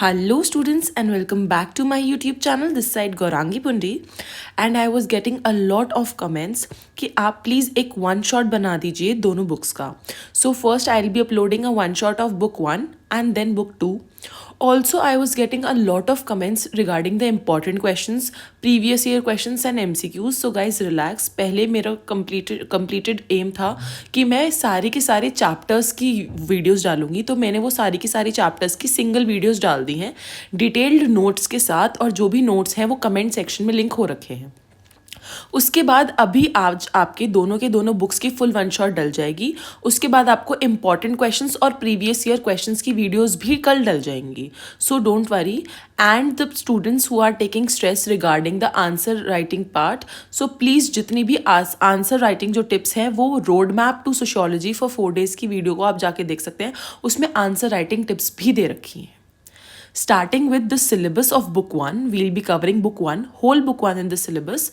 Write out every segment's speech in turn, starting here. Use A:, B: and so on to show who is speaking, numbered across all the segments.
A: Hello students and welcome back to my YouTube channel. This side Gaurangi Pundi and I was getting a lot of comments कि आप please एक one shot बना दीजिए दोनों books का. So first I will be uploading a one shot of book 1 and then book 2. Also I was getting a lot of comments regarding the important questions, previous year questions and MCQs. So guys relax. पहले मेरा completed aim था कि मैं सारे के सारे chapters की videos डालूंगी, तो मैंने वो सारी की सारी चैप्टर्स की सिंगल वीडियोस डाल दी हैं डिटेल्ड नोट्स के साथ, और जो भी नोट्स हैं वो कमेंट सेक्शन में लिंक हो रखे हैं. उसके बाद अभी आज आपके दोनों बुक्स की फुल वन शॉट डल जाएगी. उसके बाद आपको इंपॉर्टेंट क्वेश्चंस और प्रीवियस ईयर क्वेश्चंस की वीडियोस भी कल डल जाएंगी. So don't worry. And the students who are taking stress regarding the answer writing part, so please जितनी भी आंसर राइटिंग जो टिप्स हैं वो road map to sociology for 4 days की वीडियो को आप जाके देख सकते हैं. उसमें आंसर राइटिंग टिप्स भी दे रखी हैं. Starting with the syllabus of book 1, we'll be covering book 1, whole book 1 in the syllabus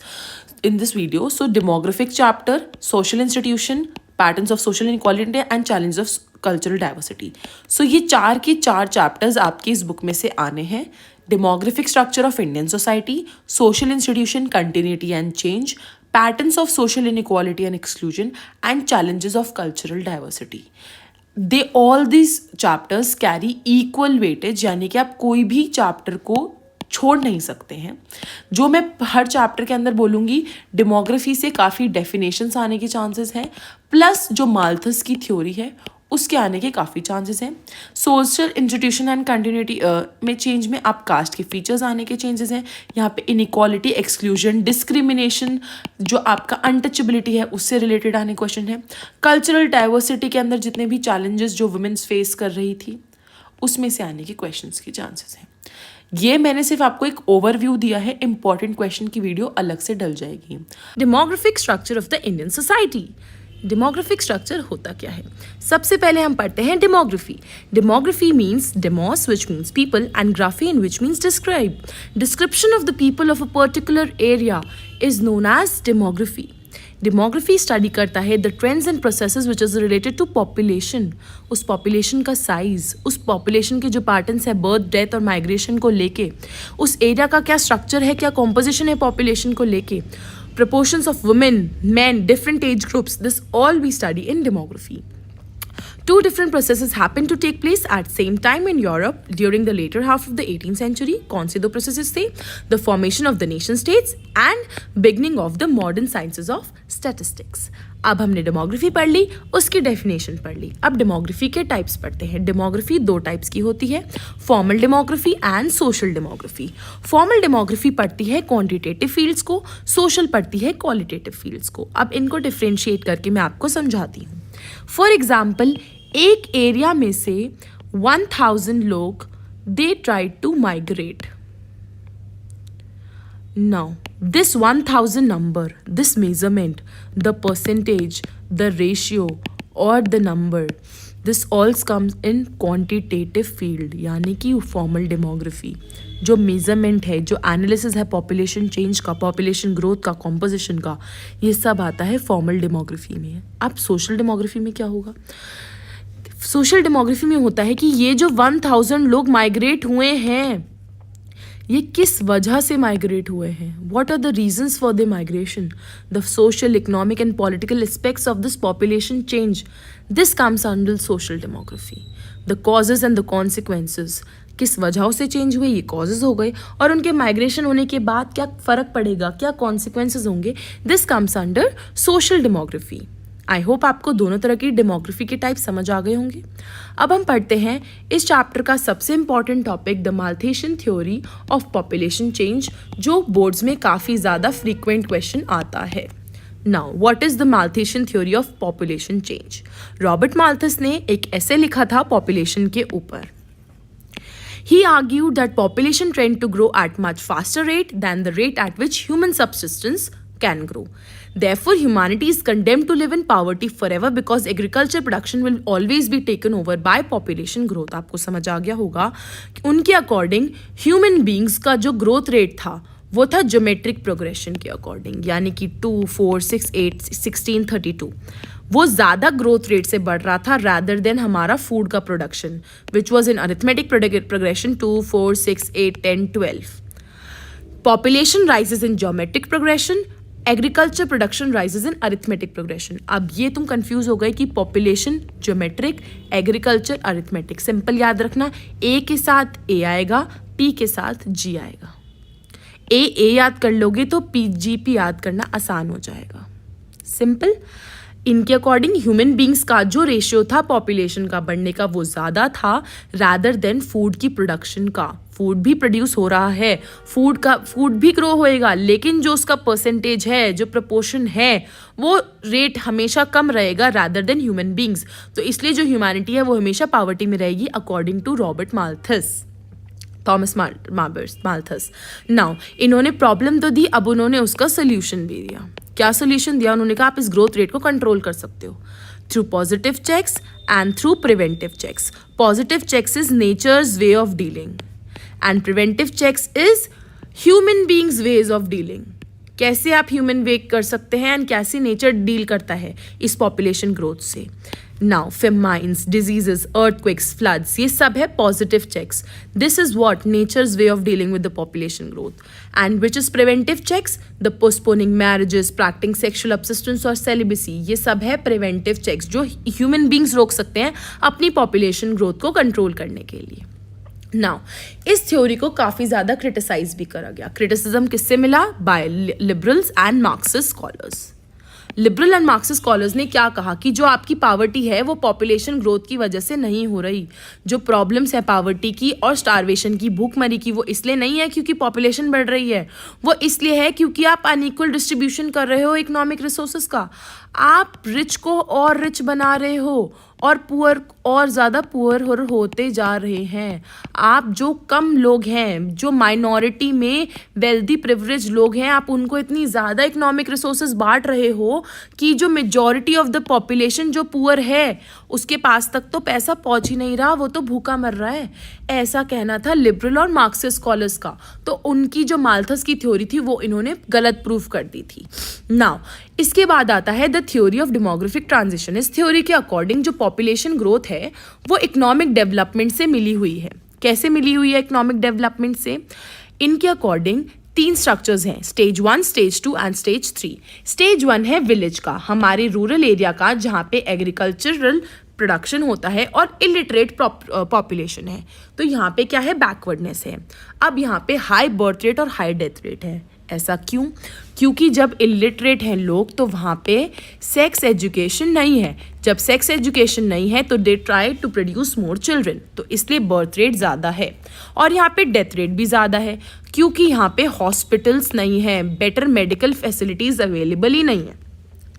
A: in this video. So demographic chapter, social institution, patterns of social inequality and challenges of cultural diversity. So ये चार के चार chapters आपकी इस book में से आने हैं. Demographic structure of Indian society, social institution, continuity and change, patterns of social inequality and exclusion, and challenges of cultural diversity. All this chapters carry equal weightage, यानी कि आप कोई भी चैप्टर को छोड़ नहीं सकते हैं. जो मैं हर चैप्टर के अंदर बोलूँगी, डेमोग्राफी से काफ़ी डेफिनेशंस आने के चांसेस हैं, प्लस जो माल्थस की थ्योरी है उसके आने के काफ़ी चांसेस हैं. सोशल इंस्टीट्यूशन एंड कंटिन्यूटी में चेंज में आप कास्ट के फीचर्स आने के चेंजेस हैं. यहाँ पे इनइक्वालिटी, एक्सक्लूजन, डिस्क्रिमिनेशन, जो आपका अनटचेबिलिटी है उससे रिलेटेड आने क्वेश्चन है. कल्चरल डाइवर्सिटी के अंदर जितने भी चैलेंजेस जो वुमेन्स फेस कर रही थी उसमें से आने के क्वेश्चंस के चांसेस हैं. ये मैंने सिर्फ आपको एक ओवरव्यू दिया है, इंपॉर्टेंट क्वेश्चन की वीडियो अलग से डल जाएगी. Demographic structure of the Indian society. Demographic structure होता क्या है? सबसे पहले हम पढ़ते हैं demography. Demography means demos which means people and graphy in which means describe. Description of the people of a particular area is known as demography. Demography study करता है the trends and processes which is related to population. उस population का size, उस population के जो patterns है birth, death और migration को लेके, उस एरिया का क्या स्ट्रक्चर है, क्या कॉम्पोजिशन है पॉपुलेशन को लेके, proportions of women, men, different age groups, this all we study in demography. Two different processes happen to take place at same time in Europe during the later half of the 18th century. कौन से दो processes थे? The formation of the nation states and beginning of the modern sciences of statistics. अब हमने demography पढ़ ली, उसकी definition पढ़ ली. अब डेमोग्राफी के टाइप्स पढ़ते हैं. डेमोग्राफी दो टाइप्स की होती है, formal demography and social demography. Formal demography पढ़ती है क्वांटिटेटिव फील्ड्स को, सोशल पढ़ती है क्वालिटेटिव फील्ड्स को. अब इनको डिफ्रेंशिएट करके मैं आपको समझाती हूँ. फॉर एग्जाम्पल, एक एरिया में से 1000 लोग they tried to migrate. Now, this 1000 number, this measurement, the percentage, the ratio or the number, this all comes in quantitative field, यानी कि formal demography. जो measurement है, जो analysis है population change का, population growth का, composition का, ये सब आता है formal demography में. अब social demography में क्या होगा? Social demography में होता है कि ये जो 1000 लोग माइग्रेट हुए हैं, ये किस वजह से माइग्रेट हुए हैं? What are the reasons for the migration? The social, economic and political aspects of this population change, this comes under social demography. The causes and the consequences, किस वजहों से चेंज हुए, ये कॉजेज हो गए, और उनके माइग्रेशन होने के बाद क्या फ़र्क पड़ेगा, क्या कॉन्सिक्वेंसेज होंगे, this comes under social demography. I hope आपको दोनों तरह की डेमोग्राफी के टाइप समझ आ गए होंगे. अब हम पढ़ते हैं इस चैप्टर का सबसे important topic, the Malthusian theory of population change, जो बोर्ड्स में काफ़ी ज़्यादा फ्रीक्वेंट क्वेश्चन आता है. Now what is the Malthusian theory of population change? Robert Malthus ने एक ऐसे लिखा था पॉपुलेशन के ऊपर. He argued that population trend to grow at much faster rate than the rate at which human subsistence can grow. Therefore, humanity is condemned to live in poverty forever because agriculture production will always be taken over by population growth. आपको समझ आ गया होगा कि उनके according human beings का जो growth rate था वो था ज्योमेट्रिक प्रोग्रेशन के अकॉर्डिंग, यानी कि 2, 4, 6, 8, 16, 32 वो ज़्यादा ग्रोथ रेट से बढ़ रहा था रैदर देन हमारा फूड का production, which was in arithmetic progression 2, 4, 6, 8, 10, 12. Population rises in geometric progression, agriculture production rises in arithmetic progression. अब ये तुम कंफ्यूज हो गए कि population geometric, agriculture arithmetic. Simple याद रखना, ए के साथ ए आएगा, पी के साथ जी आएगा. ए याद कर लोगे तो पी जी पी याद करना आसान हो जाएगा. सिंपल. इनके अकॉर्डिंग ह्यूमन बींग्स का जो रेशियो था पॉपुलेशन का बढ़ने का वो ज़्यादा था रैदर देन फूड की प्रोडक्शन का. फूड भी प्रोड्यूस हो रहा है, फूड भी ग्रो होएगा, लेकिन जो उसका परसेंटेज है, जो प्रपोर्शन है, वो रेट हमेशा कम रहेगा रैदर देन ह्यूमन बींग्स. तो इसलिए जो ह्यूमैनिटी है वो हमेशा पॉवर्टी में रहेगी according to Robert Thomas Malthus. Now इन्होंने प्रॉब्लम तो दी, अब उन्होंने उसका सोल्यूशन भी दिया. क्या सोल्यूशन दिया? उन्होंने कहा आप इस ग्रोथ रेट को कंट्रोल कर सकते हो through positive checks and through preventive checks. Positive checks is nature's way of dealing and preventive checks is human beings ways of dealing. कैसे आप ह्यूमन वे कर सकते हैं एंड कैसे नेचर डील करता है इस पॉपुलेशन ग्रोथ से. Now famines, diseases, earthquakes, floods, ये सब है positive checks. This is what nature's way of dealing with the population growth. And which is preventive checks? The postponing marriages, practising sexual abstinence और celibacy, ये सब है preventive checks जो human beings रोक सकते हैं अपनी पॉपुलेशन ग्रोथ को कंट्रोल करने के लिए. नाउ इस थ्योरी को काफ़ी ज़्यादा क्रिटिसाइज भी करा गया. क्रिटिसिज्म किससे मिला? By liberals and Marxist scholars. Liberal and Marxist scholars ने क्या कहा कि जो आपकी पावर्टी है वो पॉपुलेशन ग्रोथ की वजह से नहीं हो रही. जो प्रॉब्लम्स है पावर्टी की और स्टारवेशन की, भूखमरी की, वो इसलिए नहीं है क्योंकि पॉपुलेशन बढ़ रही है, वो इसलिए है क्योंकि आप अनइक्वल डिस्ट्रीब्यूशन कर रहे हो इकोनॉमिक रिसोर्सेज का. आप रिच को और रिच बना रहे हो और पुअर और ज़्यादा पुअर होते जा रहे हैं. आप जो कम लोग हैं, जो माइनॉरिटी में वेल्दी प्रिविलेज लोग हैं, आप उनको इतनी ज़्यादा इकोनॉमिक रिसोर्सेज बांट रहे हो कि जो मेजॉरिटी ऑफ द पॉपुलेशन जो पुअर है उसके पास तक तो पैसा पहुंच ही नहीं रहा, वो तो भूखा मर रहा है. ऐसा कहना था लिबरल और मार्क्सिस्ट स्कॉलर्स का. तो उनकी जो माल्थस की थ्योरी थी वो इन्होंने गलत प्रूफ कर दी थी. नाउ इसके बाद आता है the theory of demographic transition. इस थ्योरी के अकॉर्डिंग जो पॉपुलेशन ग्रोथ है वो इकोनॉमिक डेवलपमेंट से मिली हुई है. कैसे मिली हुई है इकोनॉमिक डेवलपमेंट से? इनके अकॉर्डिंग 3 स्ट्रक्चर्स हैं, stage 1, stage 2 and stage 3. Stage 1 है विलेज का, हमारे रूरल एरिया का, जहाँ पे एग्रीकल्चरल प्रोडक्शन होता है और इलिटरेट पॉपुलेशन है. तो यहाँ पे क्या है? बैकवर्डनेस है. अब यहाँ पे हाई बर्थ रेट और हाई डेथ रेट है. ऐसा क्यों? क्योंकि जब इलिटरेट हैं लोग तो वहाँ पे सेक्स एजुकेशन नहीं है. जब सेक्स एजुकेशन नहीं है तो they try to produce more children, तो इसलिए बर्थ रेट ज़्यादा है. और यहाँ पे डेथ रेट भी ज़्यादा है क्योंकि यहाँ पे हॉस्पिटल्स नहीं है, बेटर मेडिकल फैसिलिटीज़ अवेलेबल ही नहीं है.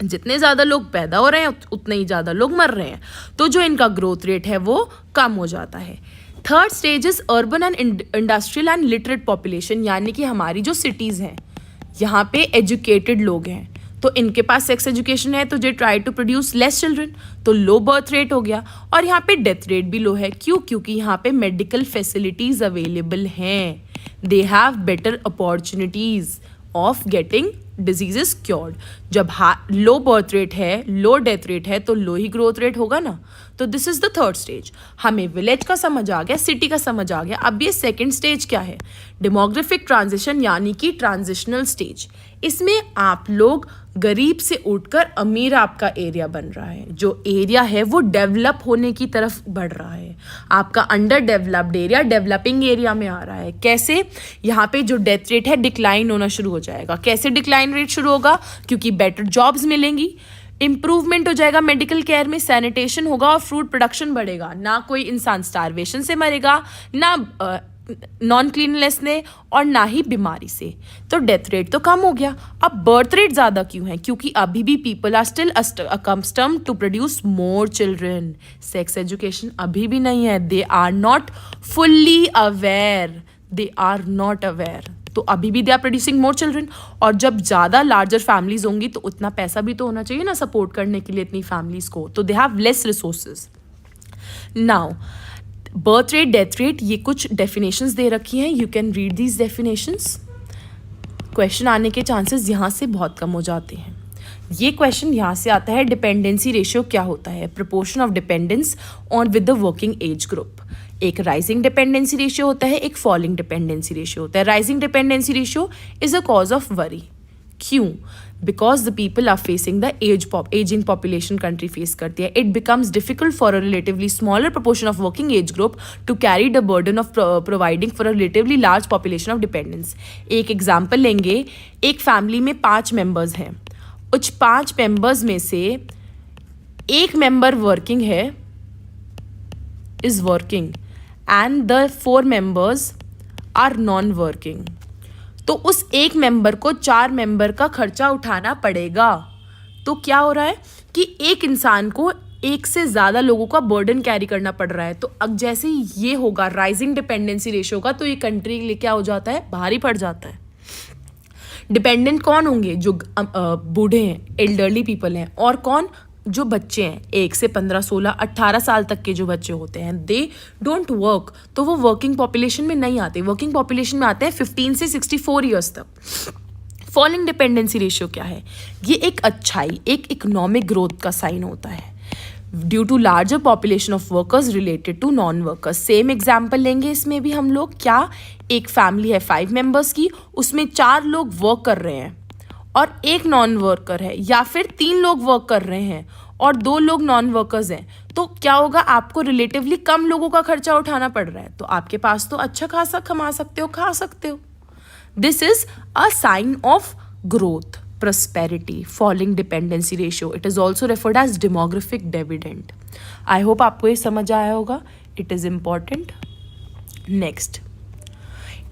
A: जितने ज़्यादा लोग पैदा हो रहे हैं उतने ही ज़्यादा लोग मर रहे हैं, तो जो इनका ग्रोथ रेट है वो कम हो जाता है. Third stage is urban and industrial and literate population, यानी कि हमारी जो सिटीज़ हैं यहाँ पे एजुकेटेड लोग हैं, तो इनके पास सेक्स एजुकेशन है तो they try to produce less children, तो लो बर्थ रेट हो गया. और यहाँ पे डेथ रेट भी लो है. क्यों? क्योंकि यहाँ पे मेडिकल फैसिलिटीज़ अवेलेबल हैं. They have better opportunities of getting diseases cured. जब लो बर्थ रेट है, लो डेथ रेट है, तो लो ही ग्रोथ रेट होगा ना. तो this is the third stage. हमें विलेज का समझ आ गया, सिटी का समझ आ गया. अब ये सेकंड स्टेज क्या है? डेमोग्राफिक ट्रांजिशन, यानी कि ट्रांजिशनल स्टेज. इसमें आप लोग गरीब से उठकर अमीर आपका एरिया बन रहा है. जो एरिया है वो डेवलप होने की तरफ बढ़ रहा है. आपका under developed area developing area में आ रहा है. कैसे? यहाँ पे जो डेथ रेट है डिक्लाइन होना शुरू हो जाएगा. कैसे डिक्लाइन रेट शुरू होगा? क्योंकि बेटर जॉब्स मिलेंगी, इंप्रूवमेंट हो जाएगा मेडिकल केयर में, सैनिटेशन होगा और फूड प्रोडक्शन बढ़ेगा. ना कोई इंसान स्टारवेशन से मरेगा, ना नॉन क्लीननेस ने, और ना ही बीमारी से. तो डेथ रेट तो कम हो गया. अब बर्थ रेट ज़्यादा क्यों है? क्योंकि अभी भी people are still accustomed to produce more children. Sex education अभी भी नहीं है. They are not fully aware. तो अभी भी they are producing more children. और जब ज़्यादा लार्जर फैमिलीज होंगी तो उतना पैसा भी तो होना चाहिए ना सपोर्ट करने के लिए इतनी फैमिलीज को. तो they have less resources. Now birth rate, death rate, ये कुछ डेफिनेशंस दे रखी हैं. You can read these definitions. Question आने के चांसेस यहाँ से बहुत कम हो जाते हैं। ये क्वेश्चन यहाँ से आता है, डिपेंडेंसी रेशियो क्या होता है, proportion of dependence on with the working age group. एक राइजिंग डिपेंडेंसी रेशियो होता है, एक फॉलिंग डिपेंडेंसी रेशियो होता है। Rising dependency ratio is a cause of worry. क्यों? Because the people are facing the ageing population country face करती है। It becomes difficult for a relatively smaller proportion of working age group to carry the burden of providing for a relatively large population of dependence. एक example लेंगे, एक family में 5 members हैं। उस 5 members में से एक मेंबर वर्किंग है, is working, and the 4 members are non working. तो उस एक मेंबर को 4 मेंबर का खर्चा उठाना पड़ेगा। तो क्या हो रहा है कि एक इंसान को एक से ज़्यादा लोगों का बर्डन कैरी करना पड़ रहा है। तो अब जैसे ये होगा राइजिंग डिपेंडेंसी रेशियो का, तो ये कंट्री के लिए क्या हो जाता है, भारी पड़ जाता है। डिपेंडेंट कौन होंगे? जो बूढ़े हैं, एल्डरली पीपल हैं, और कौन? जो बच्चे हैं, 1 से 15, 16, 18 साल तक के जो बच्चे होते हैं, दे डोंट वर्क, तो वो वर्किंग पॉपुलेशन में नहीं आते। वर्किंग पॉपुलेशन में आते हैं 15 से 64 ईयर्स तक। फॉलिंग डिपेंडेंसी रेशियो क्या है? ये एक अच्छाई, एक इकोनॉमिक ग्रोथ का साइन होता है due to larger population of workers related to non workers. Same example लेंगे इसमें भी हम लोग। क्या? एक फैमिली है 5 मेंबर्स की, उसमें 4 लोग वर्क कर रहे हैं और एक नॉन वर्कर है, या फिर 3 लोग वर्क कर रहे हैं और 2 लोग नॉन वर्कर्स हैं। तो क्या होगा, आपको रिलेटिवली कम लोगों का खर्चा उठाना पड़ रहा है। तो आपके पास तो अच्छा खासा कमा सकते हो, खा सकते हो। This is a sign of growth, prosperity, falling dependency ratio. It is also referred as demographic dividend. I hope आपको ये समझ आया होगा. It is important. Next,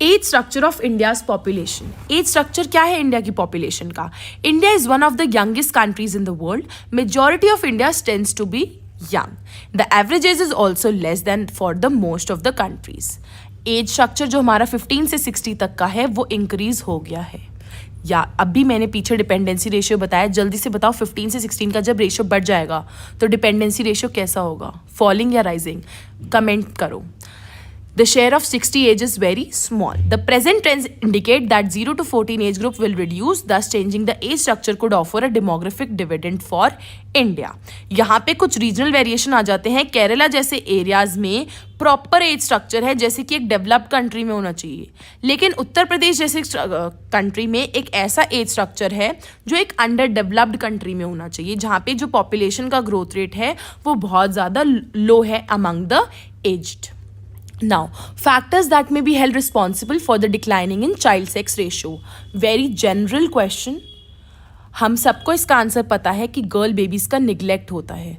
A: age structure of India's population. Age structure क्या है इंडिया की population का? India is one of the youngest countries in the world. Majority of India tends to be young. The average age is also less than for the most of the countries. Age structure जो हमारा 15 से 60 तक का है वो increase हो गया है। या अभी मैंने पीछे डिपेंडेंसी रेशियो बताया, जल्दी से बताओ 15 से 16 का जब रेशियो बढ़ जाएगा तो डिपेंडेंसी रेशियो कैसा होगा, फॉलिंग या राइजिंग? कमेंट करो। The share of 60 age is very small. The present trends indicate that 0 to 14 age group will reduce, thus changing the age structure could offer a demographic dividend for India. यहाँ पे कुछ regional variation आ जाते हैं। केरला जैसे areas में proper as structure है जैसे कि एक डेवलप्ड कंट्री में होना चाहिए, लेकिन उत्तर प्रदेश जैसे कंट्री में एक ऐसा एज स्ट्रक्चर है जो एक अंडर डेवलप्ड कंट्री में होना चाहिए, जहाँ पे जो पॉपुलेशन का ग्रोथ रेट है वो बहुत ज़्यादा लो है among the aged. Now, factors that may be held responsible for the declining in child sex ratio. Very general question. हम सबको इसका आंसर पता है कि गर्ल बेबीज़ का निगलेक्ट होता है,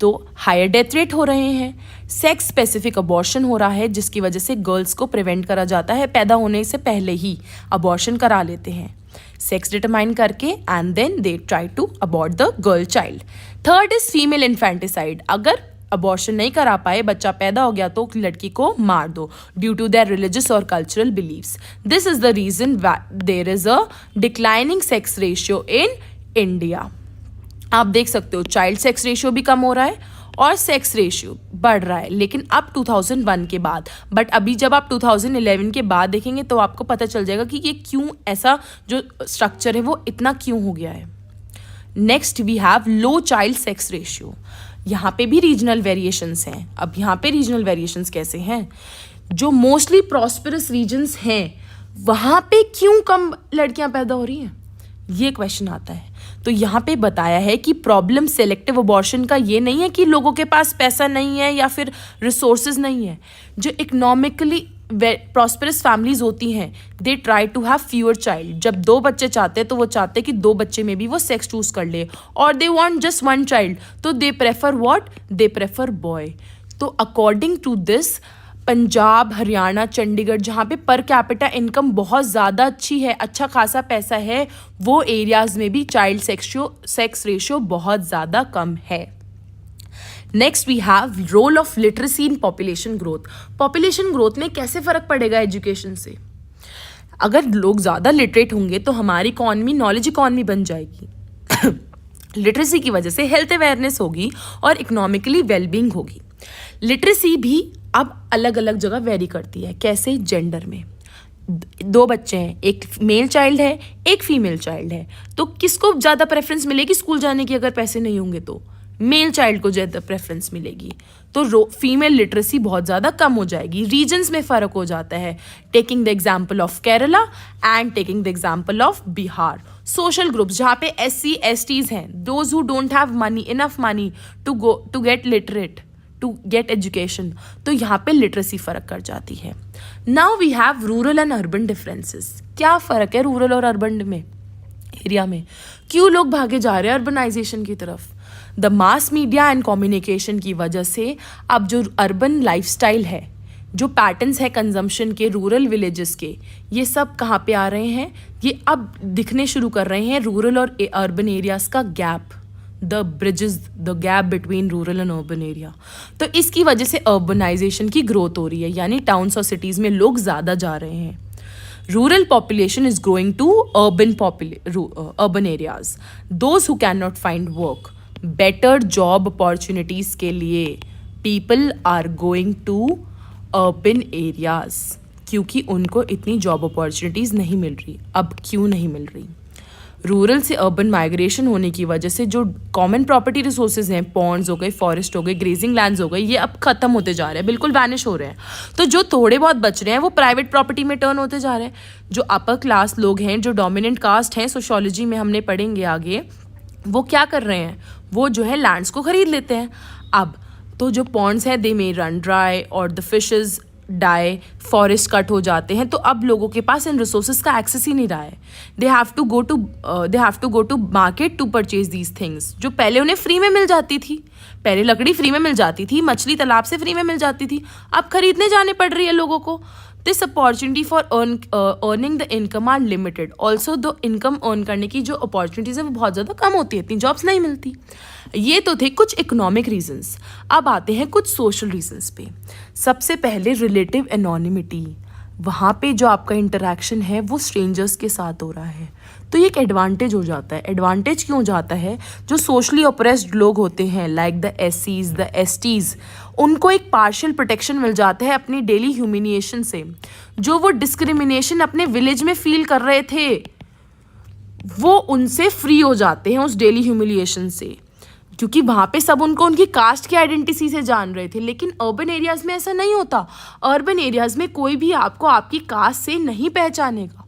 A: तो हायर डेथ रेट हो रहे हैं. सेक्स स्पेसिफिक अबॉर्शन हो रहा है जिसकी वजह से गर्ल्स को प्रिवेंट करा जाता है, पैदा होने से पहले ही अबॉर्शन करा लेते हैं सेक्स डिटरमाइन करके, and then they try to abort the girl child. Third is female infanticide. अगर अबॉर्शन नहीं करा पाए, बच्चा पैदा हो गया तो लड़की को मार दो ड्यू टू देयर रिलीजियस और cultural beliefs. This is the reason there is a declining sex ratio in India. आप देख सकते हो चाइल्ड सेक्स रेशियो भी कम हो रहा है और सेक्स रेशियो बढ़ रहा है, लेकिन अब 2001 के बाद. बट अभी जब आप 2011 के बाद देखेंगे तो आपको पता चल जाएगा कि ये क्यों ऐसा जो स्ट्रक्चर है वो इतना क्यों हो गया है. Next we have low child sex ratio. यहाँ पे भी रीजनल वेरिएशंस हैं. अब यहाँ पे रीजनल वेरिएशंस कैसे हैं? जो मोस्टली प्रॉस्पेरस रीजन्स हैं वहाँ पे क्यों कम लड़कियाँ पैदा हो रही हैं, ये क्वेश्चन आता है. तो यहाँ पे बताया है कि प्रॉब्लम सेलेक्टिव अबॉर्शन का ये नहीं है कि लोगों के पास पैसा नहीं है या फिर रिसोर्सेज नहीं है. जो इकोनॉमिकली प्रॉस्पेरस फैमिलीज होती हैं they try to have fewer child. जब 2 बच्चे चाहते हैं तो वो चाहते हैं कि 2 बच्चे में भी वो सेक्स चूज कर ले, और दे वांट जस्ट 1 चाइल्ड, तो they prefer what, they prefer boy. तो according to this Punjab, Haryana, Chandigarh जहाँ पे पर कैपिटा इनकम बहुत ज़्यादा अच्छी है, अच्छा खासा पैसा है, वो एरियाज में भी चाइल्ड सेक्स रेशियो बहुत ज़्यादा कम है. Next we have role of literacy in population growth. Population growth में कैसे फ़र्क पड़ेगा एजुकेशन से? अगर लोग ज़्यादा लिटरेट होंगे तो हमारी इकॉनमी नॉलेज इकॉनमी बन जाएगी. लिटरेसी की वजह से हेल्थ अवेयरनेस होगी और इकोनॉमिकली वेलबींग होगी. लिटरेसी भी अब अलग अलग जगह वेरी करती है. कैसे? जेंडर में.
B: दो बच्चे हैं, एक मेल चाइल्ड है, एक फीमेल चाइल्ड है, तो किसको ज़्यादा प्रेफरेंस मिलेगी स्कूल जाने की? अगर पैसे नहीं होंगे तो मेल चाइल्ड को ज़्यादा प्रेफरेंस मिलेगी। तो फीमेल लिटरेसी बहुत ज़्यादा कम हो जाएगी। रीजन्स में फ़र्क हो जाता है, taking the example of Kerala and taking the example of Bihar. Social groups जहाँ पे SC STs हैं, those who don't have money, enough money to get literate, to get education, तो यहाँ पे लिटरेसी फ़र्क कर जाती है। Now we have rural and urban differences. क्या फ़र्क है रूरल और अर्बन में, एरिया में? क्यों लोग भागे जा रहे हैं अर्बनाइजेशन की तरफ? The mass media and communication की वजह से अब जो अर्बन लाइफस्टाइल है, जो पैटर्न्स है कंजम्पशन के रूरल विलेजेस के, ये सब कहाँ पे आ रहे हैं? ये अब दिखने शुरू कर रहे हैं रूरल और अर्बन एरियाज़ का gap, the bridges, the gap between rural and urban area. तो इसकी वजह से अर्बनाइजेशन की ग्रोथ हो रही है, यानी टाउन्स और सिटीज़ में लोग ज़्यादा जा रहे हैं। Rural population is growing to urban areas. Those who cannot find work, better job opportunities के लिए people are going to urban areas, क्योंकि उनको इतनी जॉब अपॉर्चुनिटीज़ नहीं मिल रही। अब क्यों नहीं मिल रही? रूरल से अर्बन माइग्रेशन होने की वजह से जो कॉमन प्रॉपर्टी रिसोर्सेज हैं, पॉन्ड्स हो गए, फॉरेस्ट हो गए, ग्रेजिंग लैंड्स हो गए, ये अब खत्म होते जा रहे हैं, बिल्कुल वैनिश हो रहे हैं। तो जो थोड़े बहुत बच रहे हैं वो प्राइवेट प्रॉपर्टी में टर्न होते जा रहे हैं। जो अपर क्लास लोग हैं, जो डोमिनेंट कास्ट हैं, सोशियोलॉजी में हमने पढ़ेंगे आगे, वो क्या कर रहे हैं? वो जो है लैंड्स को खरीद लेते हैं। अब तो जो पॉन्ड्स हैं, दे मे रन ड्राई और the fishes die, forest cut हो जाते हैं, तो अब लोगों के पास इन रिसोर्सेज का एक्सेस ही नहीं रहा है। They have to go to market to purchase these things, जो पहले उन्हें फ्री में मिल जाती थी। पहले लकड़ी फ्री में मिल जाती थी, मछली तालाब से फ्री में मिल जाती थी, अब खरीदने जाने पड़ रही है लोगों को। This opportunity for earning the income are limited. Also the income earn करने की जो अपॉर्चुनिटीज़ है वो बहुत ज़्यादा कम होती है, इतनी जॉब्स नहीं मिलती। ये तो थे कुछ इकोनॉमिक रीजंस। अब आते हैं कुछ सोशल रीजंस पे। सबसे पहले रिलेटिव एनोनिमिटी। वहाँ पे जो आपका इंटरेक्शन है वो स्ट्रेंजर्स के साथ हो रहा है, तो ये एक एडवांटेज हो जाता है। एडवांटेज क्यों हो जाता है? जो सोशली ऑप्रेस्ड लोग होते हैं, like the SCs, the STs, उनको एक पार्शियल प्रोटेक्शन मिल जाता है अपनी डेली ह्यूमिलिएशन से। जो वो डिस्क्रिमिनेशन अपने विलेज में फील कर रहे थे, वो उनसे फ्री हो जाते हैं उस डेली ह्यूमिलिएशन से, क्योंकि वहाँ पे सब उनको उनकी कास्ट की आइडेंटिटी से जान रहे थे। लेकिन अर्बन एरियाज़ में ऐसा नहीं होता। अर्बन एरियाज़ में कोई भी आपको आपकी कास्ट से नहीं पहचानेगा।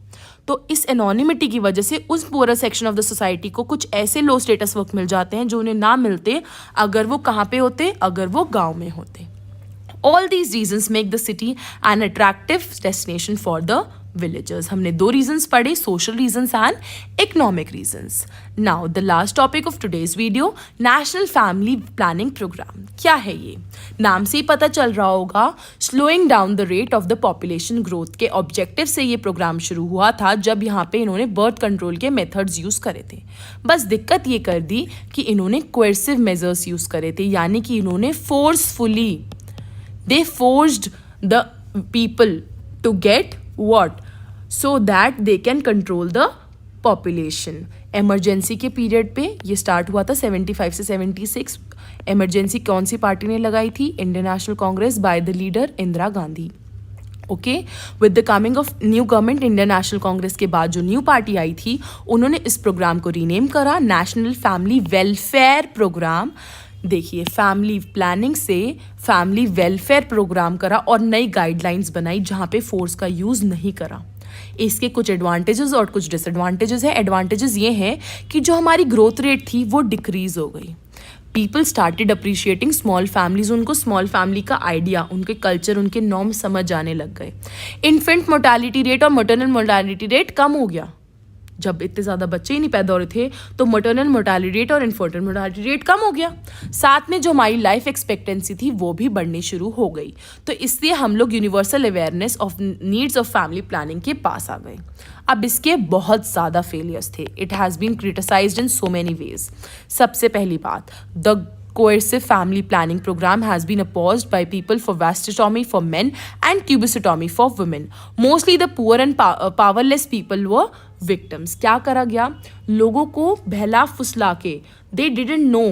B: तो इस एनोनिमिटी की वजह से उस पूरा सेक्शन ऑफ द सोसाइटी को कुछ ऐसे लो स्टेटस वर्क मिल जाते हैं जो उन्हें ना मिलते अगर वो कहाँ पे होते, अगर वो गाँव में होते। All these reasons make the city an attractive destination for the villagers. हमने दो reasons पढ़े, social reasons and economic reasons. Now the last topic of today's video, National Family Planning Program. क्या है ये? नाम से ही पता चल रहा होगा, slowing down the rate of the population growth के objective से ये प्रोग्राम शुरू हुआ था जब यहाँ पे इन्होंने बर्थ कंट्रोल के मेथड्स यूज़ करे थे। बस दिक्कत ये कर दी कि इन्होंने coercive measures यूज़ करे थे, यानी कि इन्होंने forcefully they forced the people to get what? So that they can control the population. emergency के पीरियड पे ये स्टार्ट हुआ था 75 से 76। emergency कौन सी पार्टी ने लगाई थी? Indian national Congress by the leader Indira Gandhi. Okay, with the coming of new government, Indian national Congress के बाद जो न्यू पार्टी आई थी, उन्होंने इस प्रोग्राम को रीनेम करा नेशनल फैमिली वेलफेयर प्रोग्राम। देखिए, फैमिली प्लानिंग से फैमिली वेलफेयर प्रोग्राम करा और नई गाइडलाइंस बनाई जहाँ पे फोर्स का यूज़ नहीं करा। इसके कुछ एडवांटेजेस और कुछ डिसएडवांटेजेस हैं। एडवांटेजेस ये हैं कि जो हमारी ग्रोथ रेट थी वो डिक्रीज हो गई। People started appreciating small families, उनको स्मॉल फैमिली का आइडिया, उनके कल्चर, उनके नॉर्म समझ आने लग गए। इन्फेंट मोर्टालिटी रेट और मटरनल मोर्टालिटी रेट कम हो गया। जब इतने ज़्यादा बच्चे ही नहीं पैदा हो रहे थे तो मटरनल मोर्टालिटी रेट और इन्फर्टल मोर्टालिटी रेट कम हो गया। साथ में जो हमारी लाइफ एक्सपेक्टेंसी थी वो भी बढ़नी शुरू हो गई। तो इसलिए हम लोग universal awareness of needs of family planning के पास आ गए। अब इसके बहुत ज़्यादा फेलियर्स थे। It has been criticized in so many ways. सबसे पहली बात, the coercive family planning program has been opposed by people for vasectomy for men and tuberculosis for women. Mostly the poor and powerless people were victims. क्या करा गया? लोगों को बहला फुसला के, they didn't know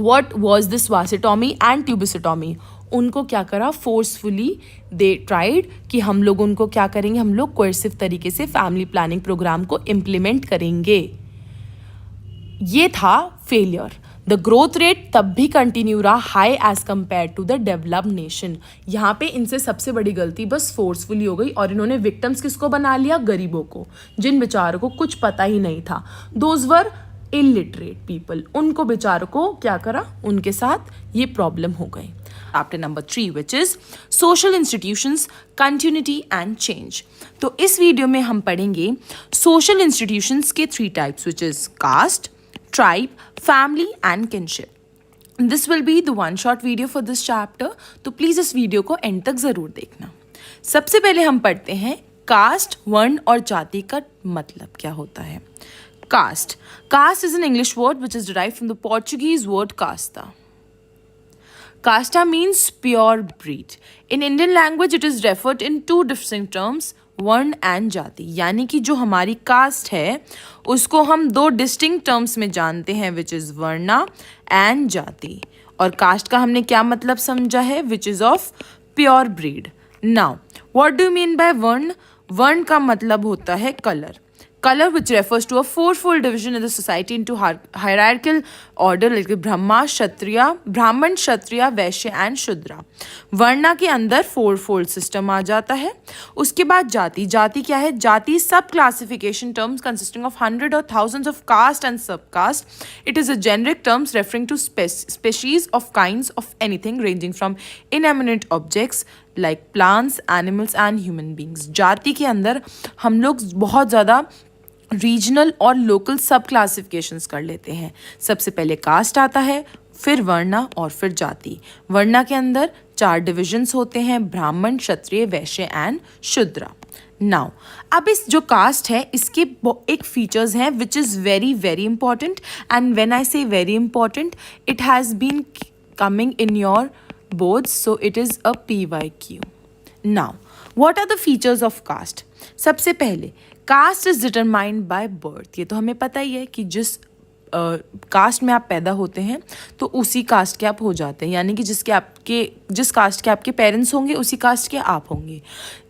B: what was this vasectomy and tuberculosis. उनको क्या करा, फोर्सफुली दे ट्राइड कि हम लोग उनको क्या करेंगे, हम लोग कोर्सिव तरीके से फैमिली प्लानिंग प्रोग्राम को इम्प्लीमेंट करेंगे। ये था फेलियर। द ग्रोथ रेट तब भी कंटिन्यू रहा high as compare to the developed nation. यहाँ पे इनसे सबसे बड़ी गलती बस फोर्सफुली हो गई और इन्होंने विक्टिम्स किसको बना लिया, गरीबों को, जिन बेचारों को कुछ पता ही नहीं था। दोज वर इलिटरेट पीपल, उनको बेचारों को क्या करा, उनके साथ ये प्रॉब्लम हो गई। Chapter number 3 which is social institutions, continuity and change। तो इस वीडियो में हम पढ़ेंगे social institutions के 3 types which is caste, tribe, family and kinship। This will be the one shot video for this chapter, तो please इस video को and तक ज़रूर देखना। सबसे पहले हम पढ़ते हैं कास्ट, वर्ण और जाति का मतलब क्या होता है। Caste, caste is an English word which is derived from the Portuguese word casta। Casta means pure breed। In Indian language it is referred in 2 distinct terms, वर्ण एंड जाति। यानी कि जो हमारी कास्ट है उसको हम 2 डिस्टिंक्ट टर्म्स में जानते हैं, विच इज़ वर्णा एंड जाति। और कास्ट का हमने क्या मतलब समझा है, which is of pure breed. Now what do mean by वर्ण? वर्ण का मतलब होता है colour. Color which refers to a fourfold division in the society into hierarchical order like Brahman, Kshatriya, Vaishya and Shudra। वर्णा के अंदर fourfold system आ जाता है। उसके बाद जाति, जाति क्या है? जाति सब classification terms consisting of hundreds or thousands of caste and subcaste। It is a generic terms referring to species of kinds of anything ranging from inanimate objects like plants, animals and human beings। जाति के अंदर हम लोग बहुत ज़्यादा regional और local सब classifications कर लेते हैं। सबसे पहले कास्ट आता है, फिर वर्णा और फिर जाति। वर्णा के अंदर 4 डिविजन्स होते हैं, ब्राह्मण, क्षत्रिय, वैश्य एंड शूद्र। नाउ अब इस जो कास्ट है इसके एक फीचर्स हैं which is very very important, and when I say very important it has been coming in your boards, so it is a PYQ। Now what are the features of caste? सबसे पहले caste is determined by birth. ये तो हमें पता ही है कि जिस caste में आप पैदा होते हैं तो उसी कास्ट के आप हो जाते हैं, यानी कि जिस कास्ट के आपके पेरेंट्स होंगे उसी कास्ट के आप होंगे।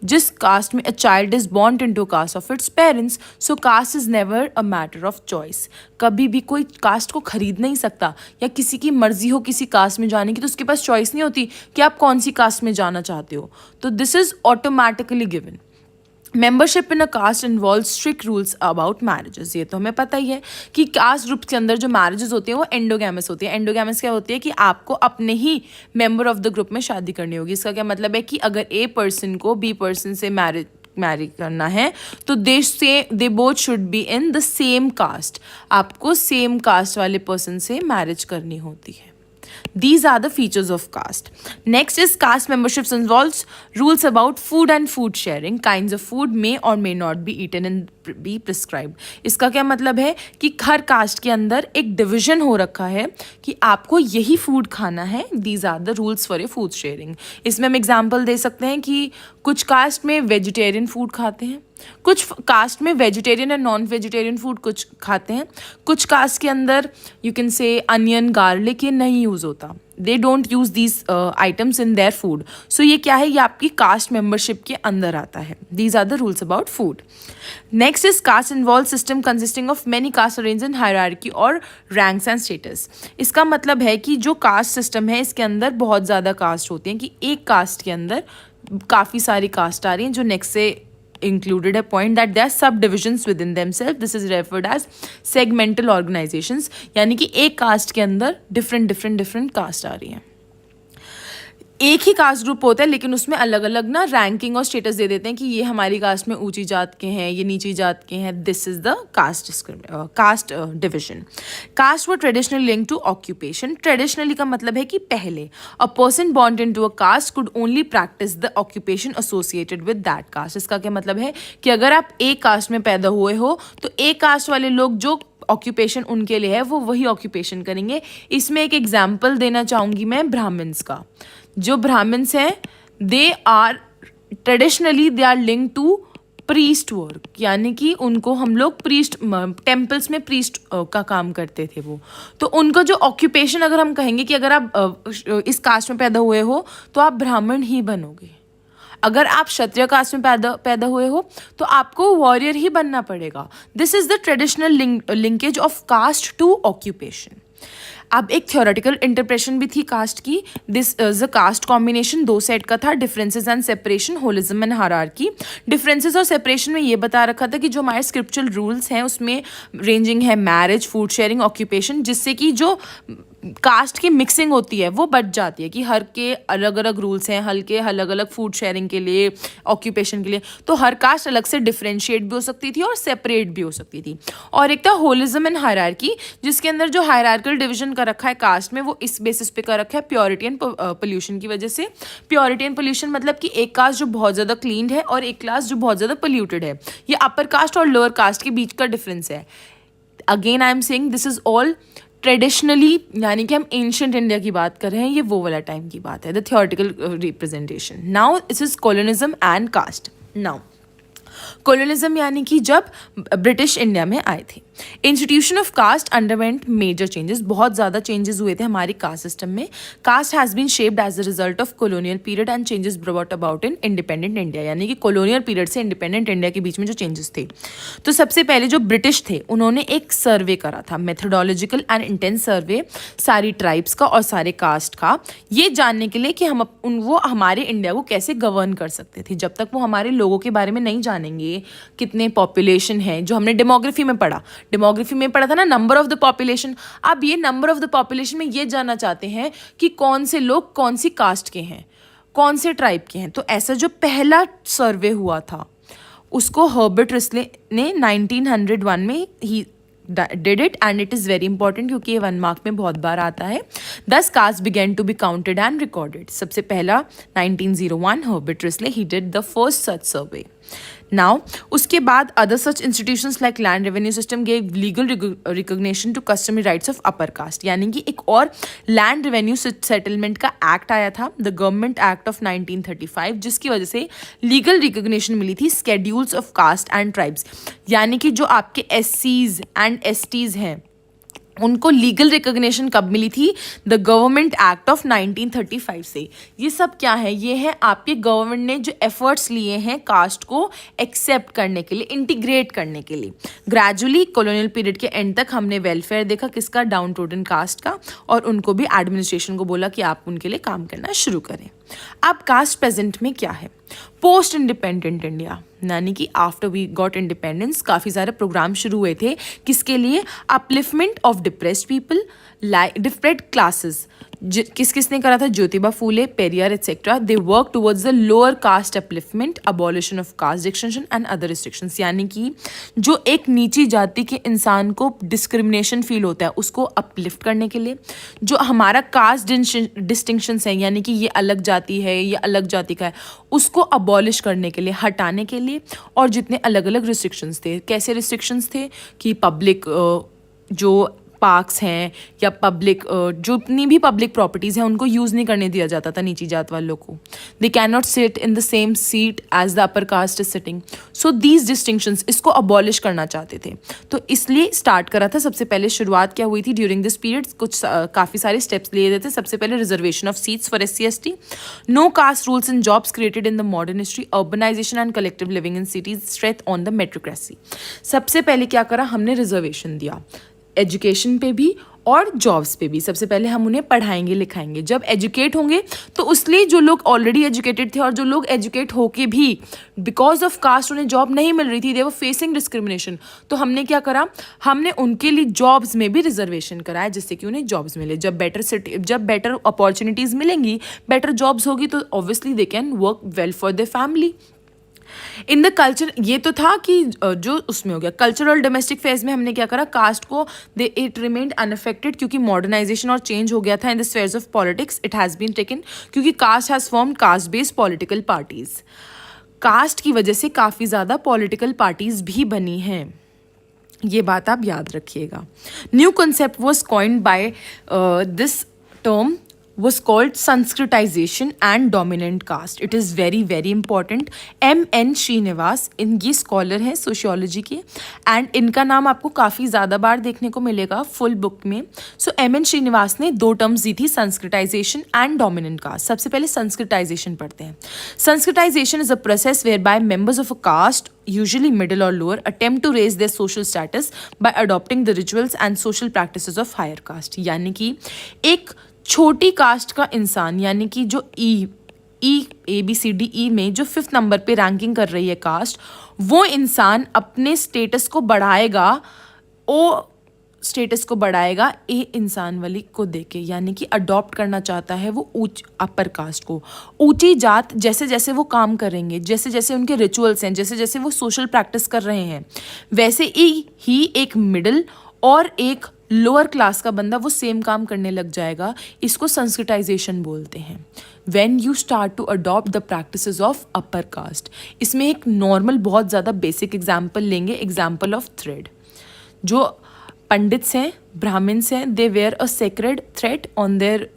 B: जिस कास्ट में a child is born into caste of its parents, so caste is never a matter of choice. कभी भी कोई कास्ट को खरीद नहीं सकता, या किसी की मर्जी हो किसी कास्ट में जाने की तो उसके पास चॉइस नहीं होती कि आप कौन सी कास्ट में जाना चाहते हो। तो this is automatically given. Membership in a caste involve strict rules about marriages. ये तो हमें पता ही है कि कास्ट ग्रुप्स के अंदर जो मैरिजेस होती हैं वो एंडोगैमस होती है। एंडोगैमस क्या होती है कि आपको अपने ही मेंबर ऑफ द ग्रुप में शादी करनी होगी। इसका क्या मतलब है कि अगर ए पर्सन को बी पर्सन से मैरी करना है तो they both should be in the same caste. आपको सेम कास्ट वाले पर्सन से मैरिज करनी होती है। These are the features of caste. Next is caste memberships involves rules about food and food sharing. Kinds of food may or may not be eaten and be prescribed. इसका क्या मतलब है कि हर cast के अंदर एक डिवीजन हो रखा है कि आपको यही फूड खाना है। These are the rules for your food sharing. इसमें हम एग्जाम्पल दे सकते हैं कि कुछ कास्ट में वेजिटेरियन फूड खाते हैं, कुछ कास्ट में vegetarian and non vegetarian food कुछ खाते हैं, कुछ कास्ट के अंदर you can say onion, garlic ये नहीं यूज़ होता। They don't use these items in their food. So ये क्या है, ये आपकी कास्ट मेंबरशिप के अंदर आता है। These are the rules about food. Next is caste involve system consisting of many caste arrange in hierarchy और रैंक्स एंड स्टेटस। इसका मतलब है कि जो कास्ट सिस्टम है इसके अंदर बहुत ज़्यादा कास्ट होती हैं, कि एक कास्ट के अंदर काफ़ी सारी कास्ट आ रही हैं, जो नेक्स्ट से included a point that there are subdivisions within themselves. This is referred as segmental organizations। यानी कि एक कास्ट के अंदर different कास्ट आ रही हैं। एक ही कास्ट ग्रुप होता है लेकिन उसमें अलग अलग ना रैंकिंग और स्टेटस दे देते हैं कि ये हमारी कास्ट में ऊंची जात के हैं, ये नीची जात के हैं। This is the caste division. Caste वो traditionally link to occupation. Traditionally का मतलब है कि पहले a person born into a caste could only practise the occupation associated with that caste. इसका क्या मतलब है कि अगर आप एक कास्ट में पैदा हुए हो तो एक कास्ट वाले लोग जो ऑक्यूपेशन उनके लिए है वो वही ऑक्यूपेशन करेंगे। इसमें एक एग्जाम्पल देना चाहूँगी मैं ब्राह्मण्स का। जो ब्राह्मण्स हैं they are traditionally they are link to priest work, यानी कि उनको हम लोग प्रीस्ट, टेम्पल्स में प्रीस्ट का काम करते थे वो। तो उनको जो ऑक्यूपेशन, अगर हम कहेंगे कि अगर आप इस कास्ट में पैदा हुए हो तो आप ब्राह्मण ही बनोगे, अगर आप क्षत्रिय कास्ट में पैदा हुए हो तो आपको वॉरियर ही बनना पड़ेगा। This is the traditional linkage of caste to occupation. अब एक थ्योरेटिकल इंटरप्रेशन भी थी कास्ट की। This is a caste combination, दो सेट का था, differences and separation, holism and hierarchy. Differences और सेपरेशन में ये बता रखा था कि जो हमारे स्क्रिप्चुरल रूल्स हैं उसमें रेंजिंग है मैरिज, फूड शेयरिंग, ऑक्यूपेशन, जिससे कि जो कास्ट की मिक्सिंग होती है वो बच जाती है कि हर के अलग अलग रूल्स हैं, हर के अलग अलग फूड शेयरिंग के लिए, ऑक्यूपेशन के लिए, तो हर कास्ट अलग से डिफरेंशिएट भी हो सकती थी और सेपरेट भी हो सकती थी। और एक था होलिज्म एंड हायरार्की, जिसके अंदर जो हायरार्कल डिवीजन कर रखा है कास्ट में वो इस बेसिस पे कर रखा है प्योरिटी एंड पोल्यूशन की वजह से। प्योरिटी एंड पोल्यूशन मतलब कि एक कास्ट जो बहुत ज़्यादा क्लीन है और एक कास्ट जो बहुत ज़्यादा पोल्यूटेड है। ये अपर कास्ट और लोअर कास्ट के बीच का डिफरेंस है। Again I am saying this is all traditionally, यानी कि हम एंशियंट इंडिया की बात कर रहे हैं, ये वो वाला टाइम की बात है, the theoretical representation. Now this is colonialism and caste. Now colonialism यानी कि जब ब्रिटिश इंडिया में आए थे, institution of caste underwent major changes, बहुत ज़्यादा चेंजेस हुए थे हमारी कास्ट सिस्टम में। Caste has been shaped as a result of colonial period and changes brought about in independent India, यानी कि कॉलोनियल पीरियड से इंडिपेंडेंट इंडिया के बीच में जो चेंजेस थे। तो सबसे पहले जो ब्रिटिश थे उन्होंने एक सर्वे करा था, मेथोडोलॉजिकल एंड इंटेंस सर्वे, सारी ट्राइब्स का और सारे कास्ट का, ये जानने के लिए कि वो हमारे इंडिया को कैसे गवर्न कर सकते थे। जब तक वो हमारे लोगों के बारे में नहीं जानेंगे, कितने पॉपुलेशन है, जो हमने डेमोग्राफी में पढ़ा था ना, नंबर ऑफ द पॉपुलेशन। अब ये नंबर ऑफ द पॉपुलेशन में ये जानना चाहते हैं कि कौन से लोग कौन सी कास्ट के हैं, कौन से ट्राइब के हैं। तो ऐसा जो पहला सर्वे हुआ था उसको हर्बर्ट रिस्ले ने 1901 में ही did it, and it is very important क्योंकि ये 1 मार्क में बहुत बार आता है। Thus caste began to be counted and recorded। सबसे पहला 1901 Herbert Risley he did the first such survey। Now उसके बाद other such institutions like land revenue system gave legal recognition to customary rights of upper caste, यानी कि एक और land revenue settlement का act आया था, the Government Act of 1935, जिसकी वजह से लीगल रिकग्निशन मिली थी schedules of caste and tribes, यानी कि जो आपके SCs and STs हैं उनको लीगल रिकग्निशन कब मिली थी? द गवर्नमेंट एक्ट ऑफ 1935 से। ये सब क्या है? ये है आपके गवर्नमेंट ने जो एफर्ट्स लिए हैं कास्ट को एक्सेप्ट करने के लिए, इंटीग्रेट करने के लिए। ग्रेजुअली कॉलोनियल पीरियड के एंड तक हमने वेलफेयर देखा किसका? डाउन टोडन कास्ट का, और उनको भी एडमिनिस्ट्रेशन को बोला कि आप उनके लिए काम करना शुरू करें। अब कास्ट प्रेजेंट में क्या है? पोस्ट इंडिपेंडेंट इंडिया, यानी कि आफ्टर वी गॉट इंडिपेंडेंस काफ़ी सारे प्रोग्राम शुरू हुए थे। किसके लिए? Upliftment of depressed people, different classes. किसने करा था? Jyotiba Phule, Periyar etcetera. They work towards the lower caste upliftment, abolition of caste distinction and other restrictions, यानी कि जो एक नीची जाति के इंसान को डिस्क्रिमिनेशन फील होता है उसको अपलिफ्ट करने के लिए, जो हमारा कास्ट डिस्टिंक्शंस है यानी कि ये अलग जाति है, ये अलग जाति का है, उसको अबॉलिश करने के लिए, हटाने के लिए। और जितने अलग अलग रिस्ट्रिक्शंस थे, कैसे रिस्ट्रिक्शंस थे कि पब्लिक जो पार्क्स हैं या पब्लिक जितनी भी पब्लिक प्रॉपर्टीज़ हैं उनको यूज़ नहीं करने दिया जाता था नीची जात वालों को। They can not sit in the same seat as the upper caste is sitting. So these distinctions, इसको अबॉलिश करना चाहते थे, तो इसलिए स्टार्ट करा था। सबसे पहले शुरुआत क्या हुई थी? ड्यूरिंग दिस पीरियड कुछ काफ़ी सारे स्टेप्स लिए गए थे। सबसे पहले reservation of seats for SC/ST, no caste rules in jobs created in the modern history, urbanization and collective living in cities, strength on the meritocracy. सबसे पहले क्या करा? हमने रिजर्वेशन दिया एजुकेशन पे भी और जॉब्स पे भी। सबसे पहले हम उन्हें पढ़ाएंगे लिखाएंगे। जब एजुकेट होंगे तो उसलिए जो लोग ऑलरेडी एजुकेटेड थे और जो लोग एजुकेट होके भी बिकॉज ऑफ कास्ट उन्हें जॉब नहीं मिल रही थी, दे वर फेसिंग डिस्क्रिमिनेशन, तो हमने क्या करा? हमने उनके लिए जॉब्स में भी रिजर्वेशन कराया जिससे कि उन्हें जॉब्स मिले। जब बेटर अपॉर्चुनिटीज़ मिलेंगी, बेटर जॉब्स होगी, तो obviously they can work well for their family. In the culture, ये तो था कि जो उसमें हो गया। कल्चरल डोमेस्टिक फेज में हमने क्या करा? कास्ट को इट रिमेन्ड अनअफेक्टेड क्योंकि मॉडर्नाइजेशन और चेंज हो गया था। In the spheres of politics it has been taken क्योंकि caste has formed caste based political parties. Caste की वजह से काफ़ी ज़्यादा पॉलिटिकल पार्टीज भी बनी हैं, ये बात आप याद रखिएगा। New concept was coined by this term was called Sanskritization and Dominant Caste. It is very very important. M.N. Srinivas, इन ये स्कॉलर हैं सोशियोलॉजी के, एंड इनका नाम आपको काफ़ी ज़्यादा बार देखने को मिलेगा फुल बुक में. सो M.N. श्रीनिवास ने 2 टर्म्स दी थी, संस्कृताइजेशन एंड डोमिनेंट कास्ट. सबसे पहले संस्कृताइजेशन पढ़ते हैं. Sanskritization is a process whereby members of a caste, usually middle or lower, attempt to raise their social status by adopting the rituals and social practices of higher caste. यानी कि एक छोटी cast का इंसान, यानी कि जो ABCDE में जो 5th नंबर पे रैंकिंग कर रही है कास्ट, वो इंसान अपने स्टेटस को बढ़ाएगा, स्टेटस को बढ़ाएगा ए इंसान वाली को देके, यानी कि अडॉप्ट करना चाहता है वो अपर कास्ट को. ऊंची जात जैसे जैसे वो काम करेंगे, जैसे जैसे उनके रिचुअल्स हैं, जैसे जैसे वो सोशल प्रैक्टिस कर रहे हैं, वैसे ही एक मिडिल और एक लोअर क्लास का बंदा वो सेम काम करने लग जाएगा. इसको संस्कृताइजेशन बोलते हैं. When you start to adopt the practices of upper caste. इसमें एक नॉर्मल बहुत ज़्यादा बेसिक एग्जाम्पल लेंगे, एग्जाम्पल ऑफ थ्रेड. जो पंडित्स हैं, ब्राह्मण्स हैं, they wear a sacred thread on their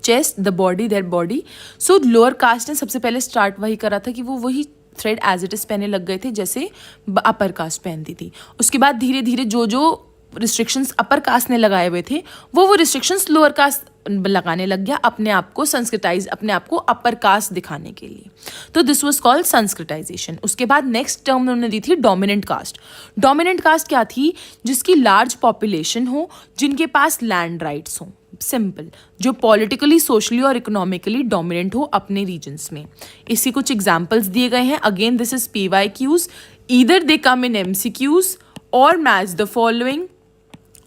B: chest, the body, their body. So lower caste ने सबसे पहले स्टार्ट वही करा था कि वो वही थ्रेड एज इट इज पहने लग गए थे जैसे अपर कास्ट पहनती थी. उसके बाद धीरे धीरे जो जो रिस्ट्रिक्शंस अपर कास्ट ने लगाए हुए थे वो रिस्ट्रिक्शंस लोअर कास्ट लगाने लग गया, अपने आप को संस्कृताइज, अपने आप को अपर कास्ट दिखाने के लिए. तो दिस वाज कॉल्ड संस्कृताइजेशन. उसके बाद नेक्स्ट टर्म उन्होंने दी थी डोमिनेंट कास्ट. डोमिनेंट कास्ट क्या थी? जिसकी लार्ज पॉपुलेशन हो, जिनके पास लैंड राइट्स हो. सिंपल, जो पॉलिटिकली, सोशली और इकोनॉमिकली डोमिनेंट हो अपने रीजन्स में. इसी कुछ एग्जाम्पल्स दिए गए हैं. Again this is PYQs. Either they come in MCQs और match the following,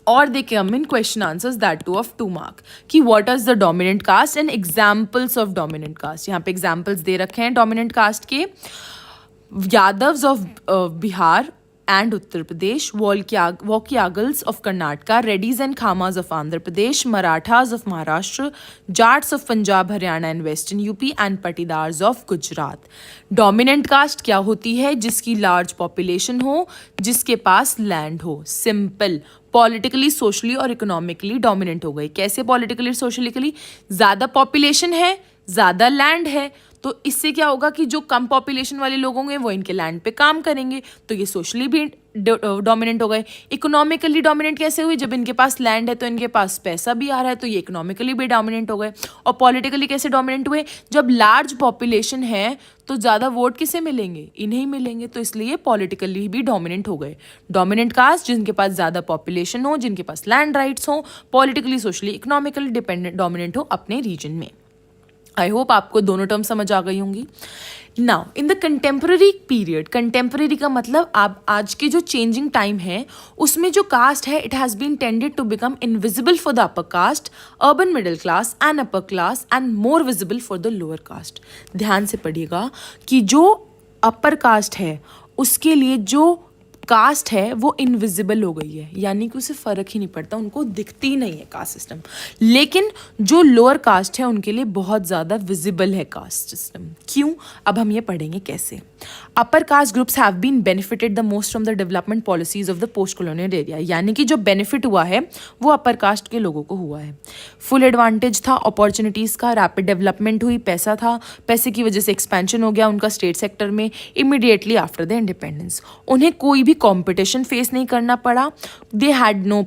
B: or they come in question answers, that too of 2 mark. कि what is the dominant caste and examples of dominant caste. यहाँ पे examples दे रखे हैं dominant caste के. Yadavs of Bihar and Uttar Pradesh, Volkyagals of Karnataka, Reddys and Khamas of Andhra Pradesh, Marathas of Maharashtra, Jats of Punjab, Haryana and Western UP and Patidars of Gujarat. Dominant caste क्या होती है? जिसकी large population हो, जिसके पास land हो. Simple. Politically, socially और economically dominant हो गई. कैसे पॉलिटिकली, सोशलिकली? ज़्यादा पॉपुलेशन है, ज़्यादा लैंड है, तो इससे क्या होगा कि जो कम पॉपुलेशन वाले लोग होंगे वो इनके लैंड पे काम करेंगे, तो ये सोशली भी डोमिनेंट हो गए. इकोनॉमिकली डोमिनेंट कैसे हुई? जब इनके पास लैंड है तो इनके पास पैसा भी आ रहा है, तो ये इकोनॉमिकली भी डोमिनेंट हो गए. और पॉलिटिकली कैसे डोमिनेंट हुए? जब लार्ज पॉपुलेशन है तो ज़्यादा वोट किसे मिलेंगे? इन्हें ही मिलेंगे, तो इसलिए पॉलिटिकली भी डोमिनेंट हो गए. डोमिनेंट कास्ट जिनके पास ज़्यादा पॉपुलेशन हो, जिनके पास लैंड राइट्स हो, पॉलिटिकली, सोशली, इकोनॉमिकली डोमिनेंट हो अपने रीजन में. आई होप आपको दोनों टर्म समझ आ गई होंगी. Now in the contemporary period, contemporary का मतलब आप आज के जो चेंजिंग टाइम है उसमें जो कास्ट है it has been tended to become invisible for the upper caste, urban middle class and upper class and more visible for the lower caste. ध्यान से पढ़िएगा कि जो अपर कास्ट है उसके लिए जो कास्ट है वो इनविजिबल हो गई है, यानी कि उसे फ़र्क ही नहीं पड़ता, उनको दिखती ही नहीं है कास्ट सिस्टम. लेकिन जो लोअर कास्ट है उनके लिए बहुत ज़्यादा विजिबल है कास्ट सिस्टम. क्यों? अब हम ये पढ़ेंगे कैसे. Upper caste groups have been benefited the most from the development policies of the post colonial area. यानी कि जो बेनिफिट हुआ है वो अपर कास्ट के लोगों को हुआ है. फुल एडवांटेज था अपॉर्चुनिटीज़ का, रैपिड डेवलपमेंट हुई, पैसा था, पैसे की वजह से एक्सपेंशन हो गया उनका स्टेट सेक्टर में इमीडिएटली आफ्टर द इंडिपेंडेंस. उन्हें कोई भी कंपटीशन फेस नहीं करना पड़ा. दे हैड नो,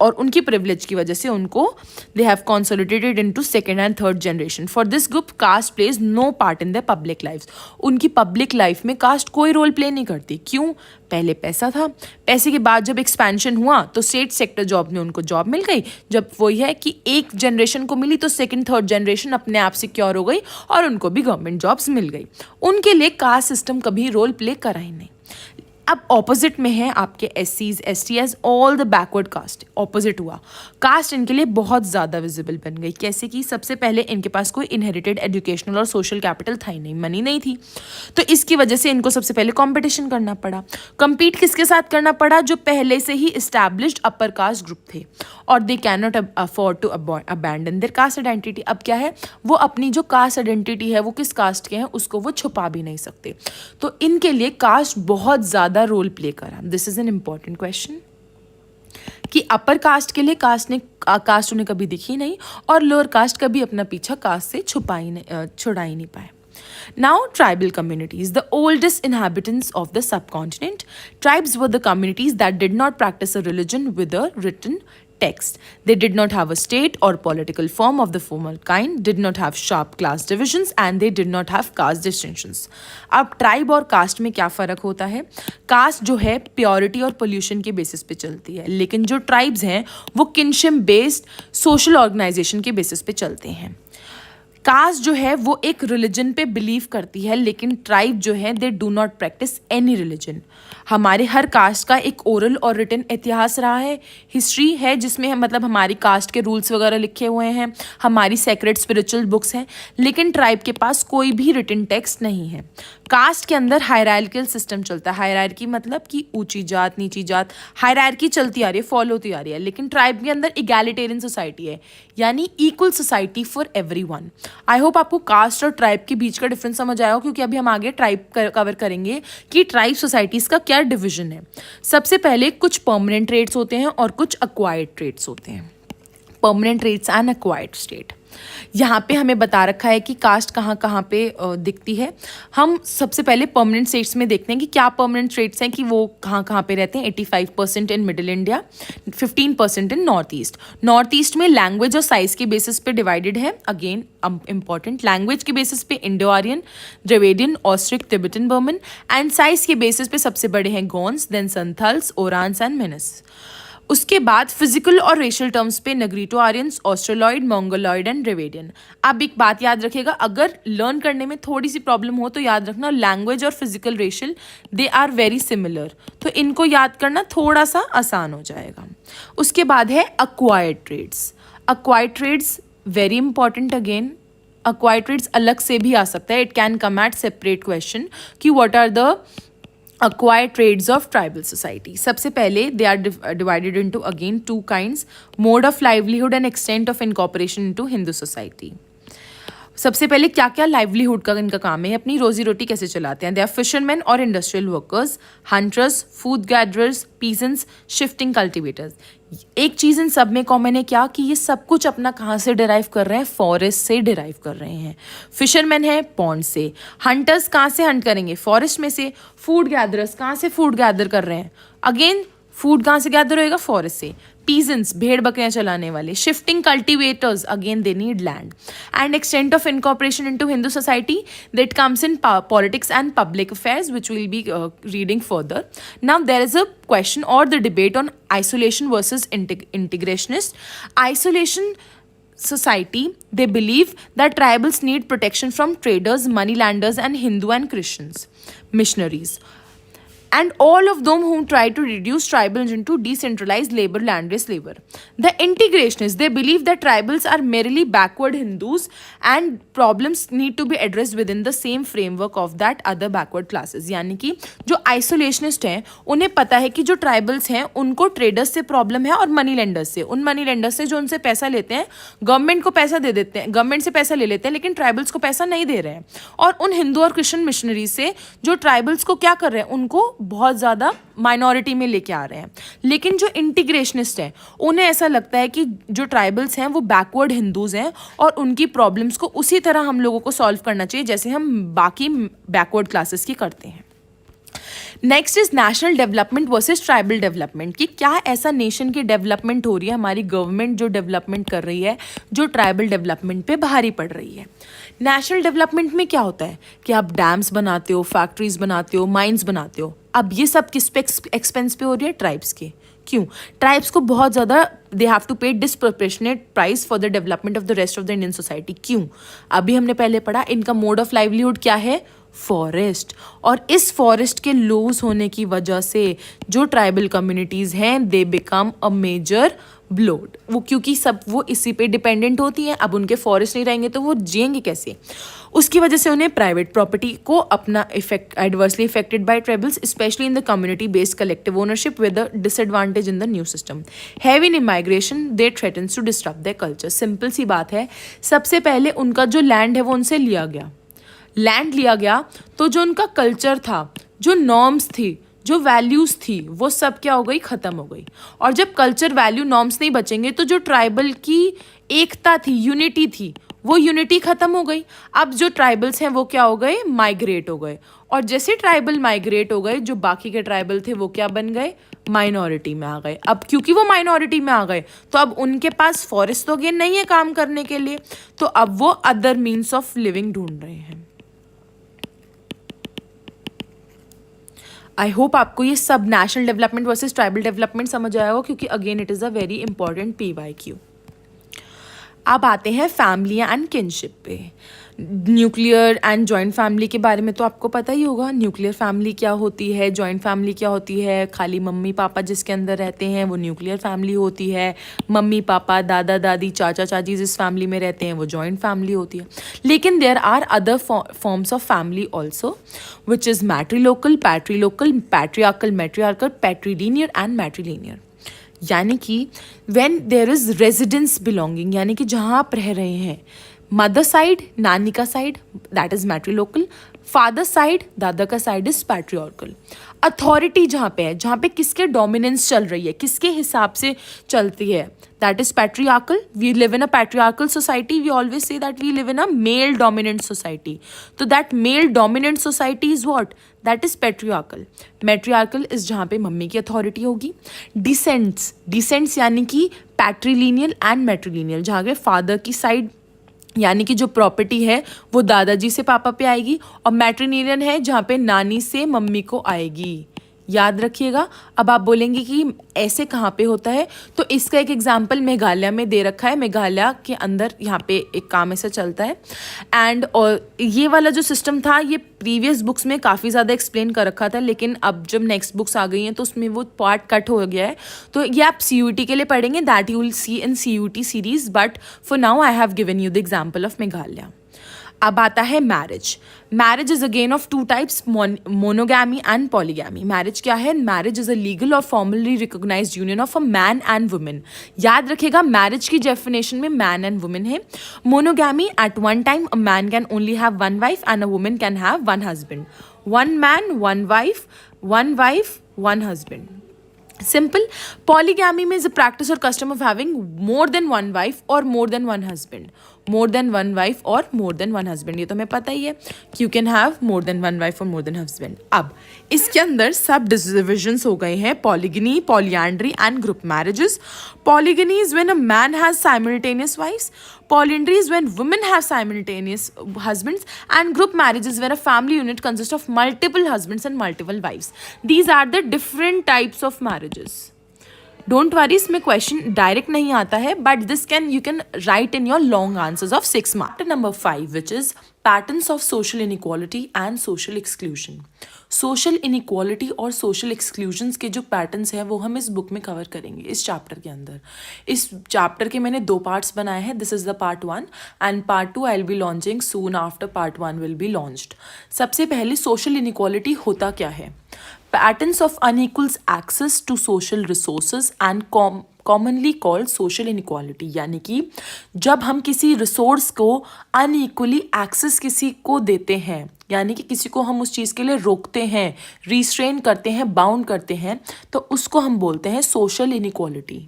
B: और उनकी प्रिविलेज की वजह से उनको they have consolidated into second and third generation. For this group caste plays no part in the public life. उनकी पब्लिक लाइफ में कास्ट कोई रोल प्ले नहीं करती. क्यों? पहले पैसा था, पैसे के बाद जब एक्सपेंशन हुआ तो स्टेट सेक्टर जॉब में उनको जॉब मिल गई. जब वही है कि एक जनरेशन को मिली तो सेकंड थर्ड जनरेशन अपने आप सिक्योर हो गई और उनको भी गवर्नमेंट जॉब्स मिल गई. उनके लिए कास्ट सिस्टम कभी रोल प्ले करा ही नहीं. अब ऑपोजिट में है आपके SCs, STs, all the backward caste. Opposite हुआ, कास्ट इनके लिए बहुत ज़्यादा विजिबल बन गई. कैसे कि सबसे पहले इनके पास कोई इनहेरिटेड एजुकेशनल और सोशल कैपिटल था ही नहीं, मनी नहीं थी, तो इसकी वजह से इनको सबसे पहले कंपटीशन करना पड़ा. compete किसके साथ करना पड़ा? जो पहले से ही इस्टेब्लिश्ड अपर कास्ट ग्रुप थे और they can not afford to abandon their caste identity. अब क्या है, वो अपनी जो कास्ट आइडेंटिटी है वो किस कास्ट के हैं उसको वो छुपा भी नहीं सकते. तो इनके लिए कास्ट बहुत ज़्यादा रोल प्ले करा. This is an important question. कि अपर कास्ट के लिए कास्ट उन्हें कभी दिखी नहीं और लोअर कास्ट कभी अपना पीछा कास्ट से छुड़ा ही नहीं पाए. Now, tribal communities, the oldest inhabitants of the subcontinent. Tribes were the communities that did not practice a religion with a written text. They did not have a state or political form of the formal kind, did not have sharp class divisions, and they did not have caste distinctions. अब tribe और cast में क्या फ़र्क होता है? Cast जो है purity और पोल्यूशन के बेसिस पे चलती है, लेकिन जो ट्राइब्स हैं वो किनशिप बेस्ड सोशल ऑर्गेनाइजेशन के बेसिस पे चलते हैं. कास्ट जो है वो एक रिलीजन पे बिलीव करती है, लेकिन ट्राइब जो है they do not practice any religion. हमारे हर कास्ट का एक ओरल और रिटन इतिहास रहा है, हिस्ट्री है जिसमें मतलब हमारी कास्ट के रूल्स वगैरह लिखे हुए हैं, हमारी सेक्रेट स्पिरिचुअल बुक्स हैं, लेकिन ट्राइब के पास कोई भी रिटन टेक्स्ट नहीं है. कास्ट के अंदर हायरार्किकल सिस्टम चलता है. हायरार्की मतलब कि ऊंची जात नीची जात, हायरार्की चलती आ रही है, फॉलो होती आ रही है. लेकिन ट्राइब के अंदर इगैलिटेरियन सोसाइटी है, यानी equal society for everyone. I hope आपको कास्ट और ट्राइब के बीच का डिफरेंस समझ आया हो, क्योंकि अभी हम आगे ट्राइब कवर करेंगे कि ट्राइब सोसाइटीज़ का क्या डिविजन है. सबसे पहले कुछ परमानेंट ट्रेट्स होते हैं और कुछ अक्वायर्ड ट्रेट्स होते हैं. Permanent traits and acquired state. यहाँ पे हमें बता रखा है कि कास्ट कहाँ पे दिखती है. हम सबसे पहले परमानेंट स्टेट्स में देखते हैं कि क्या परमानेंट ट्रेट्स हैं, कि वो कहाँ पे रहते हैं. 85% in middle India, 15% in north east. North east में लैंग्वेज और साइज के बेसिस पे डिवाइडेड है. अगेन इंपॉर्टेंट, लैंग्वेज के बेसिस पे Indo Aryan, Dravidian, Austric, Tibetan, Burman. And size के बेसिस पे सबसे बड़े हैं गोंस, देन संथल्स, ओरांस एंड मिनस. उसके बाद फिजिकल और रेशियल टर्म्स पे Negrito Aryans, Australoid, Mongoloid and Dravidian. अब एक बात याद रखिएगा, अगर लर्न करने में थोड़ी सी प्रॉब्लम हो तो याद रखना लैंग्वेज और physical racial they are very similar, तो इनको याद करना थोड़ा सा आसान हो जाएगा. उसके बाद है acquired traits. Acquired traits very important. Again acquired traits अलग से भी आ सकता है, it can come at separate question कि what are the acquired traits of tribal society. सबसे पहले they are divided into again two kinds: mode of livelihood and extent of incorporation into Hindu society. सबसे पहले क्या क्या livelihood का इनका काम है, अपनी रोजी रोटी कैसे चलाते हैं. दे आर फिशरमैन और industrial workers, hunters, food gatherers, peasants, shifting cultivators. एक चीज़ इन सब में कॉमन है क्या, कि ये सब कुछ अपना कहाँ से डिराइव कर रहे हैं, फॉरेस्ट से डिराइव कर रहे हैं. फिशरमैन है पॉन्ड से, हंटर्स कहाँ से हंट करेंगे, फॉरेस्ट में से. फूड गैदरर्स कहाँ से फूड गैदर कर रहे हैं, अगेन फूड कहाँ से गैदर होएगा, फॉरेस्ट से. पीजेंट्स भेड़ बकरियां चलाने वाले. Shifting cultivators, again they need land. And extent of incorporation into Hindu society, that comes in politics and public affairs, which we'll be reading further. Now there is a question or the debate on isolation versus integrationist. Isolation society, they believe that tribals need protection from traders, moneylanders and Hindu and Christians missionaries, and all of them who try to reduce tribals into decentralized labor, landless labor. The integrationists, they believe that tribals are merely backward Hindus and problems need to be addressed within the same framework of that other backward classes. यानी कि जो isolationist हैं उन्हें पता है कि जो tribals हैं उनको ट्रेडर्स से प्रॉब्लम है और मनी लेंडर्स से. उन मनी लेंडर्स से जो उनसे पैसा लेते हैं, गवर्नमेंट को पैसा दे देते हैं, गवर्नमेंट से पैसा ले लेते हैं, लेकिन ट्राइबल्स को पैसा नहीं दे रहे हैं. और उन हिंदू और क्रिश्चियन मिशनरीज से जो ट्राइबल्स को क्या कर रहे हैं, उनको बहुत ज़्यादा माइनॉरिटी में लेके आ रहे हैं. लेकिन जो इंटीग्रेशनिस्ट है उन्हें ऐसा लगता है कि जो ट्राइबल्स हैं वो बैकवर्ड हिंदूज हैं और उनकी प्रॉब्लम्स को उसी तरह हम लोगों को सॉल्व करना चाहिए जैसे हम बाकी बैकवर्ड क्लासेस की करते हैं. Next is national development versus tribal development, कि क्या ऐसा नेशन की डेवलपमेंट हो रही है, हमारी गवर्नमेंट जो डेवलपमेंट कर रही है जो ट्राइबल डेवलपमेंट पे भारी पड़ रही है. नेशनल डेवलपमेंट में क्या होता है कि आप डैम्स बनाते हो, फैक्ट्रीज बनाते हो, माइंस बनाते हो. अब ये सब किस पे एक्सपेंस पे हो रही है, ट्राइब्स के. क्यों, ट्राइब्स को बहुत ज़्यादा दे हैव टू पे disproportionate price for the development of the rest of the Indian society. क्यों, अभी हमने पहले पढ़ा इनका मोड ऑफ लाइवलीहुड क्या है, फॉरेस्ट. और इस फॉरेस्ट के लूज होने की वजह से जो ट्राइबल कम्युनिटीज़ हैं दे बिकम अ मेजर ब्लोड. वो क्योंकि सब वो इसी पे डिपेंडेंट होती हैं. अब उनके फॉरेस्ट नहीं रहेंगे तो वो जिएंगे कैसे. उसकी वजह से उन्हें प्राइवेट प्रॉपर्टी को अपना adversely affected by tribals, specially in the community based collective ownership with a disadvantage in the new system. Heavy in immigration they threatens to disturb their culture. Simple सी बात है, सबसे पहले उनका जो लैंड है वो उनसे लिया गया. लैंड लिया गया तो जो उनका कल्चर था, जो नॉर्म्स थी, जो वैल्यूज़ थी वो सब क्या हो गई, ख़त्म हो गई। और जब कल्चर वैल्यू नॉर्म्स नहीं बचेंगे तो जो ट्राइबल की एकता थी, यूनिटी थी, वो यूनिटी ख़त्म हो गई। अब जो ट्राइबल्स हैं वो क्या हो गए, माइग्रेट हो गए। और जैसे ट्राइबल माइग्रेट हो गए, जो बाकी के ट्राइबल थे वो क्या बन गए, माइनॉरिटी में आ गए। अब क्योंकि वो माइनॉरिटी में आ गए तो अब उनके पास फॉरेस्ट तो अगेन नहीं है काम करने के लिए, तो अब वो अदर मीन्स ऑफ लिविंग ढूंढ रहे हैं। आई होप आपको ये सब national development versus tribal development समझ आया हो, क्योंकि again it is a very important PYQ। अब आते हैं फैमिली एंड किनशिप पे। न्यूक्लियर एंड जॉइंट फैमिली के बारे में तो आपको पता ही होगा। न्यूक्लियर फैमिली क्या होती है, जॉइंट फैमिली क्या होती है। खाली मम्मी पापा जिसके अंदर रहते हैं वो न्यूक्लियर फैमिली होती है। मम्मी पापा, दादा दादी, चाचा चाची जिस फैमिली में रहते हैं वो जॉइंट फैमिली होती है। लेकिन there are other forms of family also, which is matrilocal, patrilocal, patriarchal, matriarchal, patrilineal and matrilineal. यानी कि when there is residence belonging, यानी कि जहाँ आप रह रहे हैं, मदर साइड, नानी का side, that is matrilocal. Father side, दादा का साइड इज पैट्रियार्कल। अथॉरिटी जहाँ पे है, जहाँ पे किसके डोमिनेंस चल रही है, किसके हिसाब से चलती है, that is patriarchal. We live in a patriarchal society, we always say that we live in a male dominant society. तो that male dominant society is what, that is patriarchal. Matriarchal is जहाँ पे mummy की authority होगी। Descents, descents यानी कि पैट्रीलीनियल and मैट्रीलीनियल, जहाँ पे father की साइड यानी कि जो प्रॉपर्टी है वो दादाजी से पापा पे आएगी, और मैट्रिलिनियल है जहाँ पे नानी से मम्मी को आएगी। याद रखिएगा। अब आप बोलेंगे कि ऐसे कहाँ पे होता है, तो इसका एक एग्जांपल मेघालय में दे रखा है। मेघालय के अंदर यहाँ पे एक काम ऐसा चलता है। एंड और ये वाला जो सिस्टम था ये प्रीवियस बुक्स में काफ़ी ज़्यादा एक्सप्लेन कर रखा था, लेकिन अब जब नेक्स्ट बुक्स आ गई हैं तो उसमें वो पार्ट कट हो गया है। तो ये आप CUT के लिए पढ़ेंगे, that you will see in CUT series, but for now I have given you the example of Meghalaya. अब आता है marriage. Marriage is again of two types, monogamy and polygamy. Marriage क्या है, मैरिज इज अ लीगल और formally recognised union of a man and women. याद रखिएगा, marriage की definition में मैन एंड वुमेन है। Monogamy, at one time a man can only have one wife and a women can have one husband. One man one wife one husband. Simple. Polygamy means the practice or custom of having more than one wife or more than one husband. More than one wife or more than one husband. ये तो हमें पता ही है कि you can have more than one wife or more than husband. अब इसके अंदर सब divisions हो गए हैं, polygyny, polyandry and group marriages. Polygyny is when a man has simultaneous wives. Polyandry is when women have simultaneous husbands. And group marriage is when a family unit consists of multiple husbands and multiple wives. These are the different types of marriages. Don't worry, इसमें question direct नहीं आता है, but this can you can write in your long answers of 6 marks. Number 5 which is patterns of social inequality and social exclusion. Social inequality और social exclusions के जो patterns हैं वो हम इस बुक में कवर करेंगे, इस चैप्टर के अंदर। इस चैप्टर के मैंने 2 पार्ट्स बनाए हैं। This is the part 1 and part 2 I will be launching soon after part 1 will be launched. सबसे पहले सोशल इनइक्वालिटी होता क्या है। Patterns of unequal access to social resources and commonly called social inequality। यानी कि जब हम किसी रिसोर्स को अनइक्वली एक्सेस किसी को देते हैं, यानी कि किसी को हम उस चीज़ के लिए रोकते हैं, रिस्ट्रेन करते हैं, बाउंड करते हैं, तो उसको हम बोलते हैं सोशल इनइक्वालिटी।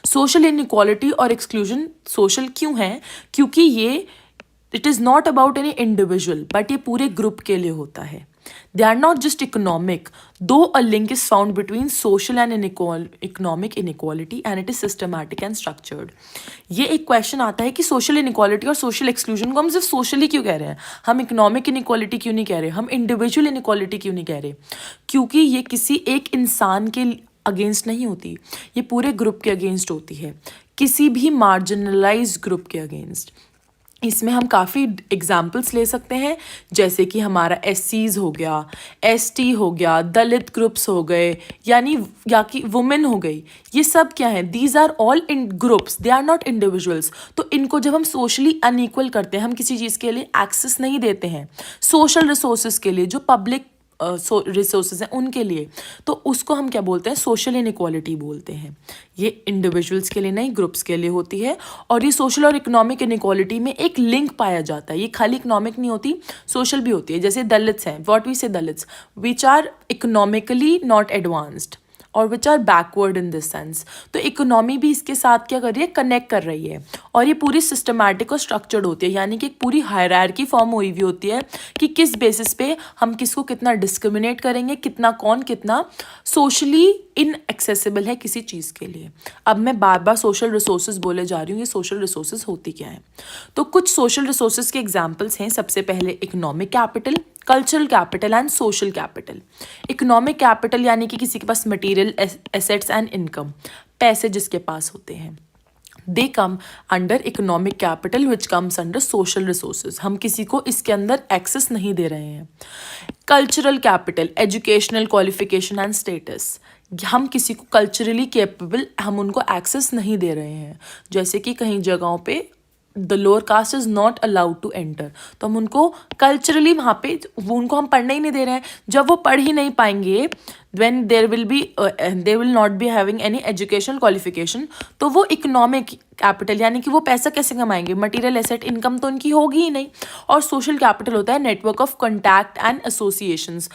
B: सोशल इनइक्वालिटी और एक्सक्लूजन सोशल क्यों है, क्योंकि ये it is not about any individual, but ये पूरे ग्रुप के लिए होता है। They are not just economic, though a link is found between social and economic inequality and it is systematic and structured. ये एक क्वेश्चन आता है कि सोशल इनइक्वालिटी और सोशल एक्सक्लूजन को हम सिर्फ सोशली क्यों कह रहे हैं, हम इकोनॉमिक इनइक्वालिटी क्यों नहीं कह रहे, हम इंडिविजुअल इनइक्वालिटी क्यों नहीं कह रहे, क्योंकि ये किसी एक इंसान के अगेंस्ट नहीं होती, ये पूरे ग्रुप के अगेंस्ट होती है, किसी भी मार्जिनलाइज्ड ग्रुप के अगेंस्ट। इसमें हम काफ़ी एग्जाम्पल्स ले सकते हैं, जैसे कि हमारा SCs हो गया, ST हो गया, दलित ग्रुप्स हो गए, यानी या कि वुमेन हो गई। ये सब क्या है, these are all in groups, they are not individuals. तो इनको जब हम सोशली अनइक्वल करते हैं, हम किसी चीज़ के लिए एक्सेस नहीं देते हैं, सोशल रिसोर्सेज के लिए जो पब्लिक
A: रिसोर्सेज हैं उनके लिए, तो उसको हम क्या बोलते हैं, सोशल इनइक्वालिटी बोलते हैं। ये इंडिविजुअल्स के लिए नहीं, ग्रुप्स के लिए होती है। और ये सोशल और इकोनॉमिक इनइक्वालिटी में एक लिंक पाया जाता है। ये खाली इकोनॉमिक नहीं होती, सोशल भी होती है। जैसे दलित्स हैं, what we say Dalits, which are economically not advanced और which are backward in this sense. तो इकोनॉमी भी इसके साथ क्या कर रही है, कनेक्ट कर रही है। और ये पूरी सिस्टमैटिक और स्ट्रक्चर्ड होती है, यानी कि एक पूरी हायरार्की फॉर्म हुई हुई होती है कि किस बेसिस पे हम किसको कितना डिस्क्रिमिनेट करेंगे, कितना कौन कितना सोशली इनएक्सेसिबल है किसी चीज़ के लिए। अब मैं बार बार सोशल रिसोर्सेज बोले जा रही हूँ, ये सोशल रिसोर्सेज होती क्या है। तो कुछ सोशल रिसोर्सेज के एग्जाम्पल्स हैं। सबसे पहले economic capital, cultural capital and social capital. Economic capital यानी कि किसी के पास मटेरियल एसेट्स एंड इनकम, पैसे जिसके पास होते हैं, they come under economic capital which comes under social resources. हम किसी को इसके अंदर एक्सेस नहीं दे रहे हैं। Cultural capital, educational qualification and status, हम किसी को कल्चरली कैपेबल, हम उनको एक्सेस नहीं दे रहे हैं। जैसे कि कहीं जगहों पे the lower caste is not allowed to enter, तो हम उनको कल्चरली वहाँ पे वो उनको हम पढ़ने ही नहीं दे रहे हैं। जब वो पढ़ ही नहीं पाएंगे, when there will be they will not be having any educational qualification, तो वो इकोनॉमिक कैपिटल यानी कि वो पैसा कैसे कमाएंगे, मटेरियल एसेट इनकम तो उनकी होगी ही नहीं। और सोशल कैपिटल होता है network of contact and associations.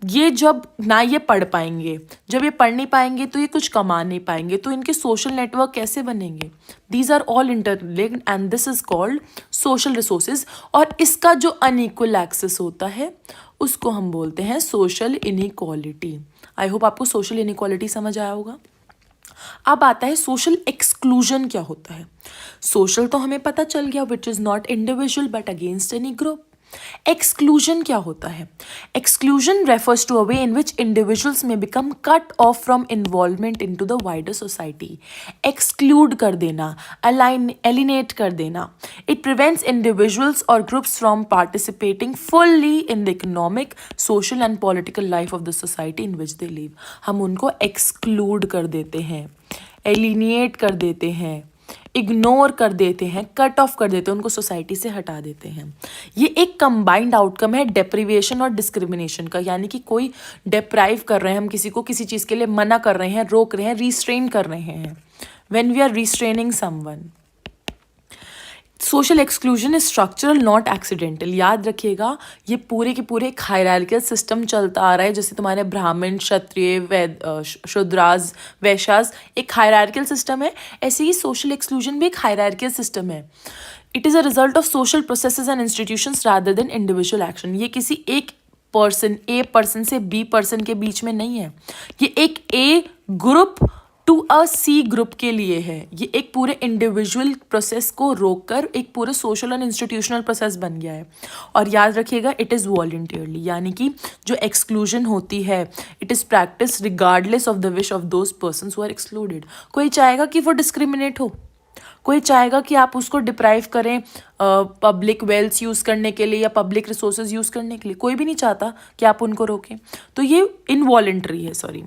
A: ये जब ना ये पढ़ पाएंगे, जब ये पढ़ नहीं पाएंगे तो ये कुछ कमा नहीं पाएंगे, तो इनके सोशल नेटवर्क कैसे बनेंगे। These are all interlinked and this is called social resources. और इसका जो अनइक्वल एक्सेस होता है उसको हम बोलते हैं सोशल इनइक्वालिटी। आई होप आपको सोशल इनइक्वालिटी समझ आया होगा। अब आता है सोशल एक्सक्लूजन क्या होता है। सोशल तो हमें पता चल गया, which is not individual but against any group. Exclusion क्या होता है। Exclusion refers to a way in which individuals में become cut off from involvement in to the wider society. Exclude कर देना, एलिनेट कर देना। इट प्रिवेंट्स इंडिविजुअल्स और groups from participating fully in the economic, social and political life of the society in which they live. हम उनको exclude कर देते हैं, एलिनेट कर देते हैं, इग्नोर कर देते हैं, कट ऑफ कर देते हैं, उनको सोसाइटी से हटा देते हैं। ये एक कंबाइंड आउटकम है डेप्रिवेशन और डिस्क्रिमिनेशन का, यानी कि कोई डिप्राइव कर रहे हैं, हम किसी को किसी चीज़ के लिए मना कर रहे हैं, रोक रहे हैं, रिस्ट्रेन कर रहे हैं। When we are restraining someone. Social exclusion is structural not accidental. याद रखिएगा, ये पूरे के पूरे एक हायरार्किकल सिस्टम चलता आ रहा है। जैसे तुम्हारे ब्राह्मण, क्षत्रिय, शूद्राज, वैश्याज एक हायरार्किकल सिस्टम है, ऐसे ही सोशल एक्सक्लूजन भी एक हायरार्किकल सिस्टम है। It is a result of social processes and institutions rather than individual action. ये किसी एक पर्सन, ए पर्सन से बी पर्सन के बीच में नहीं है, ये एक A group to a C group के लिए है। ये एक पूरे इंडिविजुअल प्रोसेस को रोककर एक पूरे सोशल एंड इंस्टीट्यूशनल प्रोसेस बन गया है। और याद रखिएगा, इट इज़ वॉलंटियरली, यानी कि जो एक्सक्लूजन होती है, it is practice regardless of the wish of those persons who are excluded. कोई चाहेगा कि वो डिस्क्रिमिनेट हो, कोई चाहेगा कि आप उसको डिप्राइव करें पब्लिक वेल्थ यूज़ करने के लिए या पब्लिक रिसोर्सेज यूज़ करने के लिए, कोई भी नहीं चाहता कि आप उनको रोकें। तो ये इनवॉलंटरी है, सॉरी,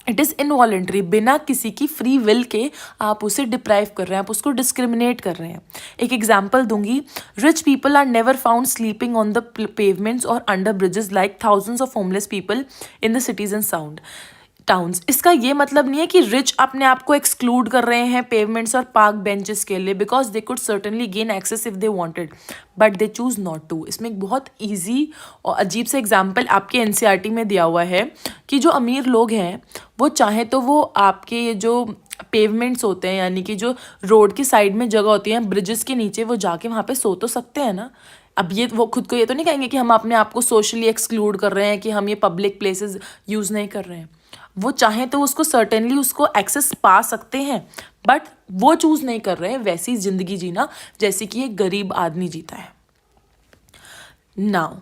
A: इट इज़ इनवॉलेंट्री। बिना किसी की फ्री विल के आप उसे डिप्राइव कर रहे हैं, आप उसको डिस्क्रिमिनेट कर रहे हैं। एक एग्जाम्पल दूंगी, rich people are never found sleeping on the pavements और under bridges like thousands of homeless people in the cities and towns. इसका ये मतलब नहीं है कि रिच अपने आप को एक्सक्लूड कर रहे हैं पेवमेंट्स और पार्क बेंचेस के लिए, because they could certainly gain access if they wanted but they choose not to. इसमें एक बहुत ईजी और अजीब सा एग्जाम्पल आपके एनसीईआरटी में दिया हुआ है कि जो अमीर लोग हैं वो चाहे तो वो आपके ये जो पेवमेंट्स होते हैं, यानी कि जो रोड की साइड में जगह होती है ब्रिजेस के नीचे, वो जाके वहाँ पे सो तो सकते हैं ना। अब ये वो खुद को ये तो नहीं कहेंगे कि हम अपने आप को सोशली एक्सक्लूड कर रहे हैं, कि हम ये पब्लिक प्लेसेस यूज़ नहीं कर रहे हैं। वो चाहे तो उसको सर्टेनली उसको एक्सेस पा सकते हैं, बट वो चूज़ नहीं कर रहे हैं वैसी ज़िंदगी जीना जैसे कि एक गरीब आदमी जीता है। नाउ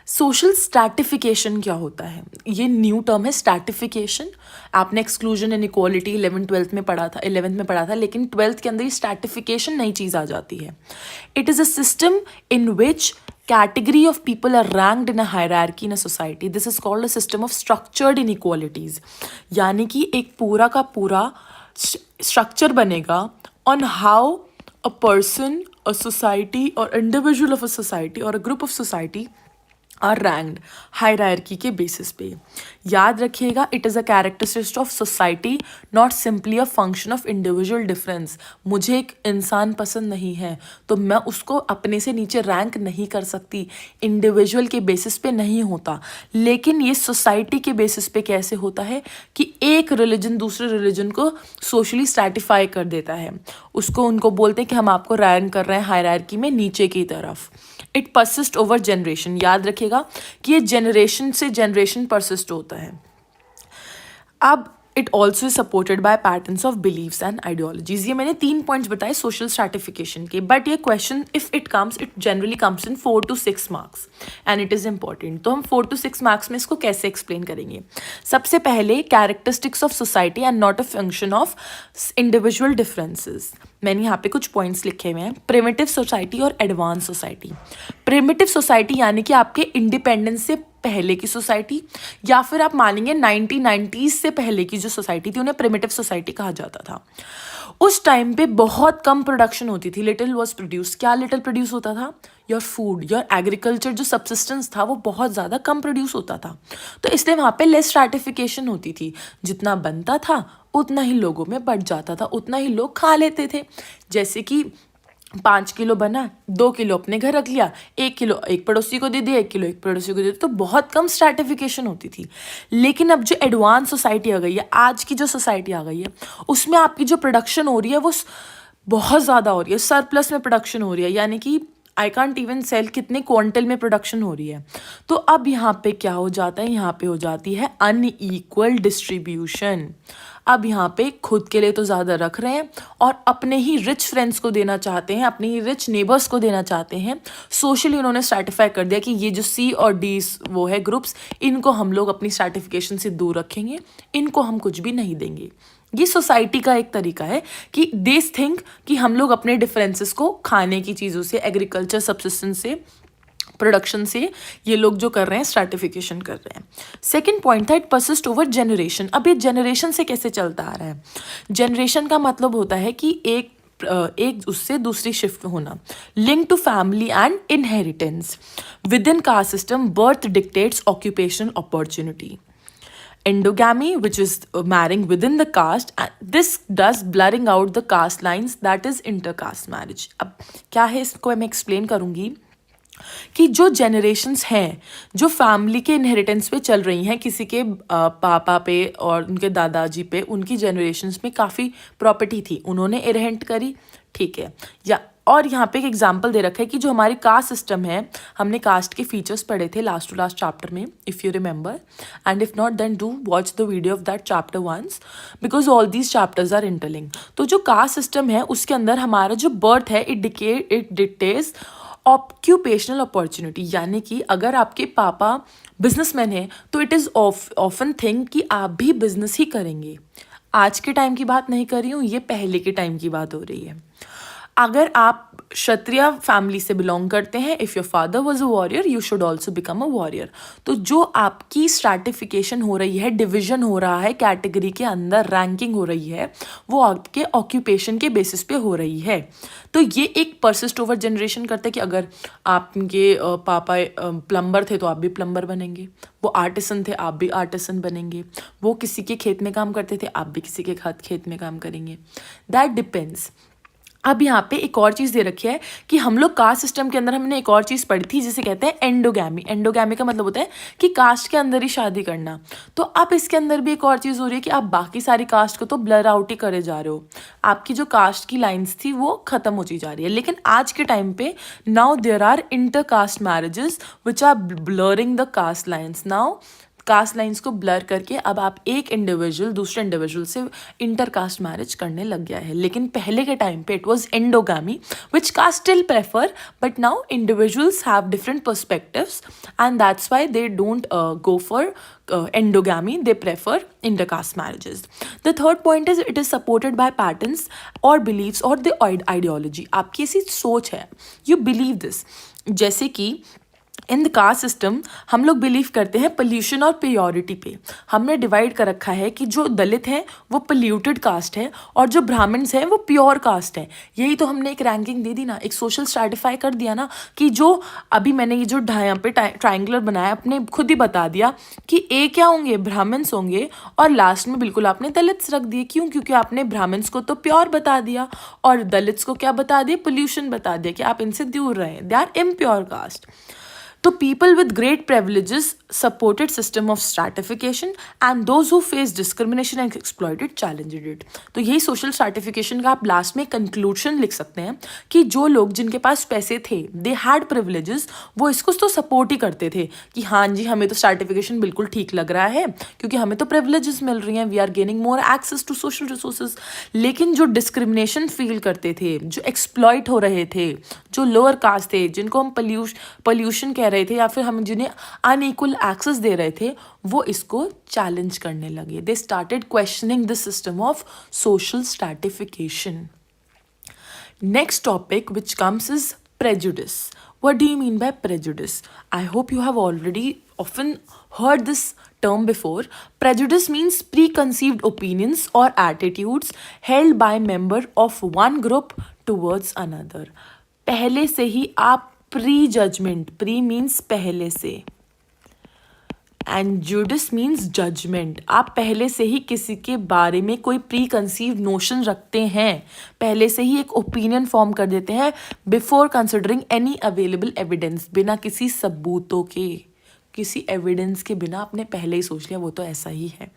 A: सोशल स्ट्रैटिफिकेशन क्या होता है, ये न्यू टर्म है स्ट्रैटिफिकेशन। आपने एक्सक्लूजन इनइक्वालिटी 11th में पढ़ा था, 11th में पढ़ा था, लेकिन 12th के अंदर ये स्ट्रैटिफिकेशन नई चीज़ आ जाती है। It is a system in which category of people are ranked in a hierarchy in a society. This is called a system of structured inequalities. यानी कि एक पूरा का पूरा स्ट्रक्चर बनेगा on how a person, a society or individual of a society or a group of society are ranked hierarchy के basis पे। याद रखिएगा, it is a characteristic of society, not simply a function of individual difference. मुझे एक इंसान पसंद नहीं है तो मैं उसको अपने से नीचे रैंक नहीं कर सकती, इंडिविजुअल के बेसिस पे नहीं होता। लेकिन ये सोसाइटी के बेसिस पे कैसे होता है कि एक रिलीजन दूसरे रिलीजन को सोशली स्ट्रैटिफाई कर देता है, उसको उनको बोलते हैं कि हम आपको रैंक कर रहे हैं हायरार्की में नीचे की तरफ। It persist over generation. याद रखिएगा कि ये जनरेशन से जनरेशन परसिस्ट होता है। अब it also supported by patterns of beliefs and ideologies. ये मैंने 3 पॉइंट्स बताए सोशल स्ट्रैटिफिकेशन के, बट ये question if it comes, it generally comes in 4 to 6 marks and it is important. तो हम 4 to 6 मार्क्स में इसको कैसे एक्सप्लेन करेंगे? सबसे पहले, characteristics of society and not a function of individual differences. मैंने यहाँ पे कुछ पॉइंट्स लिखे हुए हैं। प्रिमिटिव सोसाइटी और एडवांस सोसाइटी। प्रिमिटिव सोसाइटी यानी कि आपके इंडिपेंडेंस से पहले की सोसाइटी, या फिर आप मानेंगे 1990s से पहले की जो सोसाइटी थी उन्हें प्रिमिटिव सोसाइटी कहा जाता था। उस टाइम पे बहुत कम प्रोडक्शन होती थी, लिटिल वॉज प्रोड्यूस। क्या लिटिल प्रोड्यूस होता था? योर फूड, योर एग्रीकल्चर, जो सब्सिस्टेंस था वो बहुत ज़्यादा कम प्रोड्यूस होता था। तो इसलिए वहाँ पे लेस स्ट्रैटिफिकेशन होती थी, जितना बनता था उतना ही लोगों में बढ़ जाता था, उतना ही लोग खा लेते थे। जैसे कि 5 किलो बना, 2 किलो अपने घर रख लिया, 1 किलो एक पड़ोसी को दे दिया, 1 किलो एक पड़ोसी को दे दिया, तो बहुत कम स्ट्रैटिफिकेशन होती थी। लेकिन अब जो एडवांस सोसाइटी आ गई है, आज की जो सोसाइटी आ गई है, उसमें आपकी जो प्रोडक्शन हो रही है वो बहुत ज़्यादा हो रही है, सरप्लस में प्रोडक्शन हो रही है, यानी कि आई कांट इवन सेल कितने क्वांटल में प्रोडक्शन हो रही है। तो अब यहाँ पे क्या हो जाता है? यहाँ पे हो जाती है अनइक्वल डिस्ट्रीब्यूशन। अब यहाँ पे खुद के लिए तो ज़्यादा रख रहे हैं और अपने ही रिच फ्रेंड्स को देना चाहते हैं, अपने ही रिच नेबर्स को देना चाहते हैं। सोशली उन्होंने स्ट्रैटिफाई कर दिया कि ये जो सी और डी वो है ग्रुप्स, इनको हम लोग अपनी स्ट्रैटिफिकेशन से दूर रखेंगे, इनको हम कुछ भी नहीं देंगे। ये सोसाइटी का एक तरीका है कि दे थिंक कि हम लोग अपने डिफरेंसेस को खाने की चीज़ों से, एग्रीकल्चर सब्सिस्टेंस से, प्रोडक्शन से, ये लोग जो कर रहे हैं स्ट्रैटिफिकेशन कर रहे हैं। सेकंड पॉइंट था, इट परसिस्ट ओवर जनरेशन। अब ये जनरेशन से कैसे चलता आ रहा है? जनरेशन का मतलब होता है कि एक उससे दूसरी शिफ्ट होना, link to family and inheritance. Within caste system, birth dictates occupational opportunity. Endogamy, which is marrying within the caste, and this does blurring out the caste lines, that is intercaste marriage. अब क्या है, इसको मैं explain करूँगी कि जो generations हैं जो फैमिली के इनहेरिटेंस पे चल रही हैं, किसी के पापा पे और उनके दादाजी पे, उनकी जनरेशन्स में काफ़ी प्रॉपर्टी थी, उन्होंने इनहेरिट करी, ठीक है। या और यहाँ पे एक एग्जांपल दे रखा है कि जो हमारी कास्ट सिस्टम है, हमने कास्ट के फीचर्स पढ़े थे लास्ट टू लास्ट चैप्टर में, if you remember, and if not then do watch the video of that chapter once, because all these chapters are interlinked. तो जो कास्ट सिस्टम है उसके अंदर हमारा जो बर्थ है, इट डिक्टेट्स ऑक्यूपेशनल अपॉर्चुनिटी, यानी कि अगर आपके पापा बिजनेसमैन हैं तो इट इज़ ऑफन थिंग कि आप भी बिजनेस ही करेंगे। आज के टाइम की बात नहीं कर रही हूँ, ये पहले के टाइम की बात हो रही है। अगर आप क्षत्रिय फैमिली से बिलोंग करते हैं, if your father was a warrior, you should also become a warrior. तो जो आपकी स्ट्रैटिफिकेशन हो रही है, डिविजन हो रहा है कैटेगरी के अंदर, रैंकिंग हो रही है, वो आपके ऑक्यूपेशन के बेसिस पे हो रही है। तो ये एक परसिस्ट ओवर जनरेशन करता है कि अगर आपके पापा प्लम्बर थे तो आप भी प्लम्बर बनेंगे, वो आर्टिसन थे आप भी आर्टिसन बनेंगे, वो किसी के खेत में काम करते थे आप भी किसी के खेत में काम करेंगे। That depends. अब यहाँ पे एक और चीज़ दे रखी है कि हम लोग कास्ट सिस्टम के अंदर हमने एक और चीज़ पढ़ी थी जिसे कहते हैं एंडोगैमी। एंडोगैमी का मतलब होता है कि कास्ट के अंदर ही शादी करना। तो अब इसके अंदर भी एक और चीज़ हो रही है कि आप बाकी सारी कास्ट को तो ब्लर आउट ही करे जा रहे हो, आपकी जो कास्ट की लाइन्स थी वो ख़त्म होती जा रही है। लेकिन आज के टाइम पे now there are inter caste marriages which are blurring the caste lines. Now caste lines को ब्लर करके अब आप एक इंडिविजुअल दूसरे इंडिविजुअल से इंटरकास्ट मैरिज करने लग गया है। लेकिन पहले के टाइम पे it was endogamy which caste still prefer, but now individuals have different perspectives and that's why they don't go for endogamy, they prefer intercaste marriages. The third point is it is supported by patterns or beliefs or the ideology. आपकी ऐसी सोच है, you believe this, जैसे कि in the caste system हम लोग believe करते हैं पोल्यूशन और प्योरिटी पे। हमने डिवाइड कर रखा है कि जो दलित हैं वो पोल्यूटेड कास्ट है और जो ब्राह्मण्स हैं वो प्योर कास्ट है। यही तो हमने एक रैंकिंग दे दी ना, एक सोशल स्ट्रैटिफाई कर दिया ना, कि जो अभी मैंने ये जो यहाँ पे ट्राइंगुलर बनाया अपने खुद ही बता दिया कि ए क्या होंगे, ब्राह्मण्स होंगे, और लास्ट में बिल्कुल आपने दलित्स रख दिए। क्यों? क्योंकि आपने ब्राह्मण्स को तो प्योर बता दिया और दलित्स को क्या बता दिया, पोल्यूशन बता दिया कि आप इनसे दूर रहें, दे आर इम्प्योर कास्ट। तो people with great privileges supported system of stratification and those who faced discrimination and exploited challenged it। तो यही social stratification का आप लास्ट में कंक्लूजन लिख सकते हैं कि जो लोग जिनके पास पैसे थे, they had privileges, वो इसको तो सपोर्ट ही करते थे कि हाँ जी हमें तो स्ट्रैटिफिकेशन बिल्कुल ठीक लग रहा है क्योंकि हमें तो प्रिविलेजेस मिल रही हैं, we are gaining more access to social resources. लेकिन जो डिस्क्रिमिनेशन फील करते थे, जो एक्सप्लॉइट हो रहे थे, जो लोअर कास्ट थे, जिनको हम पोल्यूशन कह रहे थे या फिर हम जिन्हें अनइक्वल एक्सेस दे रहे थे, वो इसको चैलेंज करने लगे। They started questioning the system of social stratification. Next topic which comes is prejudice. What do you mean by prejudice? I hope you have already often heard this term before. Prejudice means preconceived opinions or attitudes held by member of one group towards another. पहले से ही आप pre-judgment, pre means पहले से, and जुडिस means judgement. आप पहले से ही किसी के बारे में कोई प्री कंसीव नोशन रखते हैं, पहले से ही एक ओपिनियन फॉर्म कर देते हैं before considering any available evidence, बिना किसी सबूतों के, किसी एविडेंस के बिना आपने पहले ही सोच लिया वो तो ऐसा ही है।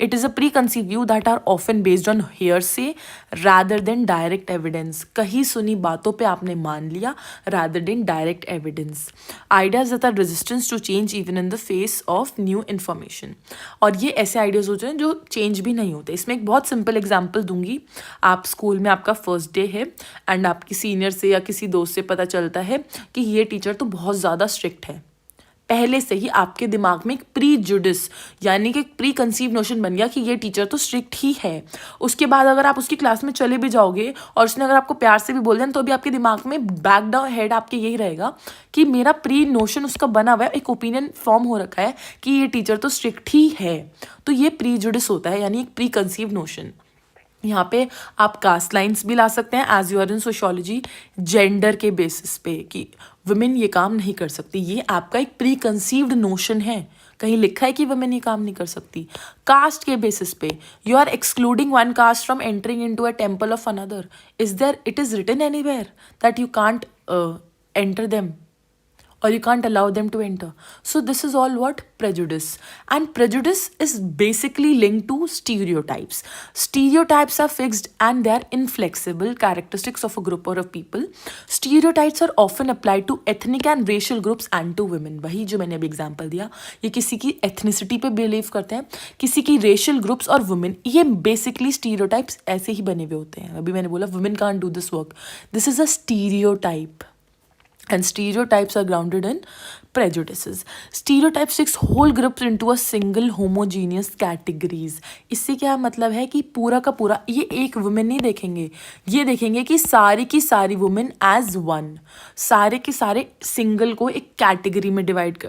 A: It is a pre conceive view that are often based on hearsay rather than direct evidence. कहीं सुनी बातों पे आपने मान लिया rather than direct evidence. Ideas that are resistance to change even in the face of new information. और ये ऐसे आइडियाज होते हैं जो चेंज भी नहीं होते। इसमें एक बहुत सिंपल एग्जाम्पल दूंगी। आप स्कूल में आपका फर्स्ट डे है एंड आपकी सीनियर से या किसी दोस्त से पता चलता है कि ये टीचर तो बहुत ज़्यादा स्ट्रिक्ट है। पहले से ही आपके दिमाग में एक प्री जुडिस यानी कि एक प्री कंसीव नोशन बन गया कि ये टीचर तो स्ट्रिक्ट ही है। उसके बाद अगर आप उसकी क्लास में चले भी जाओगे और उसने अगर आपको प्यार से भी बोल दिया तो भी आपके दिमाग में बैक डाउन हेड आपके यही रहेगा कि मेरा प्री नोशन उसका बना हुआ है, एक ओपिनियन फॉर्म हो रखा है कि ये टीचर तो स्ट्रिक्ट ही है। तो ये प्री जुडिस होता है, यानी एक प्री कंसीव नोशन। यहाँ पे आप कास्ट लाइन्स भी ला सकते हैं as you are in sociology, gender के बेसिस पे कि वुमेन ये काम नहीं कर सकती, ये आपका एक प्री कंसीव्ड नोशन है। कहीं लिखा है कि वुमेन ये काम नहीं कर सकती। कास्ट के बेसिस पे you are excluding one caste from entering into a temple of another. Is there, it is written anywhere that you can't enter them or you can't allow them to enter. So this is all what prejudice. And prejudice is basically linked to stereotypes. Stereotypes are fixed and they are inflexible characteristics of a group or of people. Stereotypes are often applied to ethnic and racial groups and to women. वही जो मैंने अभी example दिया, ये किसी की ethnicity पे believe करते हैं, किसी की रेशियल ग्रुप्स और वुमेन, ये बेसिकली स्टीरियोटाइप्स ऐसे ही बने हुए होते हैं। अभी मैंने बोला women can't do this work, this is a stereotype. And stereotypes are grounded in prejudices. Stereotypes fix whole groups into a single homogeneous categories. इससे क्या मतलब है कि पूरा का पूरा ये एक वुमेन नहीं देखेंगे, ये देखेंगे कि सारी की सारी वुमेन एज वन, सारे के सारे सिंगल को एक कैटेगरी में डिवाइड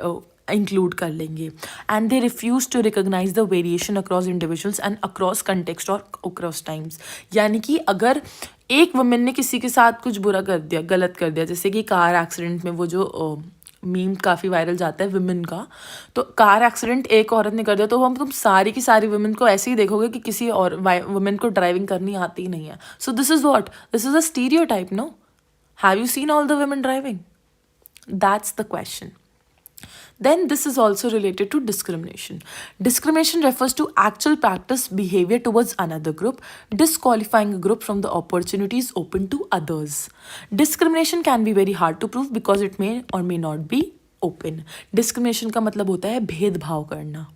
A: इंक्लूड कर लेंगे. And they refuse to recognise the variation across individuals and across context और अक्रॉस टाइम्स. यानी कि अगर एक वुमेन ने किसी के साथ कुछ बुरा कर दिया, गलत कर दिया, जैसे कि कार एक्सीडेंट में वो जो मीम काफ़ी वायरल जाता है वुमेन का, तो कार एक्सीडेंट एक औरत ने कर दिया तो तुम सारी की सारी वुमेन को ऐसे ही देखोगे कि किसी और वुमेन को ड्राइविंग करनी आती ही नहीं है. So this is what, this is a stereotype. No, have you seen all the women driving? That's the question. Then this is also related to discrimination. Discrimination refers to actual practice behavior towards another group, disqualifying a group from the opportunities open to others. Discrimination can be very hard to prove because it may or may not be open. Discrimination का मतलब होता है भेदभाव करना.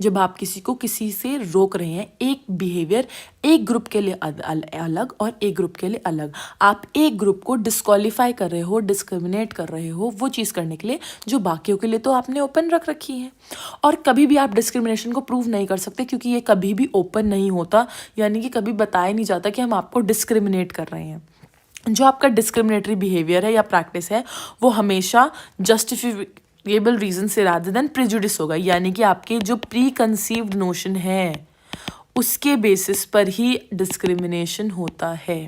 A: जब आप किसी को किसी से रोक रहे हैं, एक बिहेवियर एक ग्रुप के लिए अलग और एक ग्रुप के लिए अलग, आप एक ग्रुप को डिस्क्वालीफाई कर रहे हो, डिस्क्रिमिनेट कर रहे हो वो चीज़ करने के लिए जो बाकियों के लिए तो आपने ओपन रख रखी है. और कभी भी आप डिस्क्रिमिनेशन को प्रूव नहीं कर सकते क्योंकि ये कभी भी ओपन नहीं होता, यानी कि कभी बताया नहीं जाता कि हम आपको डिस्क्रिमिनेट कर रहे हैं. जो आपका डिस्क्रिमिनेटरी बिहेवियर है या प्रैक्टिस है वो हमेशा
B: एक्सप्लिकेबल रीजन से रादर देन प्रेजुडिस होगा, यानी कि आपके जो प्री कंसीव्ड नोशन है उसके बेसिस पर ही डिस्क्रिमिनेशन होता है।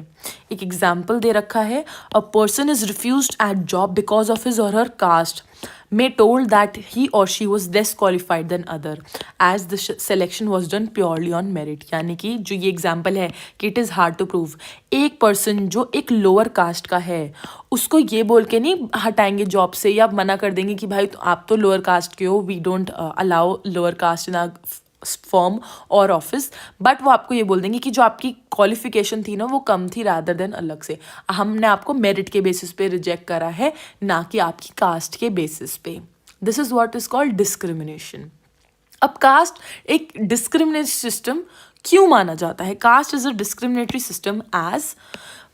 B: एक एग्जाम्पल दे रखा है, a person is refused at job because of his और her caste may told that he or she was less qualified than other as the selection was done purely on merit। यानी कि जो ये example है कि it is hard to prove, एक person जो एक लोअर कास्ट का है उसको ये बोल के नहीं हटाएंगे जॉब से या मना कर देंगे कि भाई आप तो लोअर कास्ट के हो, we don't allow lower caste in our form और ऑफिस, बट वो आपको ये बोल देंगे कि जो आपकी क्वालिफिकेशन थी ना वो कम थी रादर देन अलग से, हमने आपको मेरिट के बेसिस पे रिजेक्ट करा है, ना कि आपकी कास्ट के बेसिस पे। This is what is called discrimination. अब कास्ट एक डिस्क्रिमिनेटरी सिस्टम क्यों माना जाता है? Caste is a discriminatory system as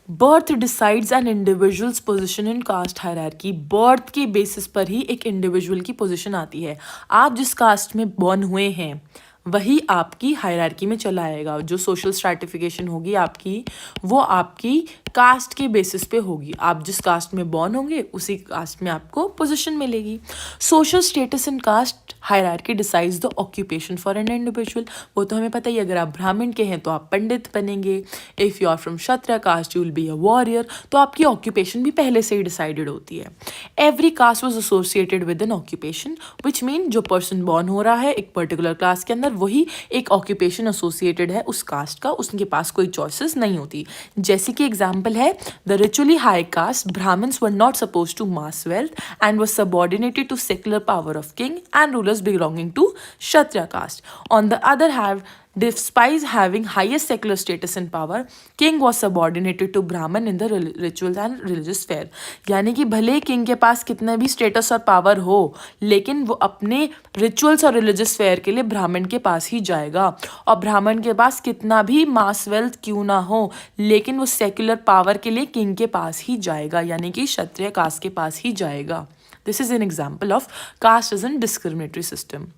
B: birth decides an individual's position in caste hierarchy. Birth के बेसिस पर ही एक इंडिविजुअल की पोजिशन आती है। आप जिस कास्ट में बॉर्न हुए हैं वही आपकी हायरार्की में चला आएगा। जो सोशल स्ट्रैटिफिकेशन होगी आपकी वो आपकी कास्ट के बेसिस पे होगी। आप जिस कास्ट में बॉर्न होंगे उसी कास्ट में आपको पोजीशन मिलेगी। Social status in caste hierarchy decides the occupation for an individual. वो तो हमें पता ही, अगर आप ब्राह्मण के हैं तो आप पंडित बनेंगे, if you are from Kshatriya caste you will be a warrior. तो आपकी ऑक्यूपेशन भी पहले से ही डिसाइडेड होती है। Every caste was associated with an occupation which mean जो पर्सन बॉर्न हो रहा है एक पर्टिकुलर कास्ट के अंदर वही एक ऑक्यूपेशन एसोसिएटेड है उस कास्ट का, उसके पास कोई चॉइसेस नहीं होती। जैसे कि एग्जाम्पल है, the ritually high caste Brahmins were not suppose to mass wealth and was subordinated to secular power of king and rulers belonging to Kshatriya caste. On the other hand, despite having highest secular status and power, king was subordinated to Brahman in the rituals and religious sphere। यानी कि भले king के पास कितना भी status और power हो लेकिन वो अपने रिचुअल्स और रिलीजियस स्फेयर के लिए ब्राह्मण के पास ही जाएगा, और ब्राह्मण के पास कितना भी मास वेल्थ क्यों ना हो लेकिन वो सेक्युलर पावर के लिए किंग के पास ही जाएगा, यानी कि क्षत्रिय कास्ट के पास ही जाएगा। This is an example of caste as a discriminatory system।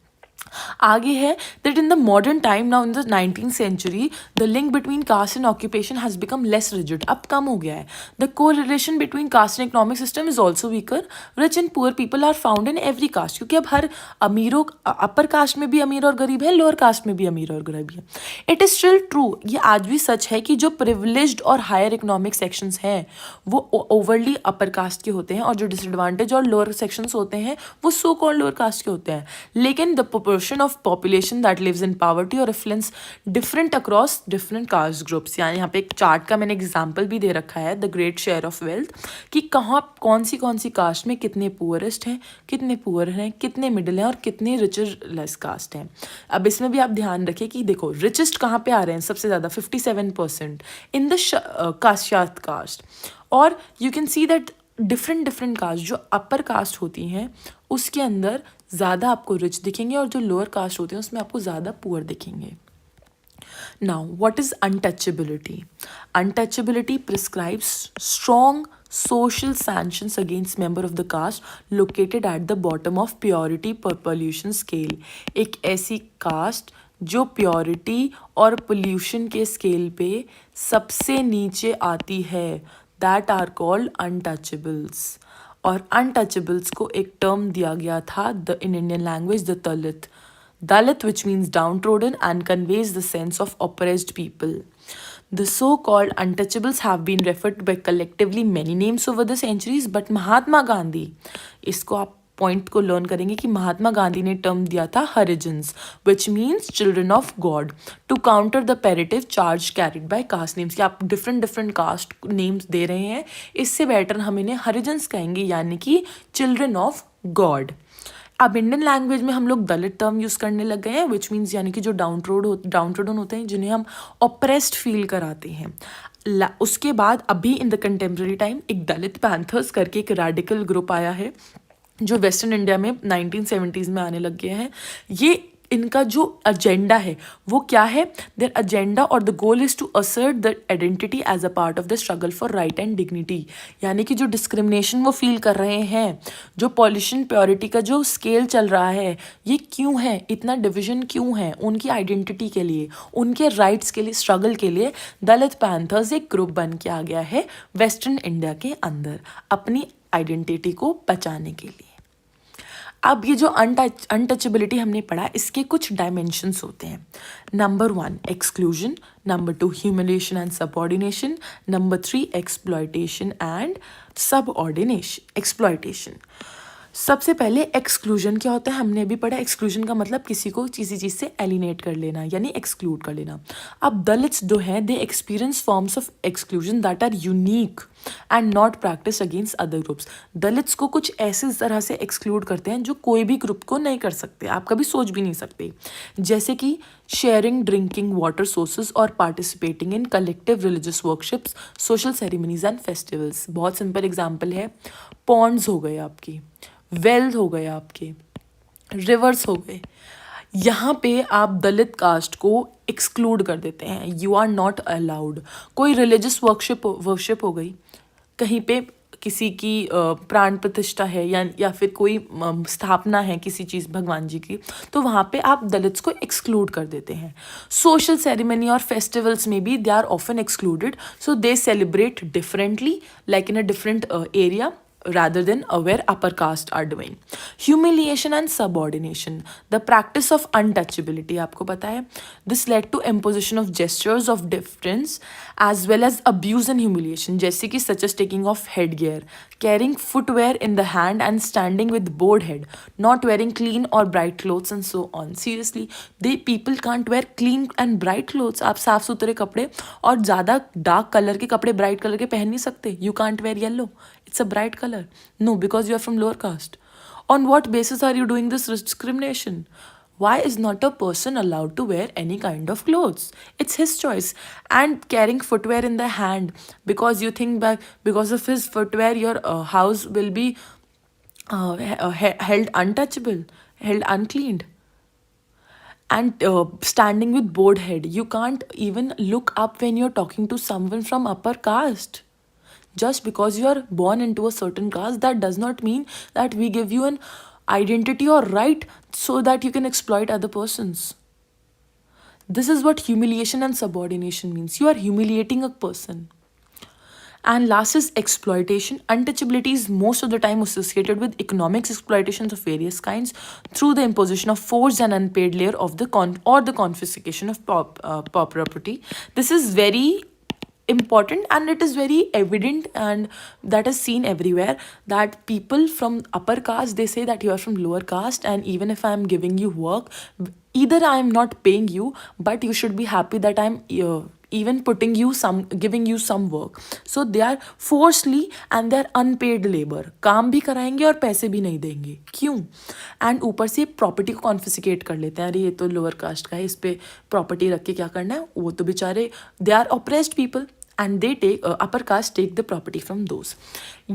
B: आगे है that in the modern time now in the 19th century the link between caste and occupation has become less rigid। अब कम हो गया है। The correlation between caste and economic system is also weaker। Rich and poor people are found in every caste। क्योंकि अब हर अमीरों upper caste में भी अमीर और गरीब है, लोअर कास्ट में भी अमीर और गरीब है। It is still true, ये आज भी सच है कि जो privileged और हायर इकोनॉमिक सेक्शंस हैं वो ओवरली अपर कास्ट के होते हैं और जो डिसएडवांटेज और लोअर सेक्शंस होते हैं वो सो कॉल्ड लोअर कास्ट के होते हैं। लेकिन the proportion of population that lives in poverty or affluence different across different caste groups। यानी यहाँ पे एक चार्ट का मैंने एग्जाम्पल भी दे रखा है, the great share of wealth, कि कहाँ कौन सी कास्ट में कितने पुअरेस्ट हैं, कितने पुअर हैं, कितने मिडिल हैं और कितने रिचर लेस कास्ट हैं। अब इसमें भी आप ध्यान रखें कि देखो रिचेस्ट कहाँ पे आ रहे हैं सबसे ज़्यादा 57% इन द काश्यात कास्ट, और you can see that different caste जो अपर कास्ट होती हैं उसके अंदर ज़्यादा आपको रिच दिखेंगे और जो लोअर कास्ट होते हैं उसमें आपको ज़्यादा पुअर दिखेंगे। Now, what is untouchability? Untouchability prescribes strong social sanctions against member of the caste located at the bottom of purity per pollution scale। एक ऐसी कास्ट जो प्योरिटी और पोल्यूशन के स्केल पे सबसे नीचे आती है, दैट आर कॉल्ड अनटचेबल्स। और अनटचेबल्स को एक टर्म दिया गया था in Indian language the Dalit. Dalit, which means downtrodden and conveys the sense of oppressed people. The so-called untouchables have been referred to by collectively many names over the centuries, but Mahatma Gandhi, इसको आप point को learn करेंगे कि महात्मा गांधी ने term दिया था Harijans, which means children of God, to counter the pejorative charge carried by caste names. कि आप डिफरेंट कास्ट नेम्स दे रहे हैं, इससे बेटर हम इन्हें हरिजन्स कहेंगे, यानी कि चिल्ड्रन ऑफ गॉड। अब इंडियन लैंग्वेज में हम लोग दलित टर्म यूज़ करने लग गए हैं, विच मीन्स यानी कि जो डाउनट्रोडन होते हैं, जिन्हें हम ऑप्रेस्ड फील कराते हैं। उसके बाद अभी इन द कंटेम्प्रेरी टाइम एक दलित पैंथर्स करके एक रेडिकल ग्रुप आया है जो वेस्टर्न इंडिया में 1970s में आने लग गए हैं। ये इनका जो एजेंडा है वो क्या है? देयर एजेंडा और the goal is to assert the identity as a part of the struggle for right and dignity. यानी कि जो डिस्क्रिमिनेशन वो फील कर रहे हैं, जो पॉल्यूशन प्योरिटी का जो स्केल चल रहा है, ये क्यों है, इतना डिविजन क्यों है, उनकी आइडेंटिटी के लिए, उनके राइट्स के लिए, स्ट्रगल के लिए दलित पैंथर्स एक ग्रुप बन के आ गया है वेस्टर्न इंडिया के अंदर अपनी आइडेंटिटी को बचाने के लिए।
A: अब ये जो अनटचेबिलिटी हमने पढ़ा, इसके कुछ डायमेंशंस होते हैं. Number 1 exclusion, number 2 humiliation and subordination, number 3 exploitation and subordination exploitation. सबसे पहले एक्सक्लूजन क्या होता है, हमने अभी पढ़ा. एक्सक्लूजन का मतलब किसी को किसी चीज़ से एलिनेट कर लेना, यानी एक्सक्लूड कर लेना. अब दलित्स जो हैं, they experience forms of exclusion that are unique and not practised against other groups. Dalits को कुछ ऐसे तरह से एक्सक्लूड करते हैं जो कोई भी ग्रुप को नहीं कर सकते, आप कभी सोच भी नहीं सकते. जैसे कि शेयरिंग ड्रिंकिंग वाटर सोर्सेज और participating in collective religious workships, social ceremonies and festivals. बहुत सिंपल एग्जाम्पल है, पॉन्ड्स हो गए आपकी, वेल्थ हो गए आपके, रिवर्स हो गए. यहाँ पे आप दलित कास्ट को एक्सक्लूड कर देते हैं, यू आर नॉट अलाउड. कोई रिलीजियस वर्शिप हो गई, कहीं पे किसी की प्राण प्रतिष्ठा है या फिर कोई स्थापना है किसी चीज़ भगवान जी की, तो वहाँ पे आप दलित्स को एक्सक्लूड कर देते हैं. सोशल सेरेमनी और फेस्टिवल्स में भी they are often excluded, so they celebrate differently, like in a different area rather than where upper caste are doing. Humiliation and subordination, the practice of untouchability. आपको पता है, this led to imposition of gestures of difference as well as abuse and humiliation, जैसे कि such as taking off headgear, carrying footwear in the hand and standing with bowed head, not wearing clean or bright clothes and so on. Seriously, people can't wear clean and bright clothes. आप साफ सुथरे कपड़े और ज़्यादा dark colour के कपड़े bright colour के पहन नहीं सकते. You can't wear yellow, it's a bright color. No, because you are from lower caste. On what basis are you doing this discrimination? Why is not a person allowed to wear any kind of clothes? It's his choice. And carrying footwear in the hand because you think that because of his footwear your house will be held untouchable, held uncleaned. And standing with bowed head, you can't even look up when you're talking to someone from upper caste. Just because you are born into a certain caste, that does not mean that we give you an identity or right so that you can exploit other persons. This is what humiliation and subordination means. You are humiliating a person. And last is exploitation. Untouchability is most of the time associated with economic exploitations of various kinds through the imposition of forced and unpaid labor of the confiscation of property. This is very important and it is very evident and that is seen everywhere that people from upper caste, they say that you are from lower caste, and even if I am giving you work, either I am not paying you, but you should be happy that I am even giving you some work. So they are forcefully and they are unpaid labor. काम भी कराएंगे और पैसे भी नहीं देंगे. क्यों? And ऊपर से प्रॉपर्टी को कॉन्फिस्केट कर लेते हैं. अरे ये तो लोअर कास्ट का है, इस पे प्रॉपर्टी रख के क्या करना है. वो तो बेचारे they are oppressed people and they take upper caste take the property from those.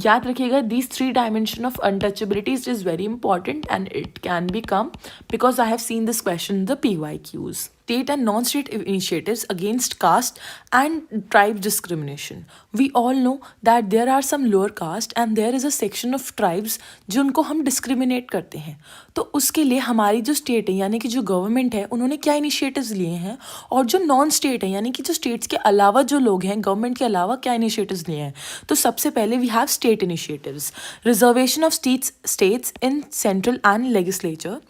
A: याद रखिएगा, these 3 dimension of untouchability is very important and it can become, because I have seen this question in the PYQs. State and non-state initiatives against caste and tribe discrimination. We all know that there are some lower caste and there is a section of tribes जिनको हम discriminate करते हैं. तो उसके लिए हमारी जो state है यानी कि जो government है, उन्होंने क्या initiatives लिए हैं, और जो non-state है यानी कि जो states के अलावा जो लोग हैं, government के अलावा क्या initiatives लिए हैं. तो सबसे पहले we have state initiatives. Reservation of states in central and legislature,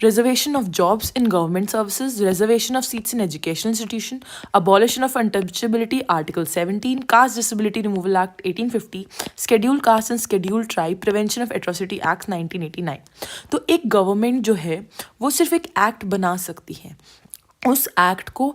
A: reservation of jobs in government services, reservation of seats in educational institution, abolition of untouchability, Article 17, Caste Disability Removal Act 1850, Scheduled Caste and Scheduled Tribe, Prevention of Atrocity Act 1989. तो एक government जो है वो सिर्फ एक act बना सकती है. उस एक्ट को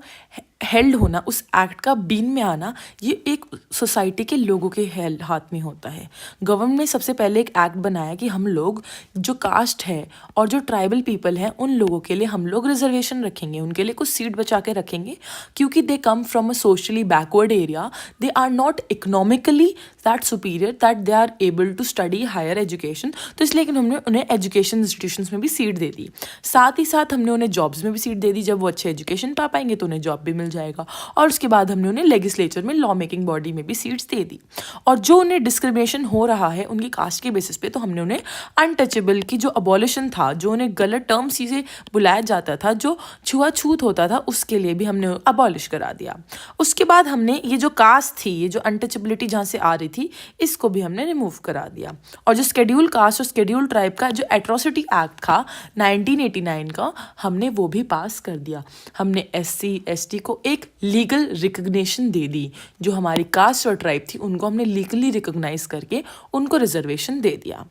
A: हेल्ड होना, उस एक्ट का बीन में आना, ये एक सोसाइटी के लोगों के हाथ में होता है. गवर्नमेंट ने सबसे पहले एक एक्ट बनाया कि हम लोग जो कास्ट है और जो ट्राइबल पीपल हैं उन लोगों के लिए हम लोग रिजर्वेशन रखेंगे, उनके लिए कुछ सीट बचा के रखेंगे, क्योंकि they come from a socially backward area, they are not economically that superior that they are able to study higher education. तो इसलिए हमने उन्हें एजुकेशन इंस्टीट्यूशंस में भी सीट दे दी. साथ ही साथ हमने उन्हें जॉब्स में भी सीट दे दी. जब वो अच्छे एजुकेशन पा पाएंगे तो उन्हें जॉब भी मिल मिल जाएगा, और उसके बाद हमने उन्हें लेजिस्लेचर में लॉ मेकिंग बॉडी में भी सीट्स दे दी। और जो उन्हें डिस्क्रिमिनेशन हो रहा है उनकी कास्ट के बेसिस पे, तो हमने उन्हें अनटचेबल की जो अबॉलिशन था, जो उन्हें गलत टर्म से बुलाया जाता था, जो छुआछूत होता था, उसके लिए भी हमने अबॉलिश करा दिया। उसके बाद हमने ये जो कास्ट थी, ये जो अनटचेबिलिटी जहाँ से आ रही थी, इसको भी हमने रिमूव करा दिया। और जो शेड्यूल कास्ट और शेड्यूल ट्राइब का जो एट्रोसिटी एक्ट था 1989 का, हमने वो भी पास कर दिया। हमने SC ST को एक लीगल रिकग्निशन दे दी। जो हमारी कास्ट और ट्राइब थी उनको हमने लीगली रिकॉग्नाइज करके उनको रिजर्वेशन दे दिया।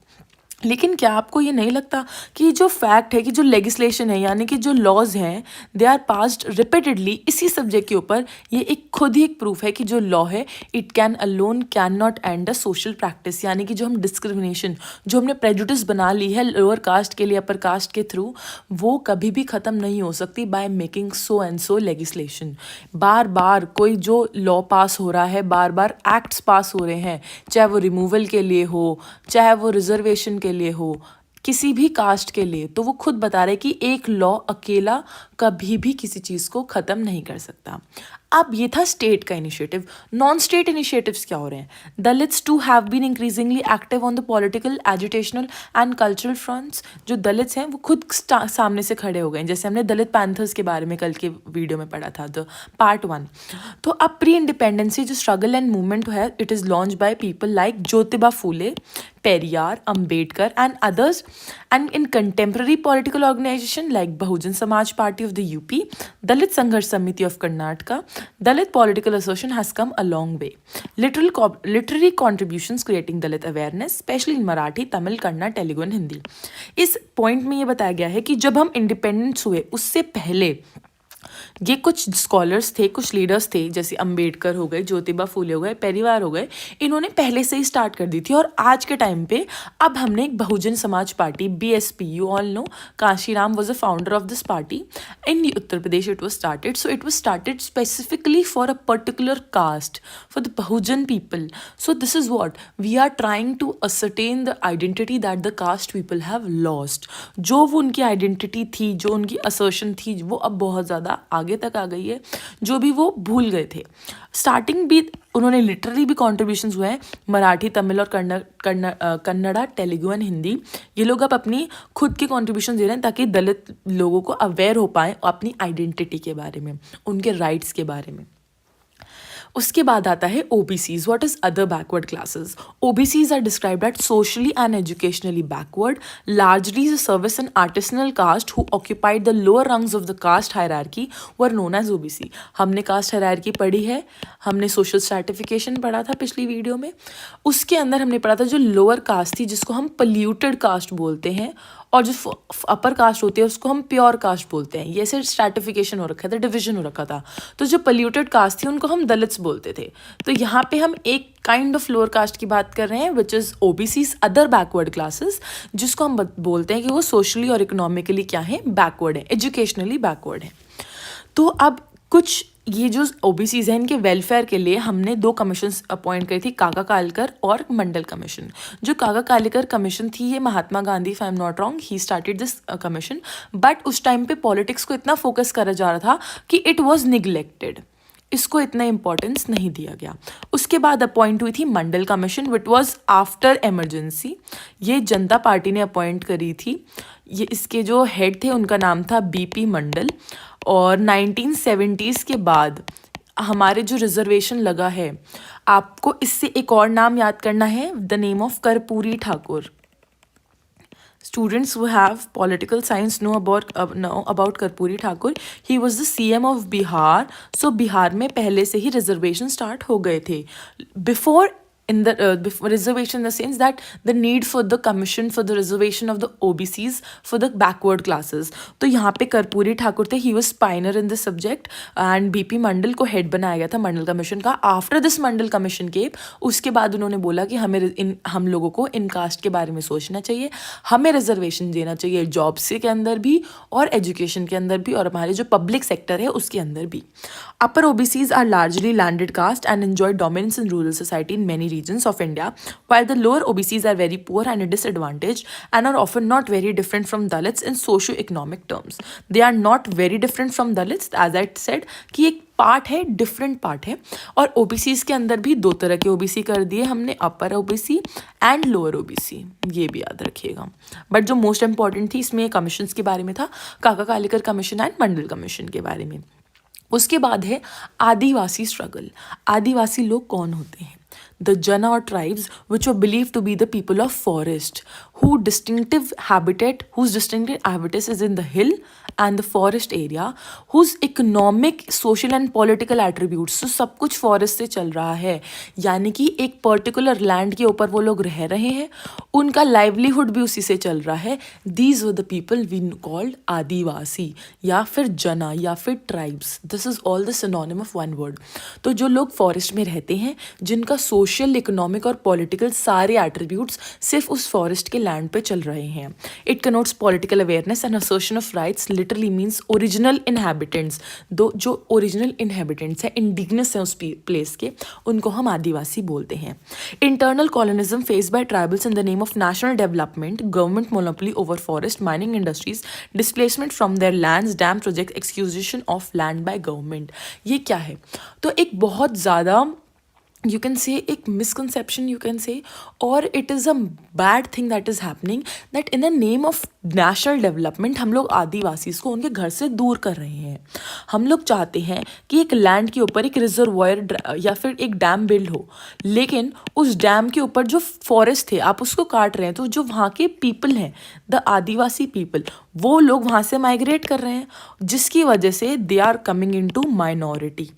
A: लेकिन क्या आपको ये नहीं लगता कि जो फैक्ट है कि जो लेजिस्लेशन है, यानी कि जो लॉज हैं, दे आर पास्ड रिपीटेडली इसी सब्जेक्ट के ऊपर, ये एक खुद ही एक प्रूफ है कि जो लॉ है it can alone can not and a social practice. यानी कि जो हम डिस्क्रिमिनेशन, जो हमने प्रेजुडिस बना ली है लोअर कास्ट के लिए अपर कास्ट के थ्रू, वो कभी भी ख़त्म नहीं हो सकती by making so and so legislation. बार बार कोई जो लॉ पास हो रहा है, बार बार एक्ट्स पास हो रहे हैं, चाहे वो रिमूवल के लिए हो, चाहे वो रिजर्वेशन के लिए हो, किसी भी कास्ट के लिए, तो वो खुद बता रहे कि एक लॉ अकेला कभी भी किसी चीज़ को ख़त्म नहीं कर सकता। अब ये था स्टेट का इनिशिएटिव। नॉन स्टेट इनिशिएटिव्स क्या हो रहे हैं? Dalits too have been increasingly active on the political, educational and cultural fronts. जो दलित्स हैं वो खुद सामने से खड़े हो गए, जैसे हमने दलित पैंथर्स के बारे में कल के वीडियो में पढ़ा था, द पार्ट 1। तो अब प्री इंडिपेंडेंसी जो स्ट्रगल एंड मूवमेंट है, it is launch by people like Jyotiba Phule, Periyar, Ambedkar and others, and in contemporary political organisation like Bahujan Samaj Party of the UP, Dalit Sangharsh Samiti of Karnataka, Dalit political association has come a long way. Literary contributions creating Dalit awareness, especially in Marathi, Tamil, Kannada, Telugu and Hindi. इस point में ये बताया गया है कि जब हम independence हुए उससे पहले ये कुछ स्कॉलर्स थे, कुछ लीडर्स थे, जैसे अंबेडकर हो गए, ज्योतिबा फूले हो गए, पेरियार हो गए, इन्होंने पहले से ही स्टार्ट कर दी थी। और आज के टाइम पे अब हमने एक Bahujan Samaj party, BSP, you all know, Kanshiram was a founder of this party in Uttar Pradesh. It was started, so it was started specifically for a particular caste, for the Bahujan people. So this is what we are trying to ascertain the identity that the caste people have lost. जो वो उनकी identity थी, जो उनकी assertion थी, वो अब बहुत ज़्यादा आगे तक आ गई है, जो भी वो भूल गए थे। स्टार्टिंग भी उन्होंने लिटररी भी कॉन्ट्रीब्यूशंस हुए हैं, मराठी, तमिल और कन्नड़ा, तेलुगु एंड हिंदी। ये लोग अब अपनी खुद के कॉन्ट्रीब्यूशन दे रहे हैं ताकि दलित लोगों को अवेयर हो पाए अपनी आइडेंटिटी के बारे में, उनके राइट्स के बारे में। उसके बाद आता है OBCs. What is other backward classes? OBCs are described as socially and educationally backward, largely the service and artisanal caste who occupied the lower rungs of the caste hierarchy were known as OBC. हमने caste hierarchy पढ़ी है, हमने social stratification पढ़ा था पिछली video में। उसके अंदर हमने पढ़ा था जो lower caste थी, जिसको हम polluted caste बोलते हैं, और जो अपर कास्ट होती है उसको हम प्योर कास्ट बोलते हैं। ये ऐसे स्ट्रैटिफिकेशन हो रखा था, डिविजन हो रखा था। तो जो पोल्यूटेड कास्ट थी उनको हम दलित्स बोलते थे। तो यहाँ पे हम एक काइंड ऑफ लोअर कास्ट की बात कर रहे हैं, which is OBCs, other backward classes, जिसको हम बोलते हैं कि वो सोशली और इकोनॉमिकली क्या है, बैकवर्ड है, एजुकेशनली बैकवर्ड है। तो अब कुछ ये जो OBCs हैं, इनके वेलफेयर के लिए हमने 2 कमीशन अपॉइंट करी थी, काका कालेकर और मंडल कमीशन। जो काका कालेकर कमीशन थी, ये Mahatma Gandhi, if I am not wrong, he started this commission, but उस टाइम पे पॉलिटिक्स को इतना फोकस करा जा रहा था कि इट वॉज निगलेक्टेड, इसको इतना इंपॉर्टेंस नहीं दिया गया। उसके बाद अपॉइंट हुई थी Mandal commission, which was after emergency. ये जनता पार्टी ने अपॉइंट करी थी। ये इसके जो हेड थे उनका नाम था BP मंडल। और 1970s के बाद हमारे जो रिजर्वेशन लगा है, आपको इससे एक और नाम याद करना है, the name of Karpoori Thakur. Students who have political science know about Karpoori Thakur. He was the CM of Bihar. So Bihar में पहले से ही रिजर्वेशन स्टार्ट हो गए थे, before in the reservation, in the sense that the need for the commission for the reservation of the OBCs for the backward classes. तो यहाँ पे कर्पूरी ठाकुर थे, he was pioneer in this subject, and BP मंडल को head बनाया गया था मंडल commission का। After this Mandal commission के उसके बाद उन्होंने बोला कि हम लोगों को इन कास्ट के बारे में सोचना चाहिए, हमें रिजर्वेशन देना चाहिए जॉब्स के अंदर भी और एजुकेशन के अंदर भी, और हमारे जो पब्लिक सेक्टर है उसके अंदर भी। Upper OBCs are largely landed caste and enjoy dominance in rural society in many regions of India, while the lower OBCs are very poor and disadvantaged and are often not very different from Dalits in socio-economic terms. They are not very different from Dalits, as I said, कि एक part है, different part है. और OBCs के अंदर भी दो तरह के ओबीसी कर दिए हमने, अपर ओबीसी एंड लोअर ओबीसी, ये भी याद रखिएगा. बट जो मोस्ट इंपॉर्टेंट थी इसमें कमीशन के बारे में था, काका Kalekar commission and Mandal commission के बारे में. उसके बाद है आदिवासी स्ट्रगल. आदिवासी लोग कौन होते हैं? The Jana or tribes which were believed to be the people of forest, whose distinctive habitat is in the hill and the forest area, whose economic, social and political attributes, तो सब कुछ forest से चल रहा है, यानी कि एक पर्टिकुलर लैंड के ऊपर वो लोग रह रहे हैं, उनका लाइवलीहुड भी उसी से चल रहा है. These were the people we called आदिवासी या फिर जना या फिर tribes. This is all the synonym of one word. तो जो लोग फॉरेस्ट में रहते हैं, जिनका सोशल, इकोनॉमिक और पॉलिटिकल सारे एट्रीब्यूट्स सिर्फ उस फॉरेस्ट के लैंड पे चल रहे हैं. It connotes political awareness and assertion of rights, literally means original inhabitants. Though जो ओरिजिनल इनहैबिटेंट्स हैं, इंडिजिनस हैं उस प्लेस के, उनको हम आदिवासी बोलते हैं. Internal colonialism faced by tribals in the name of national development, government monopoly over forest, mining industries, displacement from their lands, dam project, acquisition of land by government. ये क्या है? तो एक बहुत ज़्यादा you can say एक misconception you can say, or it is a bad thing that is happening, that in the name of national development हम लोग आदिवासी को उनके घर से दूर कर रहे हैं. हम लोग चाहते हैं कि एक लैंड के ऊपर एक रिजर्वायर या फिर एक डैम बिल्ड हो, लेकिन उस डैम के ऊपर जो फॉरेस्ट थे आप उसको काट रहे हैं, तो जो वहाँ के पीपल हैं, द आदिवासी पीपल, वो लोग वहाँ से माइग्रेट कर रहे हैं, जिसकी वजह से they are coming into minority.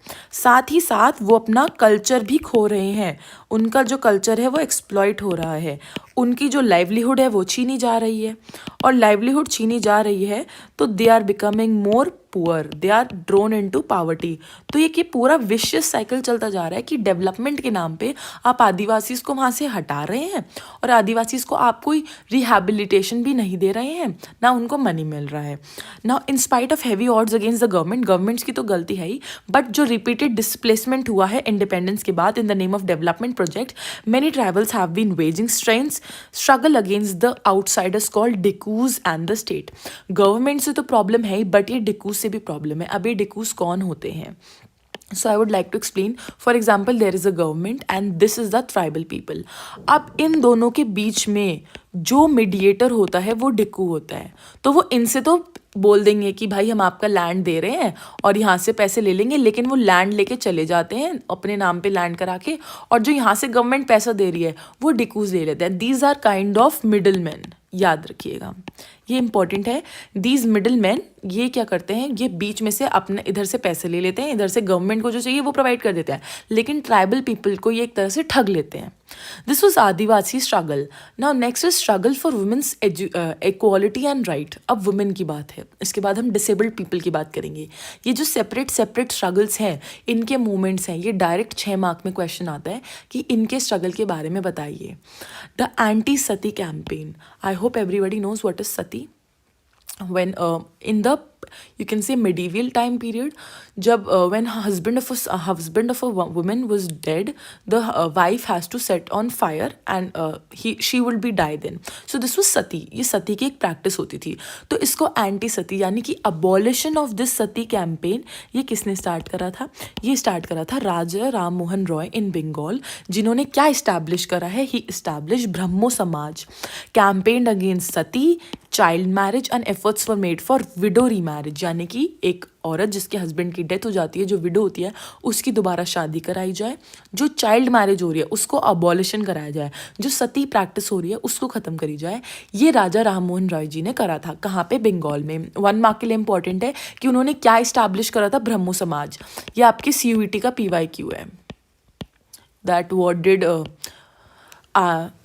A: साथ ही साथ वो अपना कल्चर भी खो रहे हैं. उनका जो कल्चर है वो एक्सप्लॉइट हो रहा है. उनकी जो लाइवलीहुड है वो छीनी जा रही है, और लाइवलीहुड छीनी जा रही है तो they are becoming more poor, they are drawn into poverty. तो ये पूरा विशियस साइकिल चलता जा रहा है कि डेवलपमेंट के नाम पे आप आदिवासी को वहाँ से हटा रहे हैं, और आदिवासी को आप कोई रिहैबिलिटेशन भी नहीं दे रहे हैं, ना उनको मनी मिल रहा है. ना in spite of heavy odds against the government, governments की तो गलती है ही, बट जो रिपीटेड डिस्प्लेसमेंट हुआ है इंडिपेंडेंस के बाद in the name of development project, many tribals have been waging struggle against the outsiders called dikus and the state. Government से तो प्रॉब्लम है ही, बट ये डिकूज से भी प्रॉब्लम है. अब ये डिकूज कौन होते हैं? So I would like to explain. For example, there is a government and this is the tribal people. अब इन दोनों के बीच में जो मीडिएटर होता है वो डिकू होता है. तो वो इनसे तो बोल देंगे कि भाई हम आपका लैंड दे रहे हैं और यहाँ से पैसे ले लेंगे, लेकिन वो लैंड लेके चले जाते हैं अपने नाम पे लैंड करा के, और जो यहाँ से गवर्नमेंट पैसा दे रही है वो डिकूज ले लेते हैं. These are kind of middle man. याद रखिएगा, ये इंपॉर्टेंट है. दीज मिडल मैन ये क्या करते हैं, ये बीच में से अपने इधर से पैसे ले लेते हैं, इधर से गवर्नमेंट को जो चाहिए वो प्रोवाइड कर देते हैं, लेकिन ट्राइबल पीपल को ये एक तरह से ठग लेते हैं. This was Adivasi struggle. Now next is struggle for women's equality and right. अब वुमेन की बात है, इसके बाद हम डिसेबल्ड पीपल की बात करेंगे. ये जो सेपरेट स्ट्रगल्स हैं, इनके मूवमेंट्स हैं, ये डायरेक्ट 6 मार्क में क्वेश्चन आता है कि इनके स्ट्रगल के बारे में बताइए. The anti sati campaign. I hope everybody knows what is sati. When in the you can say medieval time period, जब when husband of a woman was dead, the wife has to set on fire and she will be die then. So this was sati. ये सती की एक practice होती थी. तो इसको anti सती यानी कि abolition of this Sati campaign ये किसने स्टार्ट करा था? ये स्टार्ट करा था राजा राम मोहन रॉय इन बंगाल, जिन्होंने क्या इस्टेब्लिश करा है? ही इस्टेब्लिश ब्रह्मो समाज. Campaign against Sati, child marriage and efforts were made for window remarriage, यानी कि एक औरत जिसके हस्बैंड की डेथ हो जाती है, जो विडो होती है, उसकी दोबारा शादी कराई जाए. जो चाइल्ड मैरिज हो रही है उसको अबॉलिशन कराया जाए. जो सती प्रैक्टिस हो रही है उसको ख़त्म करी जाए. ये राजा राम मोहन रॉय जी ने करा था. कहाँ पे? बंगाल में. 1 मार्क के लिए इंपॉर्टेंट है कि उन्होंने क्या इस्टेब्लिश करा था? ब्रह्मो समाज. ये आपके CUET का PYQ है. That what did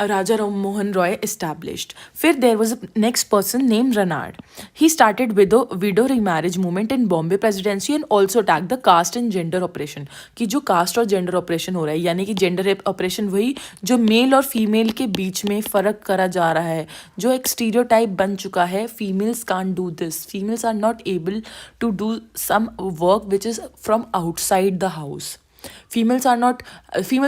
A: Raja Ram Mohan Roy established. फिर there was a next person named Ranade. He started widow remarriage movement in Bombay Presidency and also attacked the caste and gender oppression. कि जो caste और gender oppression हो रहा है, यानी कि gender oppression वही जो मेल और फीमेल के बीच में फ़र्क करा जा रहा है, जो एक stereotype बन चुका है. Females can't do this. Females are not able to do some work which is from outside the house. Females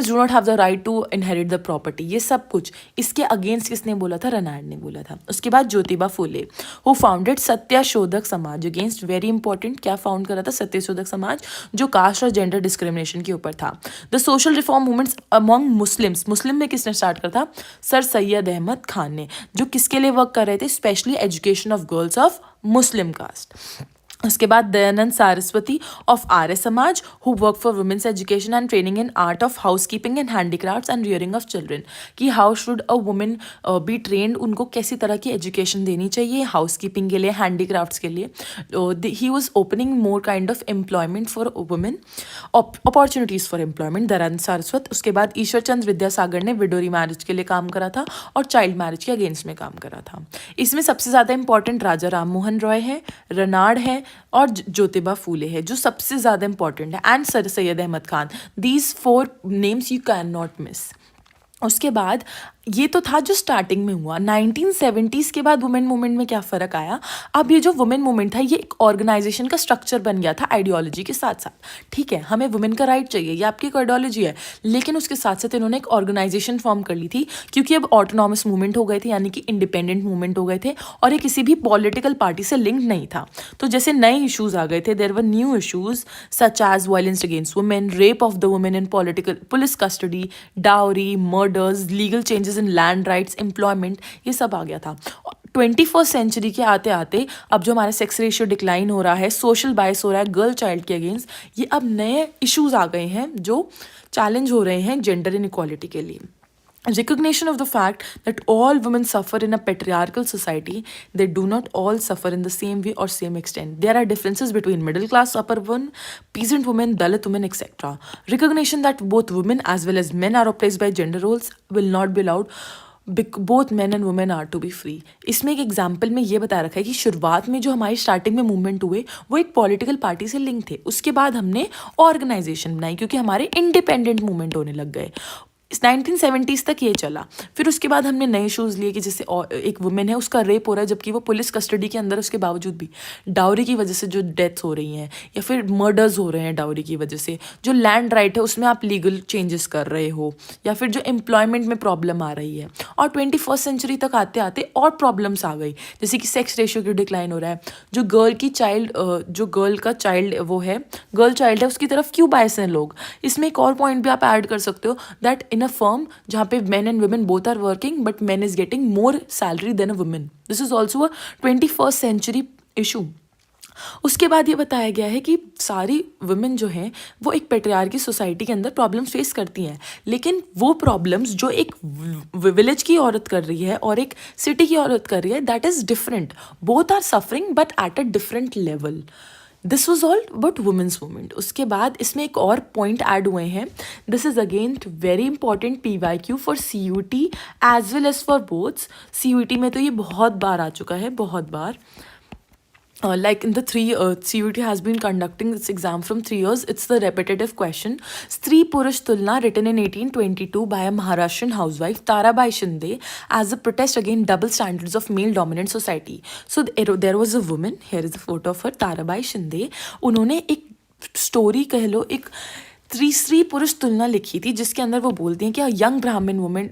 A: do not have the right to inherit the property, ये सब कुछ इसके अगेंस्ट किसने बोला था? रनाड ने बोला था। उसके बाद Jyotiba Phule who founded Satyashodhak Samaj, against very important, क्या फाउंड करा था? सत्यशोधक समाज, जो कास्ट और जेंडर डिस्क्रिमिनेशन के ऊपर था। The social reform movements among Muslims, Muslim में किसने स्टार्ट करा था? सर सैयद अहमद खान ने, जो किसके लिए वर्क कर रहे थे? Specially education of girls of Muslim caste. उसके बाद Dayanand Saraswati of Arya Samaj who work for women's education and training in art of house keeping and handicrafts and rearing of children, कि how should a women be trained, उनको कैसी तरह की education देनी चाहिए house keeping के लिए, हैंडीक्राफ्ट्स के लिए। He was opening more kind of employment for women, opportunities for employment, Dayanand Saraswat. उसके बाद ईश्वर चंद्र विद्यासागर ने विडो रीमैरिज के लिए काम करा था और चाइल्ड मैरिज के अगेंस्ट में काम करा था। इसमें सबसे ज़्यादा इंपॉर्टेंट राजा राम मोहन रॉय है, रनाड है और ज्योतिबा फूले है, जो सबसे ज़्यादा इंपॉर्टेंट है, and sir Syed Ahmad Khan. These 4 names you can not miss. उसके बाद ये तो था जो स्टार्टिंग में हुआ। 1970s के बाद वुमेन मूवमेंट में क्या फ़र्क आया? अब ये जो वुमेन मूवमेंट था, ये एक ऑर्गेनाइजेशन का स्ट्रक्चर बन गया था आइडियोलॉजी के साथ साथ। ठीक है, हमें वुमेन का राइट चाहिए, ये आपकी एक आइडियोलॉजी है, लेकिन उसके साथ साथ इन्होंने एक ऑर्गेनाइजेशन फॉर्म कर ली थी, क्योंकि अब ऑटोनॉमस मूवमेंट हो गए थे, यानी कि इंडिपेंडेंट मूवमेंट हो गए थे, और ये किसी भी पॉलिटिकल पार्टी से लिंक नहीं था। तो जैसे नए इशूज़ आ गए थे, there were new issues such as violence against women, rape of the women in police custody, dowry, murders, legal changes in land rights, employment, ये सब आ गया था। 21st सेंचुरी के आते आते अब जो हमारा सेक्स रेशियो डिक्लाइन हो रहा है, सोशल बायस हो रहा है गर्ल चाइल्ड के अगेंस्ट, ये अब नए इश्यूज आ गए हैं जो चैलेंज हो रहे हैं जेंडर इनइक्वालिटी के लिए। Recognition of the fact that all women suffer in a patriarchal society, they do not all suffer in the same way or same extent. There are differences between middle class, upper women, peasant women, Dalit women, etc. Recognition that both women as well as men are oppressed by gender roles will not be allowed. Both man and women are to be free. इसमें एक example में ये बता रखा है कि शुरुआत में जो हमारी स्टार्टिंग में मूवमेंट हुए वो एक पॉलिटिकल पार्टी से लिंक थे, उसके बाद हमने ऑर्गेनाइजेशन बनाई क्योंकि हमारे इंडिपेंडेंट मूवमेंट होने लग गए। 1970s तक ये चला। फिर उसके बाद हमने नए इशूज़ लिए कि जैसे एक वुमेन है, उसका रेप हो रहा है जबकि वो पुलिस कस्टडी के अंदर, उसके बावजूद भी डाउरी की वजह से जो डेथ्स हो रही हैं या फिर मर्डर्स हो रहे हैं डाउरी की वजह से, जो लैंड राइट है उसमें आप लीगल चेंजेस कर रहे हो, या फिर जो एम्प्लॉयमेंट में प्रॉब्लम आ रही है। और 21st सेंचुरी तक आते आते और प्रॉब्लम्स आ गई, जैसे कि सेक्स रेशियो की डिक्लाइन हो रहा है, जो गर्ल का चाइल्ड वो है, गर्ल चाइल्ड है, उसकी तरफ क्यों बायस हैं लोग। इसमें एक और पॉइंट भी आप ऐड कर सकते हो, दैट in a firm जहाँ पे men and women both are working but men is getting more salary than a woman. This is also a 21st century issue. उसके बाद ये बताया गया है कि सारी वुमेन जो हैं वो एक पेट्रियार्की सोसाइटी के अंदर प्रॉब्लम्स फेस करती हैं, लेकिन वो प्रॉब्लम्स जो एक विलेज की औरत कर रही है और एक सिटी की औरत कर रही है, that is different. Both are suffering but at a different level. This was all about women's movement. उसके बाद इसमें एक और पॉइंट ऐड हुए हैं, this is again very important PYQ for CUT as well as for boths. CUT में तो ये बहुत बार आ चुका है, बहुत बार। Like in the CUT has been conducting this exam from 3 years. It's the repetitive question. Stree Purush Tulna, written in 1822 by a Maharashtrian housewife, Tarabai Shinde, as a protest against double standards of male-dominant society. So there was a woman. Here is a photo of her, Tarabai Shinde. उन्होंने एक story कह लो, एक स्त्री पुरुष तुलना लिखी थी जिसके अंदर वो बोलती हैं कि a young Brahmin woman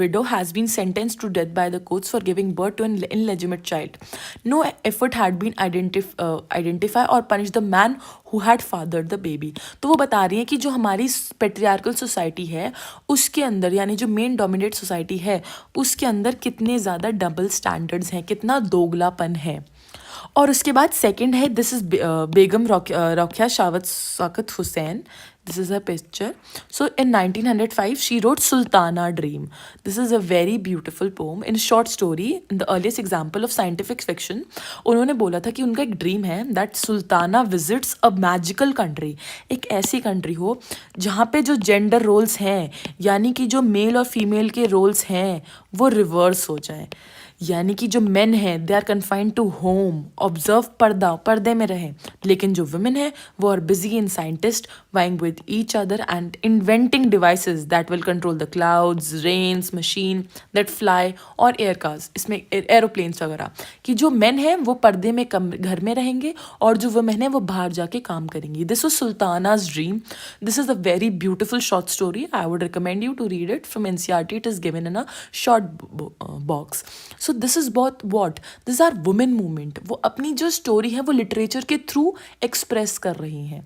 A: widow has been sentenced to death by the courts for giving birth to an illegitimate child. No effort had been identify or punish the man who had fathered the baby. तो वो बता रही हैं कि जो हमारी patriarchal society है उसके अंदर, यानी जो मेन डोमिनेट सोसाइटी है उसके अंदर कितने ज़्यादा डबल स्टैंडर्ड्स हैं, कितना दोगलापन है। और उसके बाद सेकंड है, this is Begum Rokeya Sakhawat Hussain, this is a picture. So in 1905 she wrote Sultana dream. This is a very beautiful poem in short story, in the earliest example of scientific fiction. उन्होंने बोला था कि उनका एक ड्रीम है that Sultana visits a magical country, एक ऐसी country हो जहाँ पे जो जेंडर रोल्स हैं, यानी कि जो मेल और फीमेल के रोल्स हैं वो रिवर्स हो जाएं।
B: यानी कि जो मेन है they are confined to home, observe, पर्दे में रहें, लेकिन जो वुमेन है वो are busy in scientist vying with each other and inventing devices that will control the clouds, rains, machine that fly और एयर कार्स, इसमें एरोप्लेन्स वगैरह। कि जो मेन है वो पर्दे में घर में रहेंगे और जो वुमेन है वो बाहर जाके काम करेंगी। This was Sultana's dream. This is a very beautiful short story. I would recommend you to read it from NCERT. It is given in a short box. So this is what these are women movement. वो अपनी जो story है वो literature के through express कर रही हैं।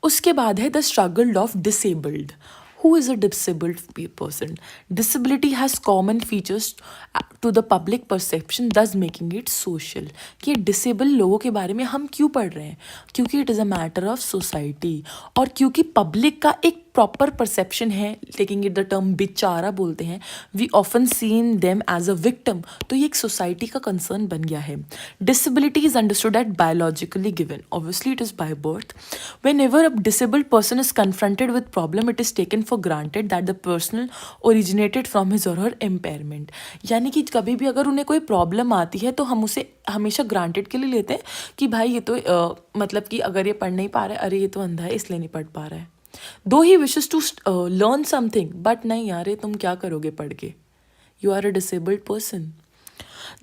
B: उसके बाद है the struggle of disabled. Who is a disabled person? Disability has common features to the public perception, thus making it social. कि डिसेबल लोगों के बारे में हम क्यों पढ़ रहे हैं? क्योंकि it is a matter of society और क्योंकि पब्लिक का एक प्रॉपर परसेप्शन है, टेकिंग इट द टर्म बेचारा बोलते हैं, we often seen them as a victim. तो ये एक सोसाइटी का कंसर्न बन गया है। Disability is understood at biologically given, obviously it is by birth. Whenever a disabled person is confronted with problem, it is taken for granted that the person originated from his और हर impairment. यानी कि कभी भी अगर उन्हें कोई problem आती है तो हम उसे हमेशा ग्रांटेड के लिए लेते हैं कि भाई ये तो मतलब कि अगर ये पढ़ नहीं पा रहा है, अरे ये तो अंधा है इसलिए नहीं पढ़ पा रहा है। Though he wishes to learn something, but नहीं यार ये तुम क्या करोगे पढ़ के, you are a disabled person.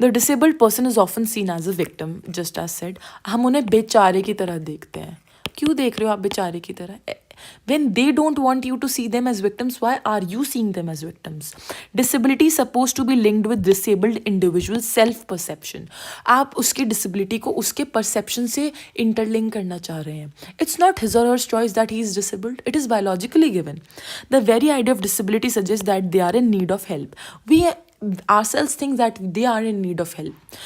B: The disabled person is often seen as a victim, just as said. हम उन्हें बेचारे की तरह देखते हैं। क्यों देख रहे हो आप बेचारे की तरह? When they don't want you to see them as victims, why are you seeing them as victims? Disability is supposed to be linked with disabled individual self perception. आप उसकी disability को उसके perception से interlink करना चाह रहे हैं। It's not his or her choice that he is disabled. It is biologically given. The very idea of disability suggests that they are in need of help. We ourselves think that they are in need of help.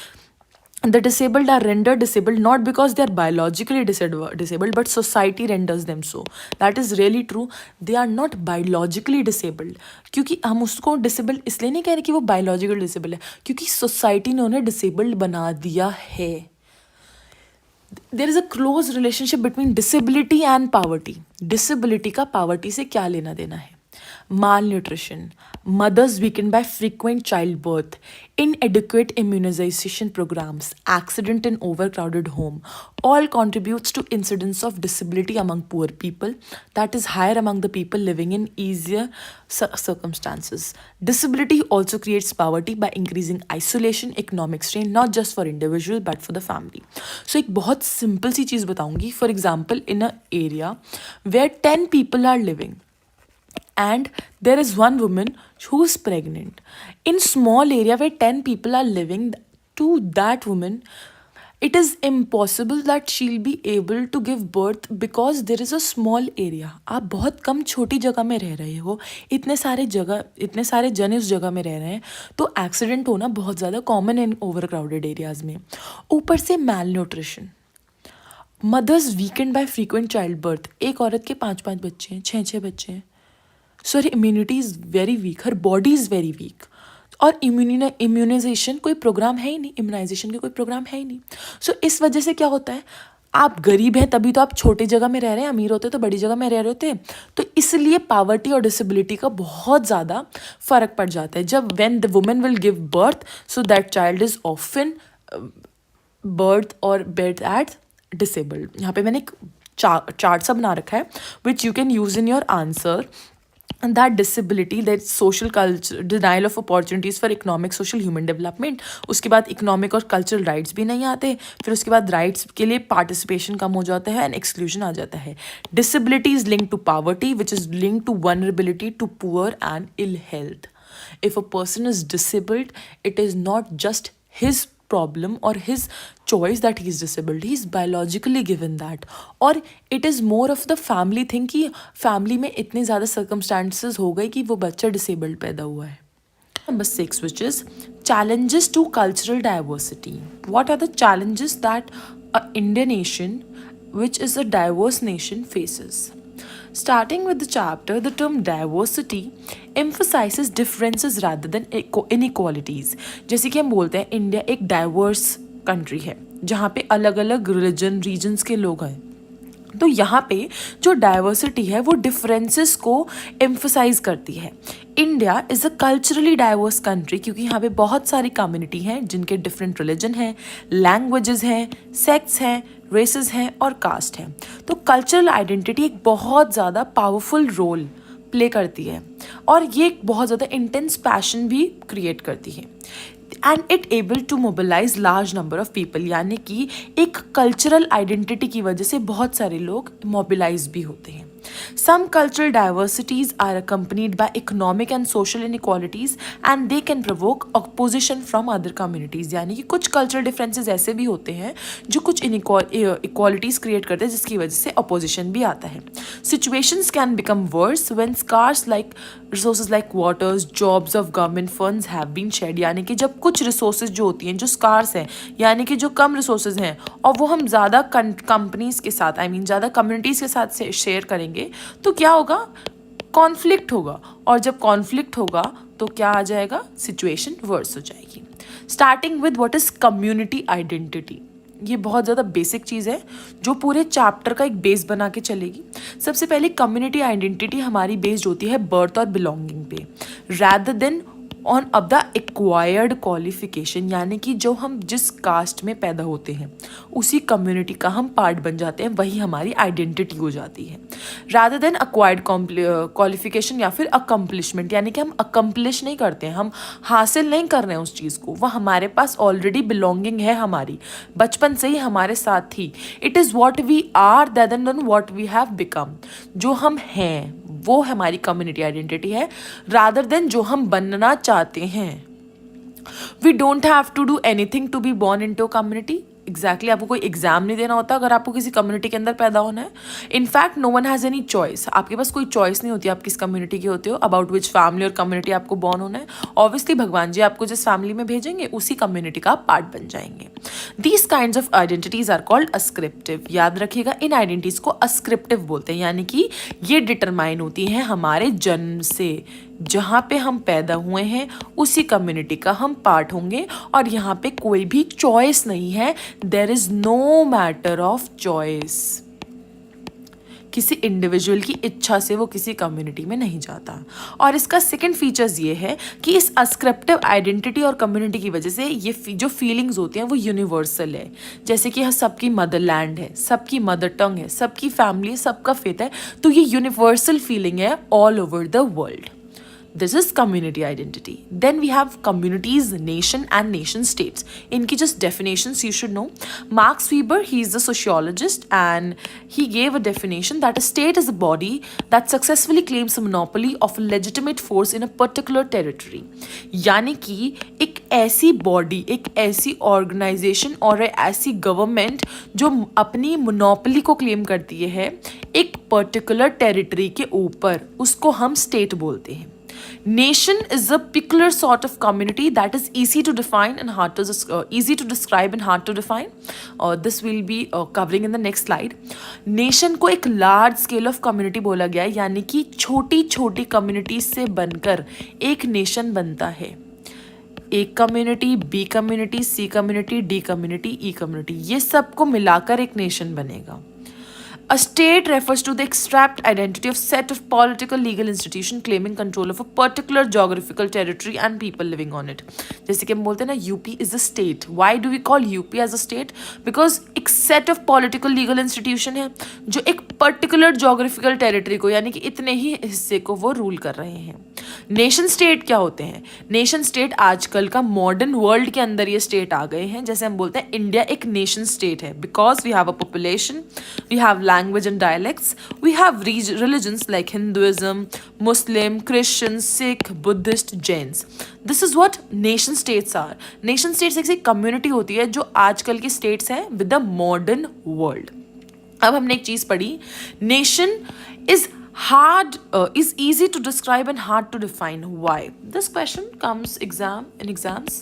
B: The disabled are rendered disabled not because they are biologically disabled, but society renders them so. That is really true. They are not biologically disabled. क्योंकि हम उसको disabled इसलिए नहीं कह रहे कि वो biologically disabled है, क्योंकि society ने उन्हें disabled बना दिया है। There is a close relationship between disability and poverty. Disability का poverty से क्या लेना देना है? Malnutrition, mothers weakened by frequent childbirth, inadequate immunization programs, accident in overcrowded home, all contributes to incidence of disability among poor people, that is higher among the people living in easier circumstances. Disability also creates poverty by increasing isolation, economic strain, not just for individual but for the family. So एक बहुत simple सी चीज़ बताऊंगी. For example, in an area where 10 people are living, and there is one woman who is pregnant. In small area where 10 people are living, to that woman it is impossible that she'll be able to give birth because there is a small area. आप बहुत कम छोटी जगह में रह रहे हो, इतने सारे जन उस जगह में रह रहे हैं, तो एक्सीडेंट होना बहुत ज़्यादा कॉमन है इन ओवर क्राउडेड एरियाज़ में। ऊपर से malnutrition, mothers weakened by frequent child birth. एक औरत के 5-5 बच्चे हैं, 6-6 बच्चे हैं। So her immunity is very weak, her body is very weak. और इम्यूनाइजेशन कोई प्रोग्राम है ही नहीं, इम्यूनाइजेशन के कोई प्रोग्राम है ही नहीं। सो इस वजह से क्या होता है, आप गरीब हैं तभी तो आप छोटी जगह में रह रहे हैं, अमीर होते तो बड़ी जगह में रह रहे होते। तो इसलिए पावर्टी और डिसेबिलिटी का बहुत ज़्यादा फ़र्क पड़ जाता है। जब when the women will give birth, so that child is often birth और बेड एट डिसेबल्ड। यहाँ पे मैंने एक चार्ट सा बना रखा है which you can use in your answer. And that disability, that social culture, denial of opportunities for economic, social, human development. उसके बाद इकोनॉमिक और कल्चरल राइट्स भी नहीं आते, फिर उसके बाद राइट्स के लिए पार्टिसिपेशन कम हो जाता है एंड एक्सक्लूजन आ जाता है। Disability is link to poverty which is link to vulnerability to poor and ill health. If a person is disabled, it is not just his problem or his choice that he is disabled, he is biologically given that, और it is more of the family thing कि family में इतने ज़्यादा circumstances हो गए कि वो बच्चा disabled पैदा हुआ है। Number 6, which is challenges to cultural diversity. What are the challenges that a Indian nation, which is a diverse nation, faces? Starting with the chapter, the term diversity emphasizes differences rather than inequalities. जैसे कि हम बोलते हैं India एक diverse country है जहाँ पे अलग अलग रीजन्स के लोग हैं,
A: तो यहाँ पे जो डाइवर्सिटी है वो डिफरेंसेस को एम्फसाइज करती है। India is a culturally diverse country, क्योंकि यहाँ पे बहुत सारी कम्युनिटी हैं जिनके डिफरेंट रिलीजन हैं, लैंग्वेजेस हैं, सेक्ट्स हैं, रेसेस हैं और कास्ट हैं। तो कल्चरल आइडेंटिटी एक बहुत ज़्यादा पावरफुल रोल प्ले करती है और ये एक बहुत ज़्यादा इंटेंस पैशन भी क्रिएट करती है। And it able to mobilise large number of people, यानी कि एक कल्चरल आइडेंटिटी की वजह से बहुत सारे लोग मोबिलाइज भी होते हैं। Some cultural diversities are accompanied by economic and social inequalities and they can provoke opposition from other communities, यानी कि कुछ cultural differences ऐसे भी होते हैं जो कुछ inequalities create करते हैं जिसकी वजह से opposition भी आता है। Situations can become worse when scarce like resources like waters, jobs of government funds have been shared, यानी कि जब कुछ resources जो होती हैं जो scarce हैं, यानी कि जो कम resources हैं और वो हम ज़्यादा कंपनीज के साथ ज़्यादा कम्युनिटीज़ के साथ शेयर करेंगे तो क्या होगा, कॉन्फ्लिक्ट होगा, और जब कॉन्फ्लिक्ट होगा तो क्या आ जाएगा, सिचुएशन वर्स हो जाएगी। Starting with what is community identity, ये बहुत ज़्यादा बेसिक चीज़ है जो पूरे चैप्टर का एक बेस बना के चलेगी। सबसे पहले कम्युनिटी आइडेंटिटी हमारी बेस्ड होती है बर्थ और बिलोंगिंग पे, rather than on off the acquired qualification, यानी कि जो हम जिस कास्ट में पैदा होते हैं उसी कम्युनिटी का हम पार्ट बन जाते हैं, वही हमारी आइडेंटिटी हो जाती है, रादर देन एक्वायर्ड क्वालिफिकेशन या फिर अकम्पलिशमेंट, यानी कि हम अकम्पलिश नहीं करते हैं, हम हासिल नहीं कर रहे हैं उस चीज़ को, वह हमारे पास ऑलरेडी बिलोंगिंग है, हमारी बचपन से ही हमारे साथ थी। It is what we are that then what we have become, जो हम हैं वो हमारी कम्युनिटी आइडेंटिटी है, रादर देन जो हम बनना चाहते हैं। We don't have to do anything to be born into community. Exactly आपको कोई एग्जाम नहीं देना होता अगर आपको किसी कम्युनिटी के अंदर पैदा होना है। In fact no one has any choice, आपके पास कोई चॉइस नहीं होती आप किस कम्युनिटी के होते हो, अबाउट विच फैमिली और कम्युनिटी आपको बॉर्न होना है। ऑब्वियसली भगवान जी आपको जिस फैमिली में भेजेंगे उसी कम्युनिटी का आप पार्ट बन जाएंगे। These kinds of identities are called ascriptive. याद रखिएगा, इन आइडेंटिटीज को अस्क्रिप्टिव बोलते हैं, यानी कि ये डिटरमाइन होती हैं हमारे जन्म से, जहाँ पे हम पैदा हुए हैं उसी कम्युनिटी का हम पार्ट होंगे और यहाँ पे कोई भी चॉइस नहीं है। There is no matter of choice, किसी इंडिविजुअल की इच्छा से वो किसी कम्युनिटी में नहीं जाता। और इसका सेकंड फीचर्स ये है कि इस अस्क्रिप्टिव आइडेंटिटी और कम्युनिटी की वजह से ये जो फीलिंग्स होती हैं वो यूनिवर्सल है। जैसे कि सबकी मदरलैंड है, सबकी मदर टंग है, सबकी फैमिली है, सबका फेथ है, तो ये यूनिवर्सल फीलिंग है all over the world. This is community identity. Then we have communities, nation and nation states. इनकी just definitions you should know. Max Weber, he is a sociologist and he gave a definition that a state is a body that successfully claims a monopoly of a legitimate force in a particular territory. यानी कि एक ऐसी body, एक ऐसी organisation और ऐसी government जो अपनी मोनोपोली को क्लेम करती है एक पर्टिकुलर टेरिटरी के ऊपर, उसको हम स्टेट बोलते हैं। Nation is a peculiar sort of community that is easy to define and easy to describe and hard to define. This will be covering in the next slide. Nation को एक large scale of community बोला गया है, यानी कि छोटी छोटी communities से बनकर एक nation बनता है। एक कम्युनिटी, बी कम्युनिटी, सी कम्युनिटी, डी कम्युनिटी, ई कम्युनिटी, ये सबको मिलाकर एक नेशन बनेगा। A state refers to the abstract identity of set of political legal institution claiming control of a particular geographical territory and people living on it. जैसे कि हम बोलते हैं ना, UP is a state. Why do we call UP as a state? Because एक set of political legal institution है जो एक particular geographical territory को, यानी कि इतने ही हिस्से को वो रूल कर रहे हैं। नेशन स्टेट क्या होते हैं? नेशन स्टेट आजकल का मॉडर्न वर्ल्ड के अंदर ये स्टेट आ गए हैं। जैसे हम बोलते हैं इंडिया एक नेशन स्टेट है because we have a population, we have language and dialects, we have religions like Hinduism, Muslim, Christian, Sikh, Buddhist, Jains. This is what nation states are. Nation states एक कम्युनिटी होती है जो आजकल की स्टेट्स हैं with the modern world. अब हमने एक चीज पढ़ी, nation is easy to describe and hard to define. Why? This question comes in exams.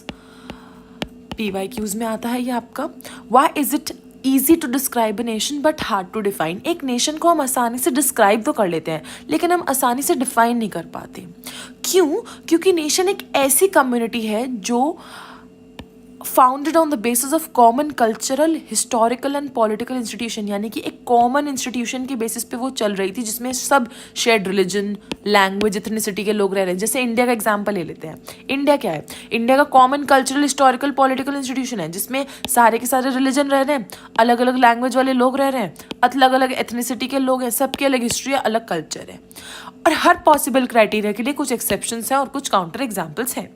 A: PYQs में आता है ये आपका। Why is it easy to describe a nation but hard to define? एक नेशन को हम आसानी से डिस्क्राइब तो कर लेते हैं लेकिन हम आसानी से डिफाइन नहीं कर पाते। क्यों? क्योंकि नेशन एक ऐसी कम्युनिटी है जो
B: founded on the basis of common cultural, historical and political institution, यानी कि एक कॉमन इंस्टीट्यूशन के बेसिस पे वो चल रही थी जिसमें सब शेयर्ड रिलीजन, लैंग्वेज, इथनिसिटी के लोग रह रहे हैं। जैसे इंडिया का एग्जांपल ले लेते हैं। इंडिया क्या है? इंडिया का common cultural, historical, political institution है जिसमें सारे के सारे रिलीजन रह रहे हैं, अलग अलग लैंग्वेज वाले लोग रह रहे हैं, अलग अलग एथनिसिटी के लोग हैं, सबकी अलग हिस्ट्री है, अलग कल्चर है। और हर पॉसिबल क्राइटेरिया के लिए कुछ एक्सेप्शंस हैं और कुछ काउंटर एग्जाम्पल्स हैं।